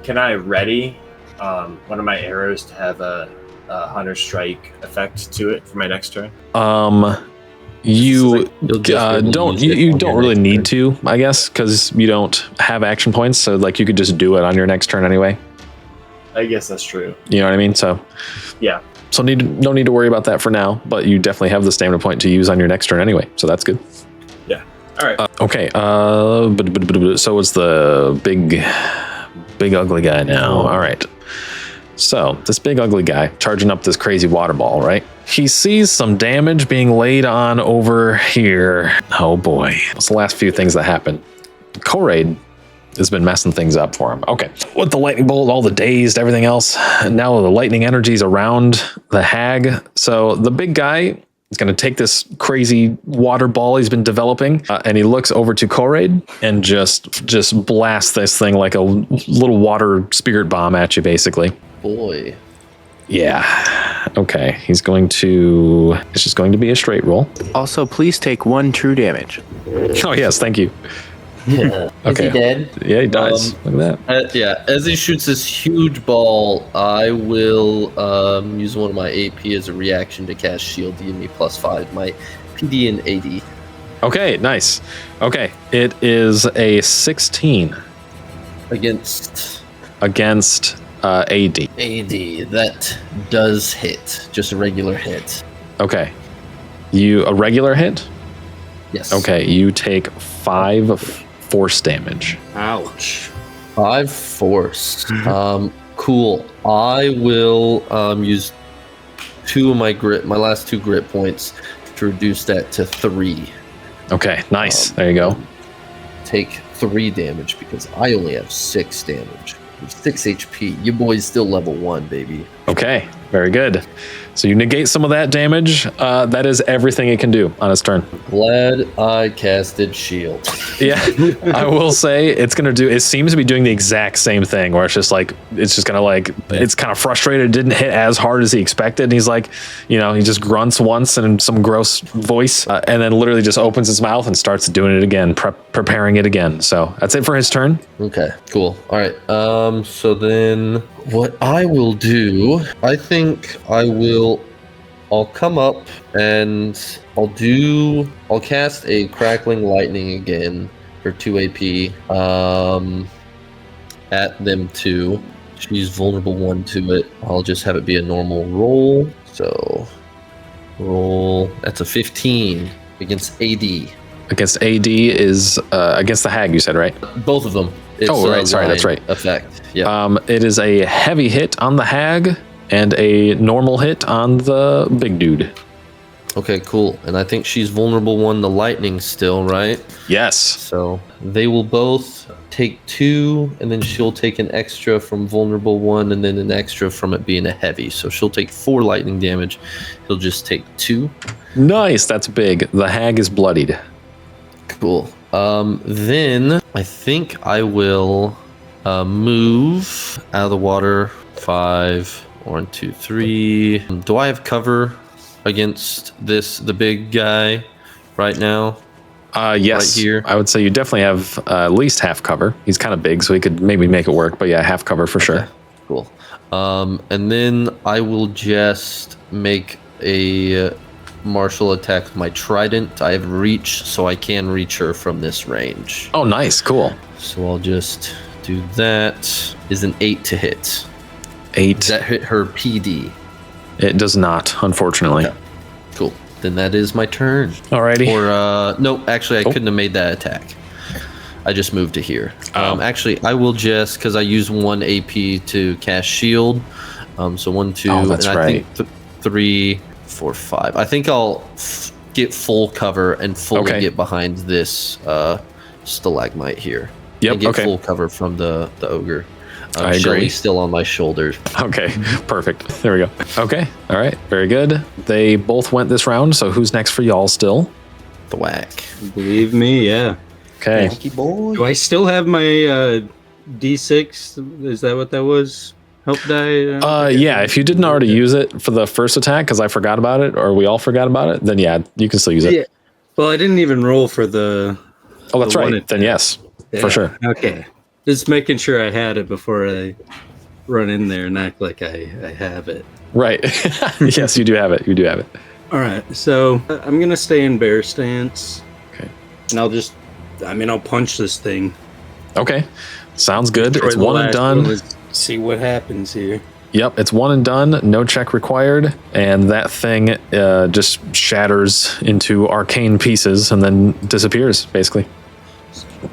can I ready one of my arrows to have a Hunter Strike effect to it for my next turn? You You'll just really don't use you, it you on don't your really next need turn. to, I guess, because you don't have action points. So like you could just do it on your next turn anyway. I guess that's true. You know what I mean? So Yeah. So no need to worry about that for now. But you definitely have the stamina point to use on your next turn anyway. So that's good. All right. Okay. So it's the big ugly guy now. All right. So this big ugly guy charging up this crazy water ball, right? He sees some damage being laid on over here. Oh boy. What's the last few things that happened? Koraid has been messing things up for him. Okay. With the lightning bolt, all the dazed, everything else. And now the lightning energy's around the hag. So the big guy is going to take this crazy water ball he's been developing, and he looks over to Koraid and just blasts this thing like a little water spirit bomb at you, basically. Boy. Yeah. Okay. It's just going to be a straight roll. Also, please take 1 true damage. Oh, yes. Thank you. Yeah. Okay. Is he dead? Yeah, he dies. Look at that. Yeah, as he shoots this huge ball, I will use one of my AP as a reaction to cast shield to give me +5. My PD and AD. Okay. Nice. Okay. It is a 16 Against against AD. AD. That does hit. Just a regular hit. Okay. A regular hit? Yes. Okay. You take 5 force damage. Ouch. 5 force. Cool. I will use 2 of my last 2 grit points to reduce that to 3. Okay. Nice. There you go. Take 3 damage because I only have 6 damage. 6 HP. Your boy's still level 1, baby. Okay. Very good. So you negate some of that damage. That is everything it can do on its turn. Glad I casted shield. Yeah, I will say it's gonna do. It seems to be doing the exact same thing, where it's just gonna it's kind of frustrated. It didn't hit as hard as he expected, and he's like, he just grunts once in some gross voice, and then literally just opens his mouth and starts doing it again, preparing it again. So that's it for his turn. Okay, cool. All right. So then what I will do, I think I'll come up and I'll cast a crackling lightning again for 2 AP at them two. She's vulnerable 1 to it. I'll just have it be a normal roll. So roll, that's a 15 against AD. Against AD is against the hag, you said, right? Both of them. It's right. Sorry, that's right. Effect. Yeah. It is a heavy hit on the hag and a normal hit on the big dude. Okay, cool. And I think she's vulnerable 1 to lightning still, right? Yes. So they will both take 2, and then she'll take an extra from vulnerable 1, and then an extra from it being a heavy. So she'll take 4 lightning damage. He'll just take 2. Nice. That's big. The hag is bloodied. Cool. Then I think I will move out of the water. 5, 1, 2, 3. Do I have cover against the big guy right now? Yes. Right here. I would say you definitely have at least half cover. He's kind of big, so he could maybe make it work. But yeah, half cover for sure. Cool. And then I will just make a martial attack with my trident. I have reach, so I can reach her from this range. Oh, nice. Cool. So I'll just do that. Is an 8 to hit. 8. Does that hit her PD? It does not, unfortunately. Okay. Cool. Then that is my turn. Alrighty. Or no, actually, I couldn't have made that attack. I just moved to here. Actually, I will just, because I use 1 AP to cast shield. So 1, 2, Oh, that's and right. I think 3, 4, 5. I think I'll get full cover and fully get behind this stalagmite here. Yep. And get Okay. full cover from the ogre. I agree. Shelly's still on my shoulders. Okay. Perfect. There we go. Okay. All right. Very good. They both went this round. So who's next for y'all still? The whack. Believe me, yeah. Okay. Do I still have my D6? Is that what that was? Help die? Yeah. If you didn't already use it for the first attack, because I forgot about it, or we all forgot about it, then yeah, you can still use it. Yeah. Well, I didn't even roll for the. Oh, that's the one right. Then yes, Yeah. for sure. Okay. Just making sure I had it before I run in there and act like I have it. Right. Yes, you do have it. You do have it. All right. So I'm going to stay in bear stance. Okay. And I'll punch this thing. Okay. Sounds good. Destroy It's the one and last done. one. Let's see what happens here. Yep, it's one and done. No check required. And that thing just shatters into arcane pieces and then disappears, basically.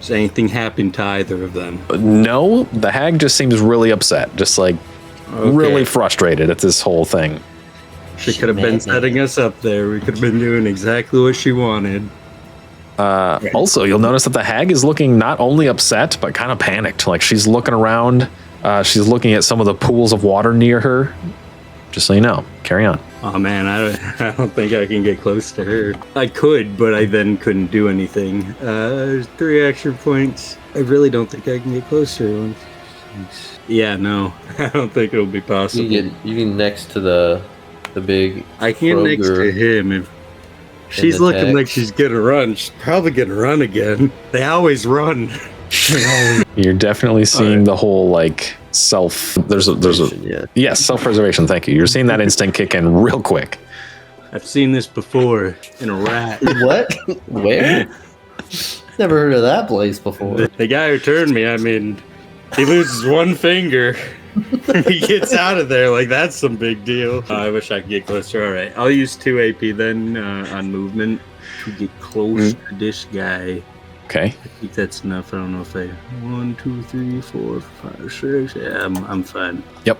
Does anything happen to either of them? No, the hag just seems really upset. Just like really frustrated at this whole thing. She could have been setting us up there. We could have been doing exactly what she wanted. Also, you'll notice that the hag is looking not only upset, but kind of panicked. Like she's looking around. She's looking at some of the pools of water near her. Just so you know. Carry on. Oh man, I don't think I can get close to her. I could, but I then couldn't do anything. There's 3 action points. I really don't think I can get close to her. Yeah, no. I don't think it'll be possible. You get next to the big. I can get next to him if she's the looking like text. she's gonna run. She's probably gonna run again. They always run. You're definitely seeing the whole like self. There's a yes, self-preservation. Thank you. You're seeing that instinct kick in real quick. I've seen this before in a rat. What? Where? Never heard of that place before. The guy who turned me, he loses 1 finger. He gets out of there like that's some big deal. I wish I could get closer. All right, I'll use 2 AP then on movement to get close to this guy. Okay. I think that's enough. I don't know if 1, 2, 3, 4, 5, 6. Yeah, I'm fine. Yep.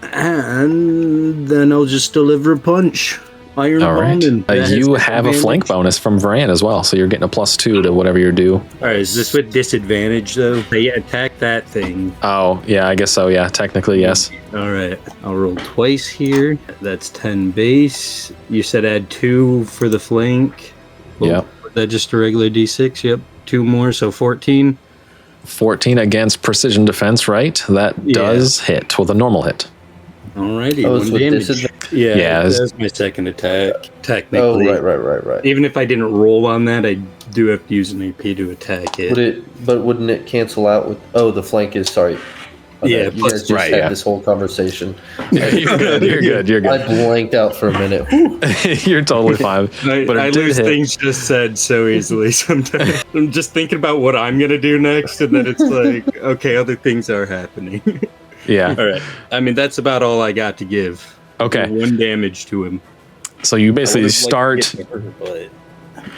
And then I'll just deliver a punch. Iron All right. Bond, and that has You have a flank disadvantage? bonus from Varan as well, so you're getting a +2 to whatever you do. All right, is this with disadvantage though? Yeah, attack that thing. Oh, yeah, I guess so. Yeah, technically, yes. All right, I'll roll twice here. That's 10 base. You said add 2 for the flank. Yep. Was that just a regular D6? Yep, 2 more, so 14. 14 against precision defense, right? That Yeah. does hit with a normal hit. Alrighty, Oh, 1 it's with damage. disadvantage? Yeah, Yeah, that's my second attack. Oh, Technically, right. even if I didn't roll on that, I do have to use an AP to attack it. Wouldn't it cancel out with? Oh, the flank is sorry. Yeah, you guys just right, had yeah. this whole conversation. Yeah, you're good. You're good. You're I good. blanked out for a minute. You're totally fine. But I it did lose hit. things just said so easily sometimes. I'm just thinking about what I'm gonna do next, and then it's like, okay, other things are happening. Yeah. All right. I mean, that's about all I got to give. Okay. 1 damage to him. So you basically would've liked start, to get bigger, but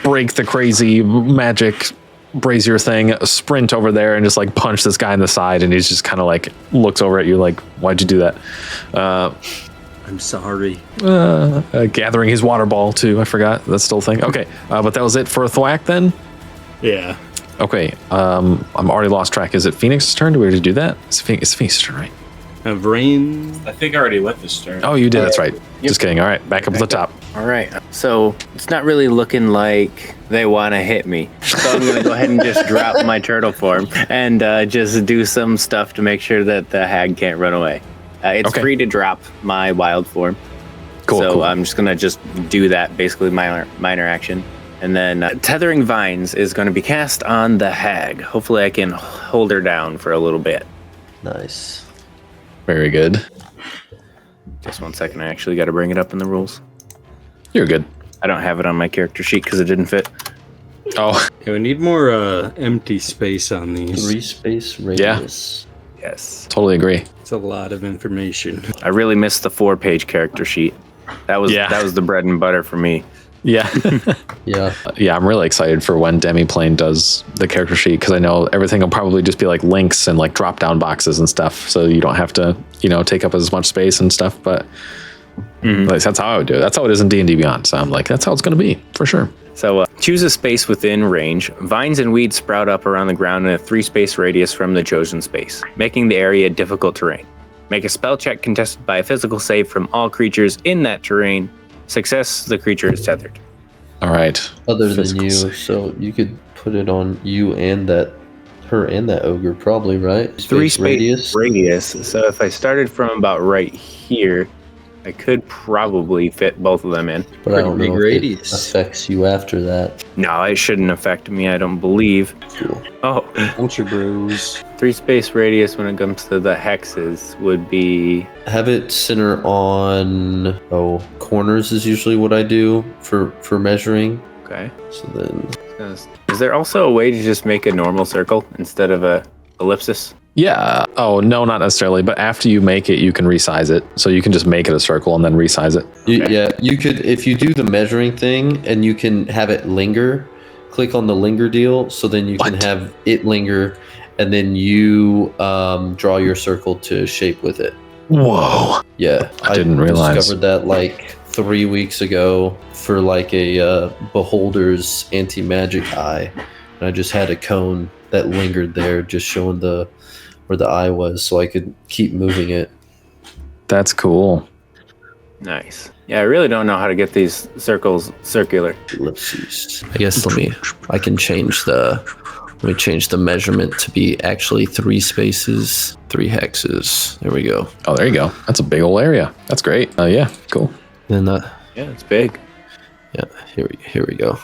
break the crazy magic brazier thing, sprint over there, and just like punch this guy in the side, and he's just kind of like looks over at you like, "Why'd you do that?" I'm sorry. Gathering his water ball too. I forgot that's still a thing. Okay, but that was it for Thwack then. Yeah. Okay, I'm already lost track. Is it Phoenix's turn? Do we already do that? It's Phoenix's turn, right? Have rain. I think I already went this turn. Oh, you did. That's right. Just kidding. All right, back up to the top. All right. So it's not really looking like they want to hit me. So I'm going to go ahead and just drop my turtle form and just do some stuff to make sure that the hag can't run away. It's Okay. free to drop my wild form. Cool. So cool. I'm just going to just do that, basically minor action. And then Tethering Vines is going to be cast on the hag. Hopefully I can hold her down for a little bit. Nice. Very good. Just 1 second. I actually got to bring it up in the rules. You're good. I don't have it on my character sheet because it didn't fit. Oh, Yeah, we need more empty space on these. 3 space radius. Yes. totally agree. It's a lot of information. I really missed the 4-page character sheet. That was the bread and butter for me. Yeah. Yeah. Yeah, I'm really excited for when Demiplane does the character sheet because I know everything will probably just be like links and like drop down boxes and stuff. So you don't have to, take up as much space and stuff. But at least that's how I would do it. That's how it is in D&D Beyond. So I'm like, that's how it's going to be for sure. So choose a space within range. Vines and weeds sprout up around the ground in a 3-space radius from the chosen space, making the area difficult terrain. Make a spell check contested by a physical save from all creatures in that terrain. Success, the creature is tethered. All right. Other than Physical you, save. so you could put it on you and her and that ogre, probably, right? 3-space radius. So if I started from about right here, I could probably fit both of them in. But I don't Pretty know big if radius. it affects you after that. No, it shouldn't affect me, I don't believe. Cool. Oh, Ultra Bros. 3-space radius when it comes to the hexes would be... Have it center on corners is usually what I do for measuring. Okay. So then Is there also a way to just make a normal circle instead of a ellipsis? Yeah. Oh, no, not necessarily. But after you make it, you can resize it. So you can just make it a circle and then resize it. you could, if you do the measuring thing and you can have it linger, click on the linger deal. So then you can have it linger and then you draw your circle to shape with it. Whoa. Yeah. I didn't realize. discovered that like 3 weeks ago for like a beholder's anti-magic eye. And I just had a cone that lingered there, just showing where the eye was so I could keep moving it. That's cool. Nice. Yeah, I really don't know how to get these circles circular. Ellipses. I guess I can change let me change the measurement to be actually 3 spaces, 3 hexes. There we go. Oh, there you go. That's a big old area. That's great. Yeah, cool. Then Yeah, it's big. yeah, here we go.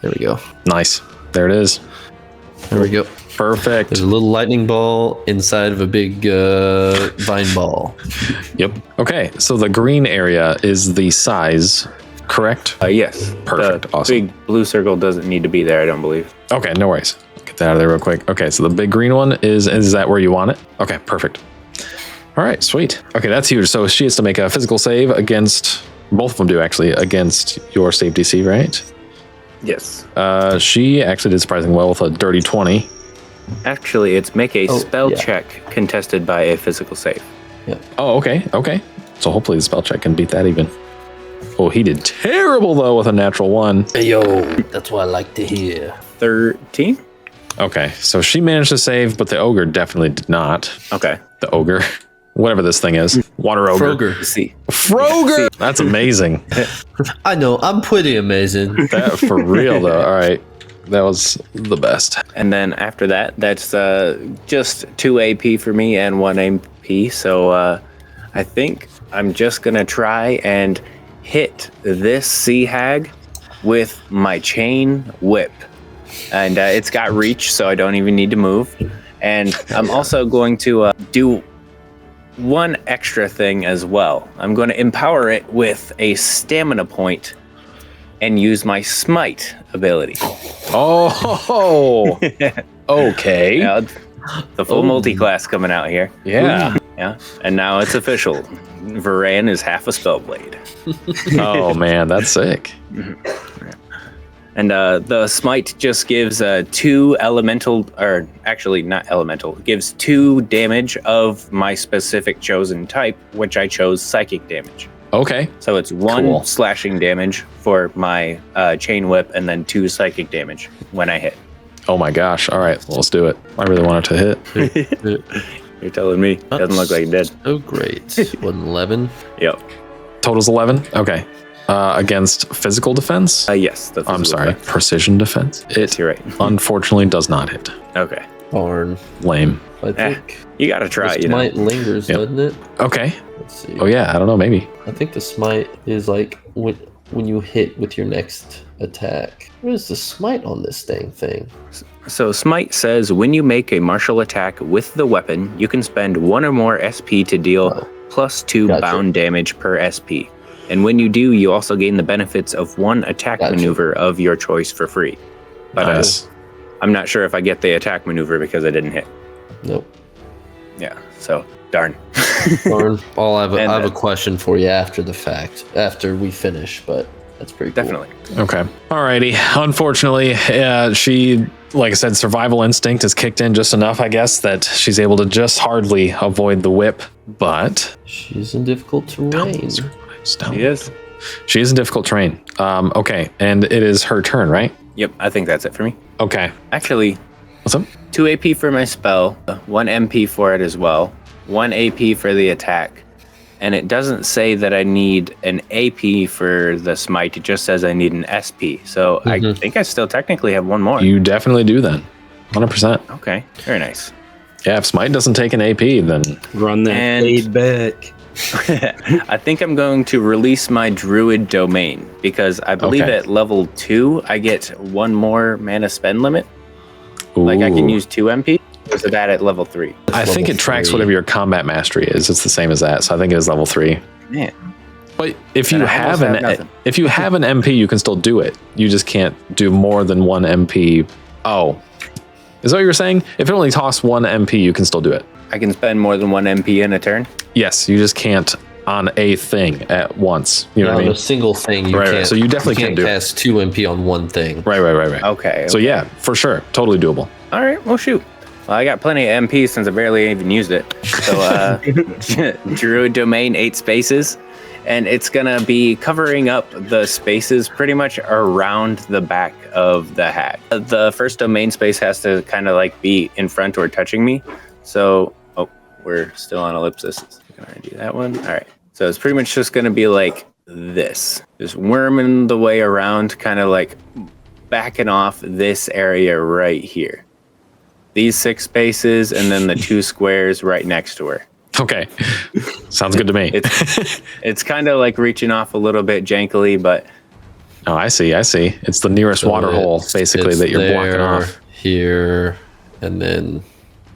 There we go. Nice. There it is. There we go. Perfect. There's a little lightning ball inside of a big vine ball. Yep. Okay. So the green area is the size, correct? Yes. Perfect. The Awesome. big blue circle doesn't need to be there, I don't believe. Okay, no worries. Get that out of there real quick. Okay, so the big green one is that where you want it? Okay, perfect. All right, sweet. Okay, that's huge. So she has to make a physical save against, both of them do actually, against your save DC, right? Yes. She actually did surprisingly well with a dirty 20. Actually, it's make a spell yeah. check contested by a physical save. Oh, okay. So hopefully the spell check can beat that even. Oh, he did terrible though with a natural 1. Hey, yo, that's what I like to hear. 13. Okay, so she managed to save, but the ogre definitely did not. Okay. The ogre, whatever this thing is, water ogre. Froger. See. Froger. That's amazing. I know, I'm pretty amazing. That for real though. All right, that was the best. And then after that, that's just 2 AP for me and 1 MP. So I think I'm just gonna try and hit this sea hag with my chain whip. And it's got reach, so I don't even need to move. And I'm also going to do one extra thing as well. I'm going to empower it with a stamina point and use my smite ability. Oh, okay. Yeah, the full multi-class coming out here. Yeah. Yeah, and now it's official. Varan is half a spellblade. Oh man, that's sick. And the smite just gives 2 elemental, or actually not elemental, gives 2 damage of my specific chosen type, which I chose psychic damage. Okay. So it's 1 Cool. slashing damage for my chain whip, and then 2 psychic damage when I hit. Oh my gosh. All right, well, let's do it. I really want it to hit. You're telling me. Doesn't look like it did. Oh, great. 111. Yep. Total's 11. Okay. Against physical defense. Yes. The I'm physical sorry, effect. precision defense. It You're right. unfortunately does not hit. Okay. Darn. Lame. I think You got to try, the you know. smite lingers, Yep. doesn't it? Okay. Let's see. Oh yeah, I don't know. Maybe. I think the smite is like when you hit with your next attack. What is the smite on this thing? So Smite says when you make a martial attack with the weapon, you can spend 1 or more SP to deal Oh. +2 Gotcha. bound damage per SP. And when you do, you also gain the benefits of 1 attack Gotcha. maneuver of your choice for free. But Nice. I'm not sure if I get the attack maneuver because I didn't hit. Nope. Yeah, so darn. Darn. Well, I And have a then- question for you after the fact, after we finish, but that's pretty cool. Definitely. Okay. Alrighty. Unfortunately, she, like I said, survival instinct has kicked in just enough, I guess, that she's able to just hardly avoid the whip. But She's in difficult terrain. He is. She is in difficult terrain. Okay, and it is her turn, right? Yep, I think that's it for me. Okay. Actually, What's up? 2 AP for my spell, 1 MP for it as well, 1 AP for the attack. And it doesn't say that I need an AP for the smite. It just says I need an SP. So I think I still technically have 1 more. You definitely do then. 100%. Okay, very nice. Yeah, if Smite doesn't take an AP, then Run that And- blade back. I think I'm going to release my druid domain because I believe Okay. at level 2 I get 1 more mana spend limit. Like I can Ooh. use 2 MP. Or is it that at level 3? I think it level tracks 3. whatever your combat mastery is. It's the same as that, so I think it is level 3. Man. But if you And I have almost have an nothing. if you have an MP, you can still do it. You just can't do more than 1 MP. Oh, is that what you're saying? If it only costs 1 MP, you can still do it. I can spend more than 1 MP in a turn. Yes, you just can't on a thing at once. You know what I On mean? a single thing, you Right, right. can't. So you definitely can't can't do it. cast 2 MP on one thing. Right. Okay. So yeah, for sure, totally doable. All right, well, shoot. Well, I got plenty of MP since I barely even used it. So, Druid Domain, 8 spaces. And it's going to be covering up the spaces pretty much around the back of the hag. The first domain space has to kind of like be in front or touching me. So, oh, we're still on ellipsis. Can I do that one? All right. So it's pretty much just going to be like this. Just worming the way around, kind of like backing off this area right here. These 6 spaces and then the 2 squares right next to her. Okay, sounds good to me. It's kind of like reaching off a little bit jankily, but Oh, I see. It's the nearest So water hole, it's- basically, it's that you're blocking there, off. Here, and then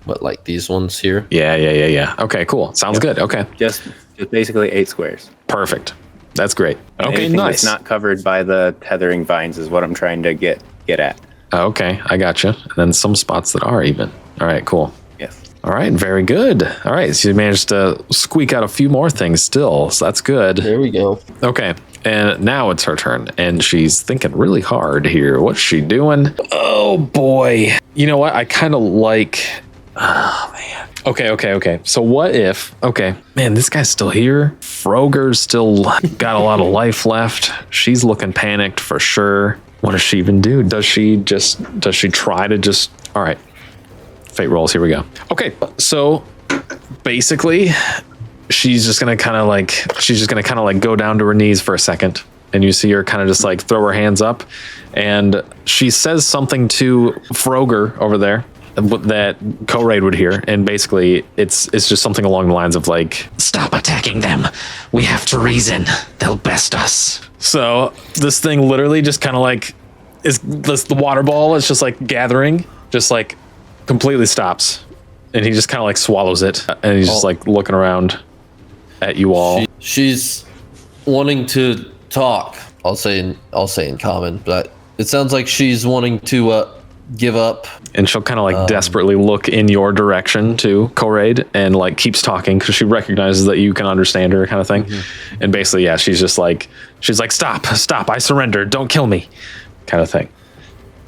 what, like these ones here? Yeah. Okay, cool. Sounds good. Okay, just basically 8 squares. perfect. That's great. Okay, Anything nice. that's not covered by the tethering vines is what I'm trying to get at. Okay, I got you. And then some spots that are even. All right, cool. Yes. All right, very good. All right, so you managed to squeak out a few more things still, so that's good. There we go. Okay, and now it's her turn, and she's thinking really hard here. What's she doing? Oh boy. You know what? I kind of like. Oh man. Okay. So what if, man, this guy's still here. Froger's still got a lot of life left. She's looking panicked for sure. What does she even do? Does she try to just, all right, fate rolls, here we go. Okay, so basically she's just gonna kind of like go down to her knees for a second. And you see her kind of just like throw her hands up, and she says something to Froger over there that Koraid would hear, and basically it's just something along the lines of like, Stop attacking them. We have to reason. They'll best us. so this thing literally just kind of like the water ball is just like gathering, just like completely stops, and he just kind of like swallows it, and he's just like looking around at you all. She's wanting to talk. I'll say in common, but it sounds like she's wanting to give up. And she'll kind of like desperately look in your direction too, Koraid, and like keeps talking because she recognizes that you can understand her, kind of thing. Mm-hmm. And basically, yeah, she's like, stop, I surrender, don't kill me, kind of thing.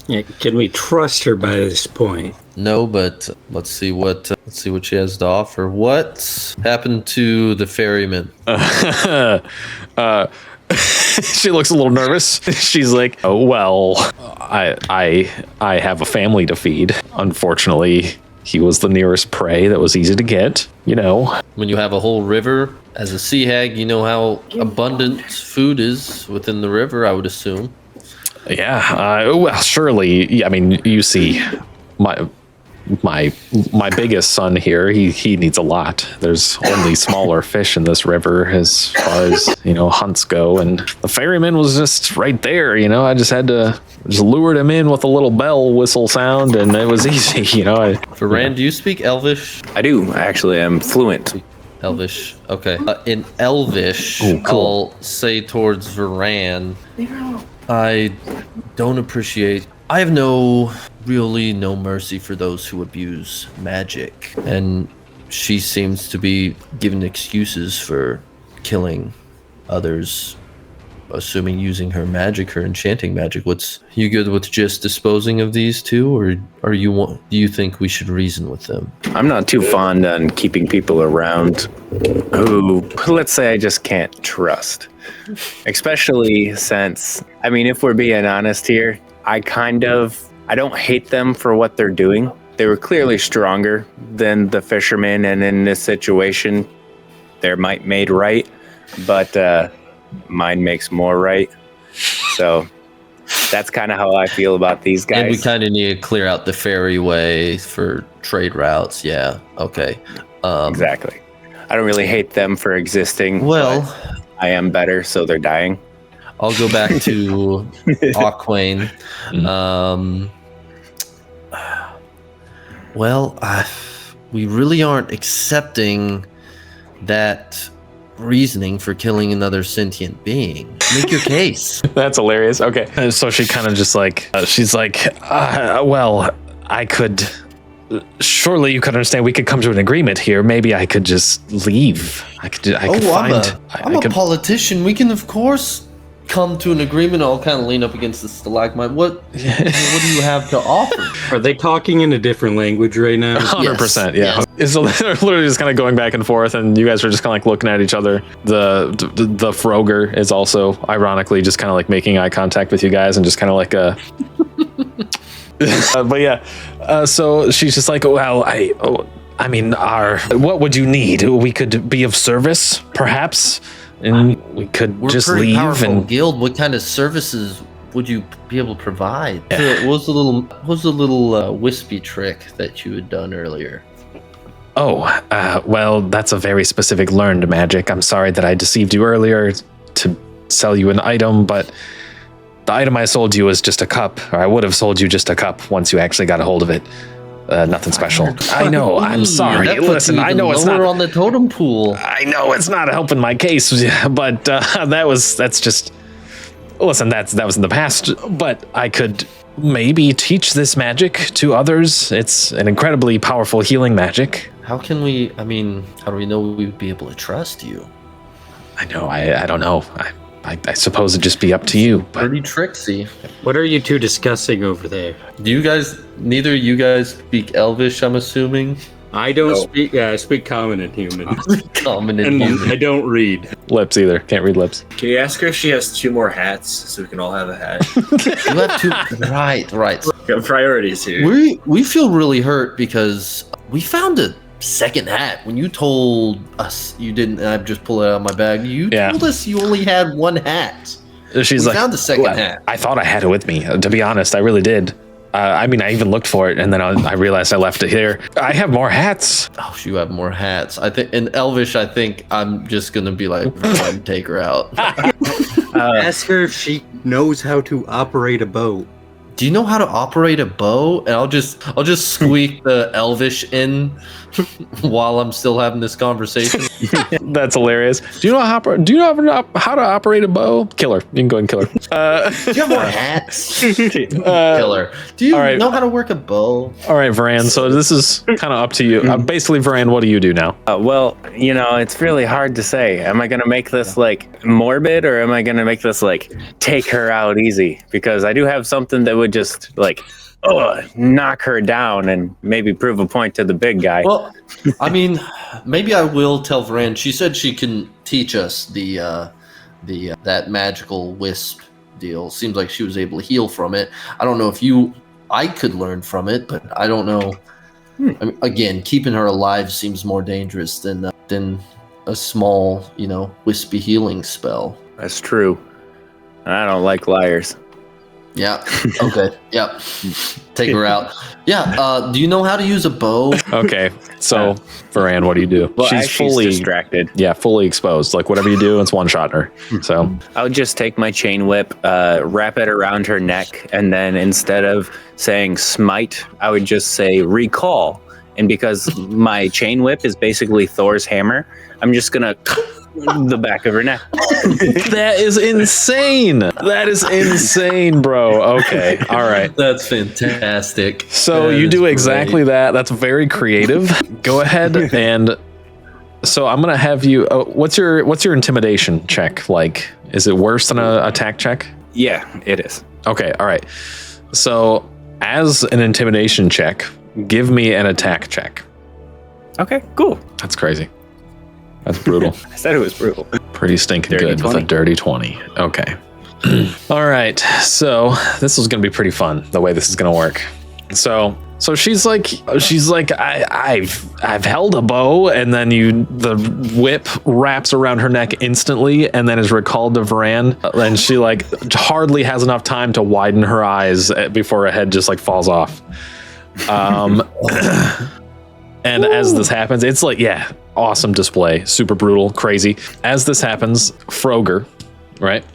Yeah, can we trust her by this point? No, but let's see what she has to offer. What happened to the ferryman? She looks a little nervous. She's like, "Oh well, I have a family to feed. Unfortunately, he was the nearest prey that was easy to get. You know, When you have a whole river, as a sea hag, you know how abundant food is within the river, I would assume. yeah. Well, surely. I mean, you see, my biggest son here, he needs a lot. There's only smaller fish in this river as far as, hunts go, and the ferryman was just right there. I just had to lured him in with a little bell whistle sound, and it was easy. Varan, do you speak Elvish? I do. Actually, I'm fluent. Elvish. Okay. In Elvish, Ooh, cool. I'll say towards Varan, I don't appreciate. I have really no mercy for those who abuse magic. And she seems to be given excuses for killing others, assuming using her magic, her enchanting magic. You good with just disposing of these two, or do you think we should reason with them? I'm not too fond on keeping people around who, let's say, I just can't trust. Especially since, if we're being honest here, I don't hate them for what they're doing. They were clearly stronger than the fishermen, and in this situation, their might made right, but mine makes more right. So that's kind of how I feel about these guys. And we kind of need to clear out the ferryway for trade routes. Yeah. Okay. Exactly. I don't really hate them for existing. Well, I am better, so they're dying. I'll go back to Aquain. We really aren't accepting that reasoning for killing another sentient being. Make your case. That's hilarious. Okay, and so she kind of just like she's like, well, I could. Surely you could understand. We could come to an agreement here. Maybe I could just leave. I'm a politician. We can, of course, come to an agreement. I'll kind of lean up against the stalagmite. What do you have to offer? Are they talking in a different language right now? 100%. Yes. Yeah. So they're literally just kind of going back and forth, and you guys are just kind of like looking at each other. The Froger is also ironically just kind of like making eye contact with you guys, and just kind of like but yeah. So she's just like, well, what would you need? We could be of service, perhaps. And we could just pretty leave powerful and guild. What kind of services would you be able to provide? What was the little wispy trick that you had done earlier? Well, that's a very specific learned magic. I'm sorry that I deceived you earlier to sell you an item, but the item I sold you was just a cup, or I would have sold you just a cup once you actually got a hold of it. Nothing special. I know. I'm sorry. Listen, I know it's not on the totem pool. I know it's not helping my case, but that's just. Listen, that was in the past. But I could maybe teach this magic to others. It's an incredibly powerful healing magic. How do we know we would be able to trust you? I know. I don't know. I suppose it'd just be up to you. But pretty tricksy. What are you two discussing over there? Neither of you guys speak Elvish, I'm assuming? I don't No. speak. Yeah, I speak common and human, Common in and human. I don't read. Lips either. Can't read lips. Can you ask her if she has 2 more hats so we can all have a hat? You have to. Right. Got priorities here. We feel really hurt because we found a second hat. When you told us you didn't, I just pulled it out of my bag. You told us you only had 1 hat. She's We like, found the second hat. I thought I had it with me. To be honest, I really did. I mean, I even looked for it, and then I realized I left it here. I have more hats. Oh, you have more hats. I think in Elvish, I think I'm just gonna be like, take her out. Ask her if she knows how to operate a boat. Do you know how to operate a bow? And I'll just squeak the Elvish in while I'm still having this conversation. That's hilarious. Do you know how to operate a bow? Kill her. You can go ahead and kill her. Do you have more hats? Killer. Do you all right. know how to work a bow? All right, Varan. So this is kind of up to you. Basically, Varan, what do you do now? Well, it's really hard to say. Am I going to make this like morbid, or am I going to make this like take her out easy? Because I do have something that would just like knock her down and maybe prove a point to the big guy. Well, I mean, maybe I will tell Varan. She said she can teach us the that magical wisp deal. Seems like she was able to heal from it. I don't know if I could learn from it, but I don't know. I mean, again, keeping her alive seems more dangerous than a small, wispy healing spell. That's true. I don't like liars. Yeah. Okay. Yep. Take her out. Yeah. Do you know how to use a bow? Okay. So, Varan, what do you do? Well, She's fully distracted. Yeah, fully exposed. Like whatever you do, it's one shot her. So I would just take my chain whip, wrap it around her neck, and then instead of saying smite, I would just say recall. And because my chain whip is basically Thor's hammer, I'm just gonna the back of her neck. that is insane. That is insane, bro. Okay. All right. That's fantastic. So That you is do great. exactly that. That's very creative. Go ahead and so I'm gonna have you. What's your intimidation check like? Is it worse than a attack check? Yeah, it is. Okay. All right. So as an intimidation check, give me an attack check. Okay, cool. That's crazy. That's brutal. I said it was brutal. Pretty stinking Dirty good 20. with a dirty 20. Okay. All right. So this is going to be pretty fun, the way this is going to work. So she's like, I've held a bow, and then the whip wraps around her neck instantly, and then is recalled to Varan, and she like hardly has enough time to widen her eyes before her head just like falls off. And as this happens, it's like, yeah, awesome display, super brutal, crazy. As this happens, Froger, right?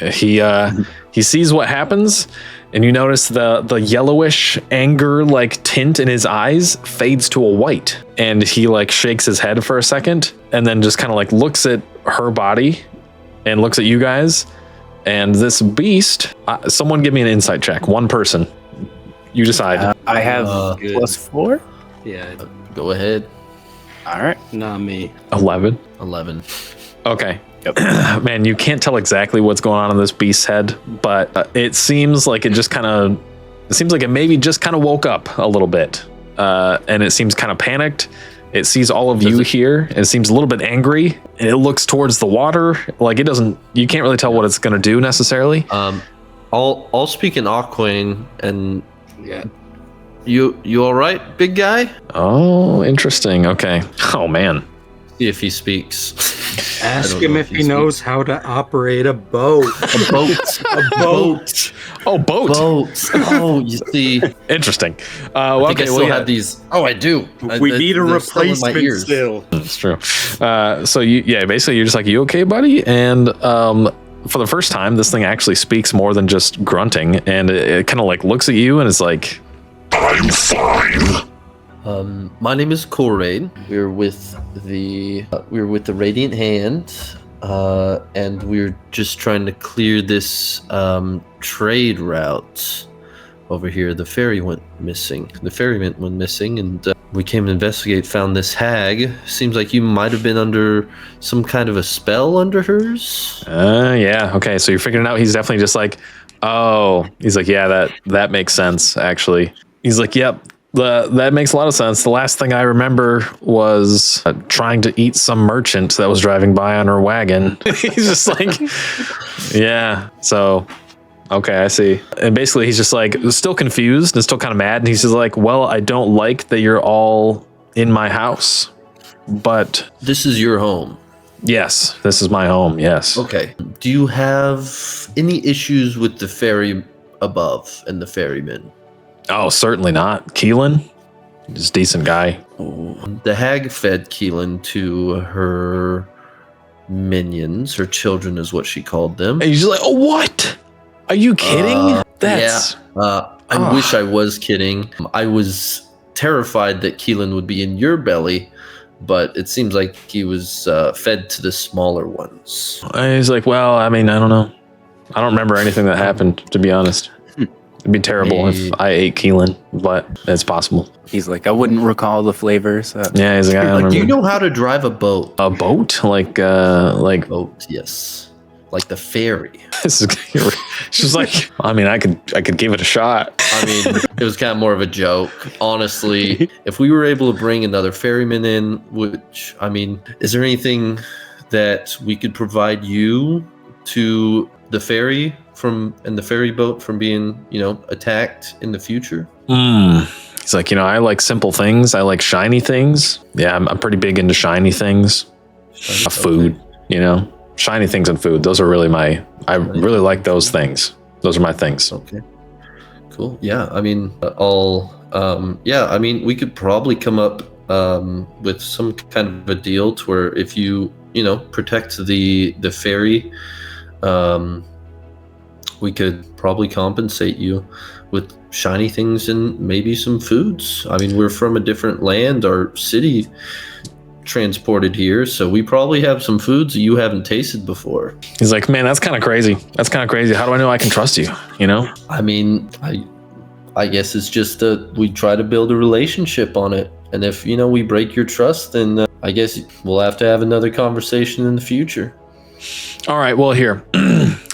He sees what happens, and you notice the yellowish anger like tint in his eyes fades to a white, and he like shakes his head for a second, and then just kind of like looks at her body and looks at you guys, and this beast. Someone give me an insight check. One person. You decide. I have +4. Yeah, Go ahead. All right. not me. 11. 11. Okay. Man, you can't tell exactly what's going on in this beast's head, but it seems like it maybe just kind of woke up a little bit, and it seems kind of panicked. It sees all of you here. It seems a little bit angry. It looks towards the water. Like you can't really tell what it's going to do necessarily. I'll speak in Aquane, and Yeah. you all right, big guy? Oh, interesting. Okay. Oh man. See if he speaks. Ask don't him know if if he he knows how to operate a boat. A boat. A boat. Oh, boat. Boats. Oh, you see. Interesting. I think I still have these. Oh, I do. We need a they're still in my replacement ears. still. That's true. So basically you're just like, you okay, buddy? And for the first time, this thing actually speaks more than just grunting, and it kind of like looks at you and is like, I'm fine. My name is Koraid. We're with the Radiant Hand, and we're just trying to clear this trade route over here. The ferry went missing. The ferryman went missing, and we came to investigate. Found this hag. Seems like you might have been under some kind of a spell under hers. yeah, okay. So you're figuring it out. He's definitely just like, oh, he's like, yeah, that makes sense. Actually, he's like, yep. That makes a lot of sense. The last thing I remember was trying to eat some merchant that was driving by on her wagon. He's just like, yeah. So, okay, I see. And basically, he's just like still confused and still kind of mad. And he's just like, well, I don't like that you're all in my house, but This is your home. yes, this is my home. Yes. Okay. Do you have any issues with the ferry above and the ferryman? Oh, certainly not. Keelan, he's a decent guy. The hag fed Keelan to her minions, her children is what she called them. And he's just like, oh, what? Are you kidding? That's I wish I was kidding. I was terrified that Keelan would be in your belly, but it seems like he was fed to the smaller ones. He's like, well, I mean, I don't know. I don't remember anything that happened, to be honest. It'd be terrible if I ate Keelan, but it's possible. He's like, I wouldn't recall the flavors. Yeah, he's like, I don't Do you remember. know how to drive a boat? A boat? Like, Boat, yes. Like the ferry. this is, she's like, I mean, I could give it a shot. I mean, it was kind of more of a joke. Honestly, if we were able to bring another ferryman in, which, I mean, is there anything that we could provide you to the ferry and the ferry boat from being, attacked in the future? He's like, I like simple things. I like shiny things. Yeah, I'm pretty big into shiny things. Food, shiny things and food. Those are really I really like those things. Those are my things. Okay. Cool. Yeah. I mean, we could probably come up with some kind of a deal to where if you, protect the ferry, we could probably compensate you with shiny things and maybe some foods. I mean, we're from a different land. Our city transported here, so we probably have some foods that you haven't tasted before. He's like, man, that's kind of crazy. That's kind of crazy. How do I know I can trust you? I mean, I guess it's just we try to build a relationship on it. And if, we break your trust, then I guess we'll have to have another conversation in the future. All right, well, here,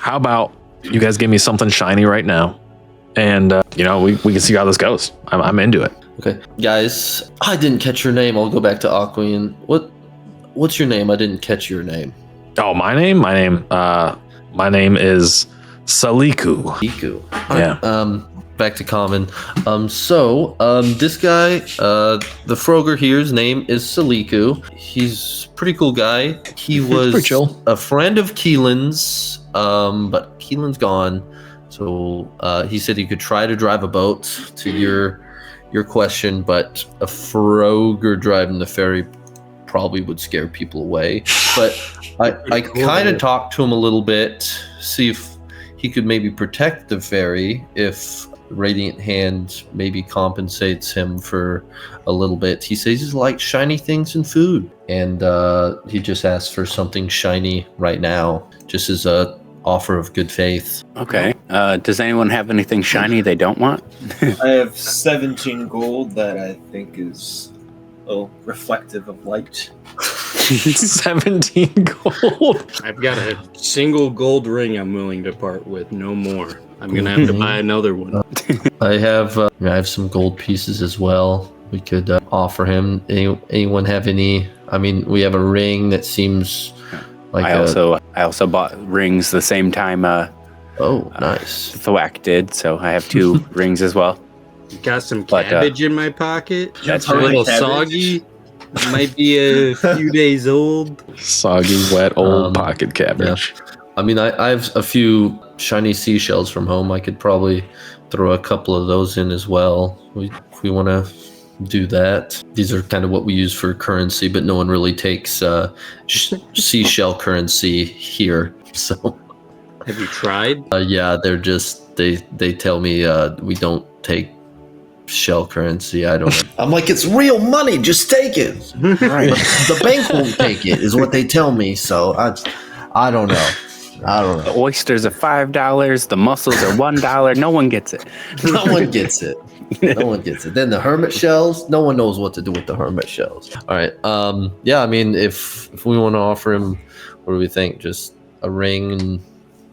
how about you guys give me something shiny right now, and we can see how this goes. I'm into it. Okay, guys, I didn't catch your name. I'll go back to Aquian. What's your name? I didn't catch your name. Oh, my name is Saliku. Iku. Yeah. Back to common. This guy, the Frogger here's name is Saliku. He's a pretty cool guy. He was pretty chill. A friend of Keelan's, but Keelan's gone. So he said he could try to drive a boat to your question, but a Frogger driving the ferry probably would scare people away. But I kind of talked to him a little bit, see if he could maybe protect the ferry if Radiant Hand maybe compensates him for a little bit. He says he likes shiny things and food, and he just asked for something shiny right now, just as a offer of good faith. Okay. Does anyone have anything shiny they don't want? I have 17 gold that I think is reflective of light. 17 gold. I've got a single gold ring I'm willing to part with, no more. I'm gonna have to buy another one. I have some gold pieces as well. We could offer him. Anyone have any? I mean, we have a ring that seems like I also bought rings the same time nice. Thwack did, so I have 2 rings as well. Got some cabbage in my pocket. That's a little cabbage. soggy. Might be a few days old. Soggy, wet, old pocket cabbage. Yeah. I mean, I have a few shiny seashells from home. I could probably throw a couple of those in as well. If we want to do that. These are kind of what we use for currency, but no one really takes seashell currency here. So, have you tried? Yeah, they're just they tell me we don't take shell currency. I don't. I'm like, it's real money. Just take it. Right. The bank won't take it, is what they tell me. So I don't know. The oysters are $5. The mussels are $1. No one gets it. No one gets it. No one gets it. Then the hermit shells. No one knows what to do with the hermit shells. All right. Yeah. I mean, if we want to offer him, what do we think? Just a ring and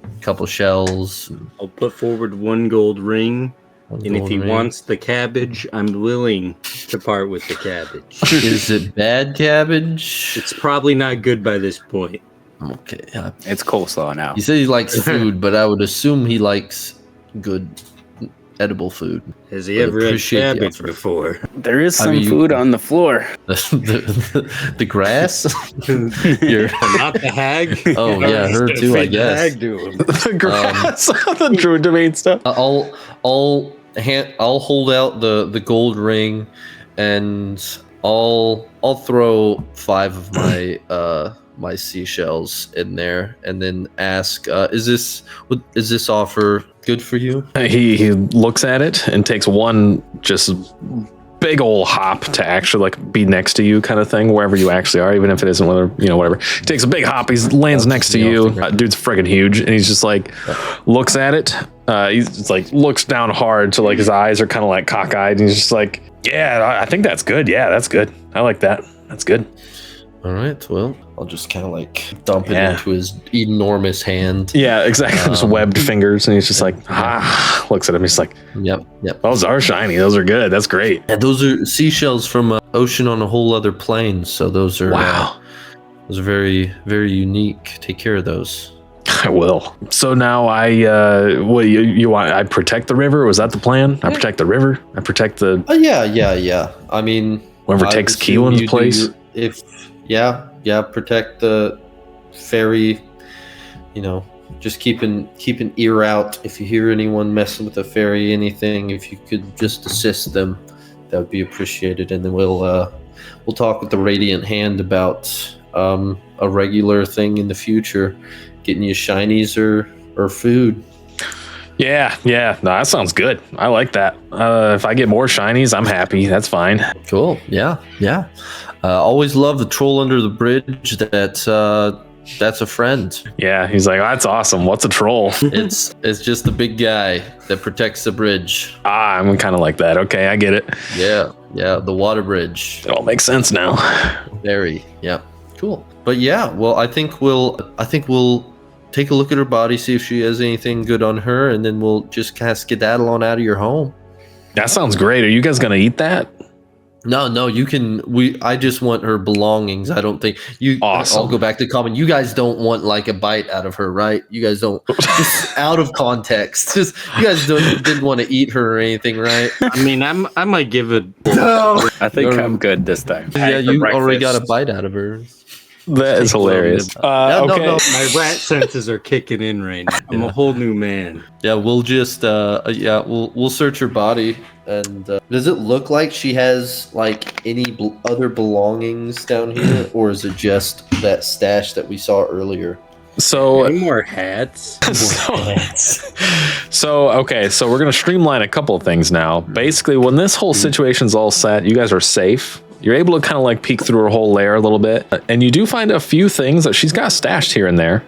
a couple shells. I'll put forward 1 gold ring And if he wants the cabbage, I'm willing to part with the cabbage. Is it bad cabbage? It's probably not good by this point. Okay. It's coleslaw now. He said he likes food, but I would assume he likes good edible food. Has he But ever had appreciate the cabbage offer. before? There is I some mean, food on the floor. The grass? You're, Not the hag. oh yeah, her too, I guess. Hag to him. The grass, the druid domain stuff. I'll hold out the gold ring, and I'll throw 5 of my seashells in there, and then ask, is this offer good for you? He looks at it and takes one just big old hop to actually like be next to you kind of thing, wherever you actually are, even if it isn't whatever. He takes a big hop, he lands next to you. Dude's friggin' huge, and he's just like looks at it. He's just like looks down hard, so like his eyes are kind of like cockeyed, and he's just like, yeah, I think that's good. Yeah, that's good. I like that. That's good. All right, well, I'll just kind of like dump it into his enormous hand. Yeah, exactly. Just webbed fingers, and he's just like, looks at him. He's like, Yep. those are shiny. Those are good. That's great. And those are seashells from ocean on a whole other plane. So those are those are very, very unique. Take care of those. I will. So now what you want? I protect the river? Was that the plan? I protect the river. I protect the. Yeah. I mean, whoever takes Keelan's place. Protect the ferry. Just keep an ear out if you hear anyone messing with the ferry. Anything, if you could just assist them, that would be appreciated. And then we'll talk with the Radiant Hand about a regular thing in the future, getting you shinies or food. Yeah. No, that sounds good. I like that. If I get more shinies, I'm happy. That's fine. Cool. Yeah. Always love the troll under the bridge. That's a friend. Yeah, he's like, that's awesome. What's a troll? It's just the big guy that protects the bridge. I'm kind of like that. Okay, I get it. Yeah, the water bridge. It all makes sense now. Very. Yeah. Cool. But yeah, well, I think we'll take a look at her body, see if she has anything good on her, and then we'll just kind of skedaddle on out of your home. That sounds great. Are you guys gonna eat that? No, you can. I just want her belongings. I don't think you. Awesome. I'll go back to common. You guys don't want like a bite out of her, right? You guys don't. Just out of context. Just you guys didn't want to eat her or anything, right? I mean, I might give it. No, I think I'm good this time. Yeah, you already got a bite out of her. That is hilarious. Okay. No, my rat senses are kicking in right now. I'm a whole new man. Yeah, we'll just we'll search her body. And does it look like she has like any other belongings down here, or is it just that stash that we saw earlier? So any more hats? So we're gonna streamline a couple of things now. Basically, when this whole situation's all set, you guys are safe. You're able to kind of like peek through her whole lair a little bit, and you do find a few things that she's got stashed here and there.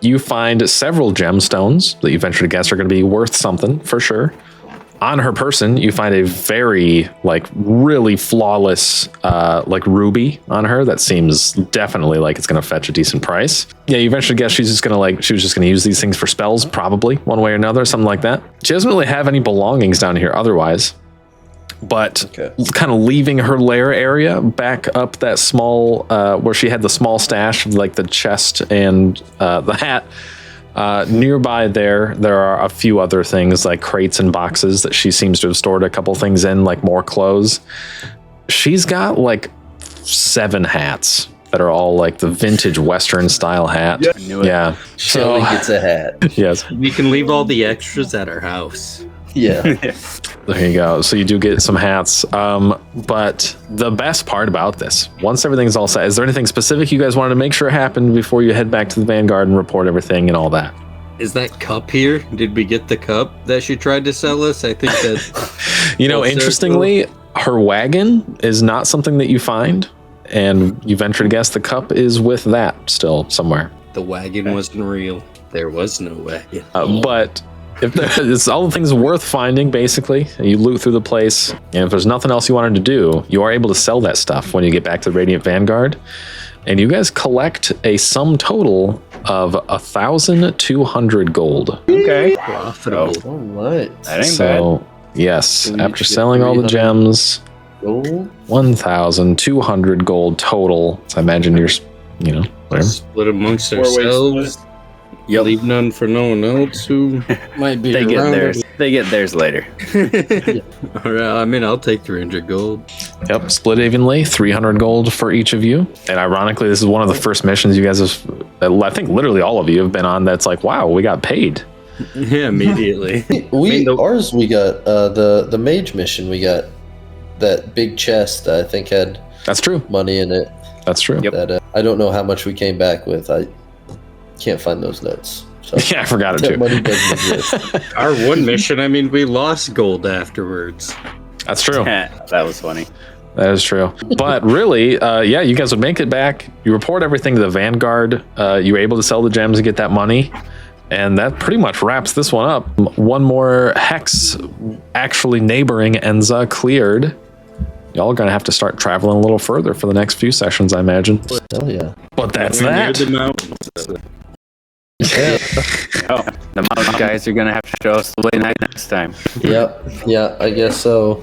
You find several gemstones that you venture to guess are going to be worth something for sure. On her person, you find a very really flawless ruby on her that seems definitely like it's going to fetch a decent price. Yeah, you venture to guess she was just going to use these things for spells, probably one way or another, something like that. She doesn't really have any belongings down here otherwise. But kind of leaving her lair area back up that small, where she had the small stash of like the chest and the hat, nearby there are a few other things like crates and boxes that she seems to have stored a couple things in, like more clothes. She's got like 7 hats that are all like the vintage Western style hat. Yeah, I knew it. Yeah. Shelly gets a hat. Yes. We can leave all the extras at our house. Yeah. There you go. So you do get some hats. But the best part about this, once everything's all set, is there anything specific you guys wanted to make sure happened before you head back to the Vanguard and report everything and all that? Is that cup here? Did we get the cup that she tried to sell us? I think that... Interestingly, her wagon is not something that you find. And you venture to guess the cup is with that still somewhere. The wagon wasn't real. There was no wagon. But... it's all the things worth finding, basically. You loot through the place, and if there's nothing else you wanted to do, you are able to sell that stuff when you get back to the Radiant Vanguard. and you guys collect a sum total of 1,200 gold. Okay. Profitable. All right. That ain't So, yes, So we need after to get selling all the 300 gems, Gold. 1,200 gold total. So I imagine you're, whatever. Split amongst 4-way ourselves. split. Yep. Leave none for no one else who might be They get around. theirs. They get theirs later. All right, I mean, I'll take 300 gold. Yep, split evenly, 300 gold for each of you. And ironically, this is one of the first missions you guys have, I think literally all of you have been on that's like, wow, we got paid. Yeah, immediately. Ours we got the mage mission. We got that big chest that I think had That's true. money in it. That's true. Yep. That I don't know how much we came back with. I can't find those notes. So Yeah, I forgot it that too. money doesn't exist. Our one mission, I mean, we lost gold afterwards. That's true. That was funny. That is true. But really, yeah, you guys would make it back. You report everything to the Vanguard. You were able to sell the gems and get that money. And that pretty much wraps this one up. One more hex actually neighboring Enza cleared. Y'all are going to have to start traveling a little further for the next few sessions, I imagine. Hell yeah. But that's We're near that. the mountains. Yeah. Oh, the mountain guys are gonna have to show us the way next time. Yep. Yeah, I guess so.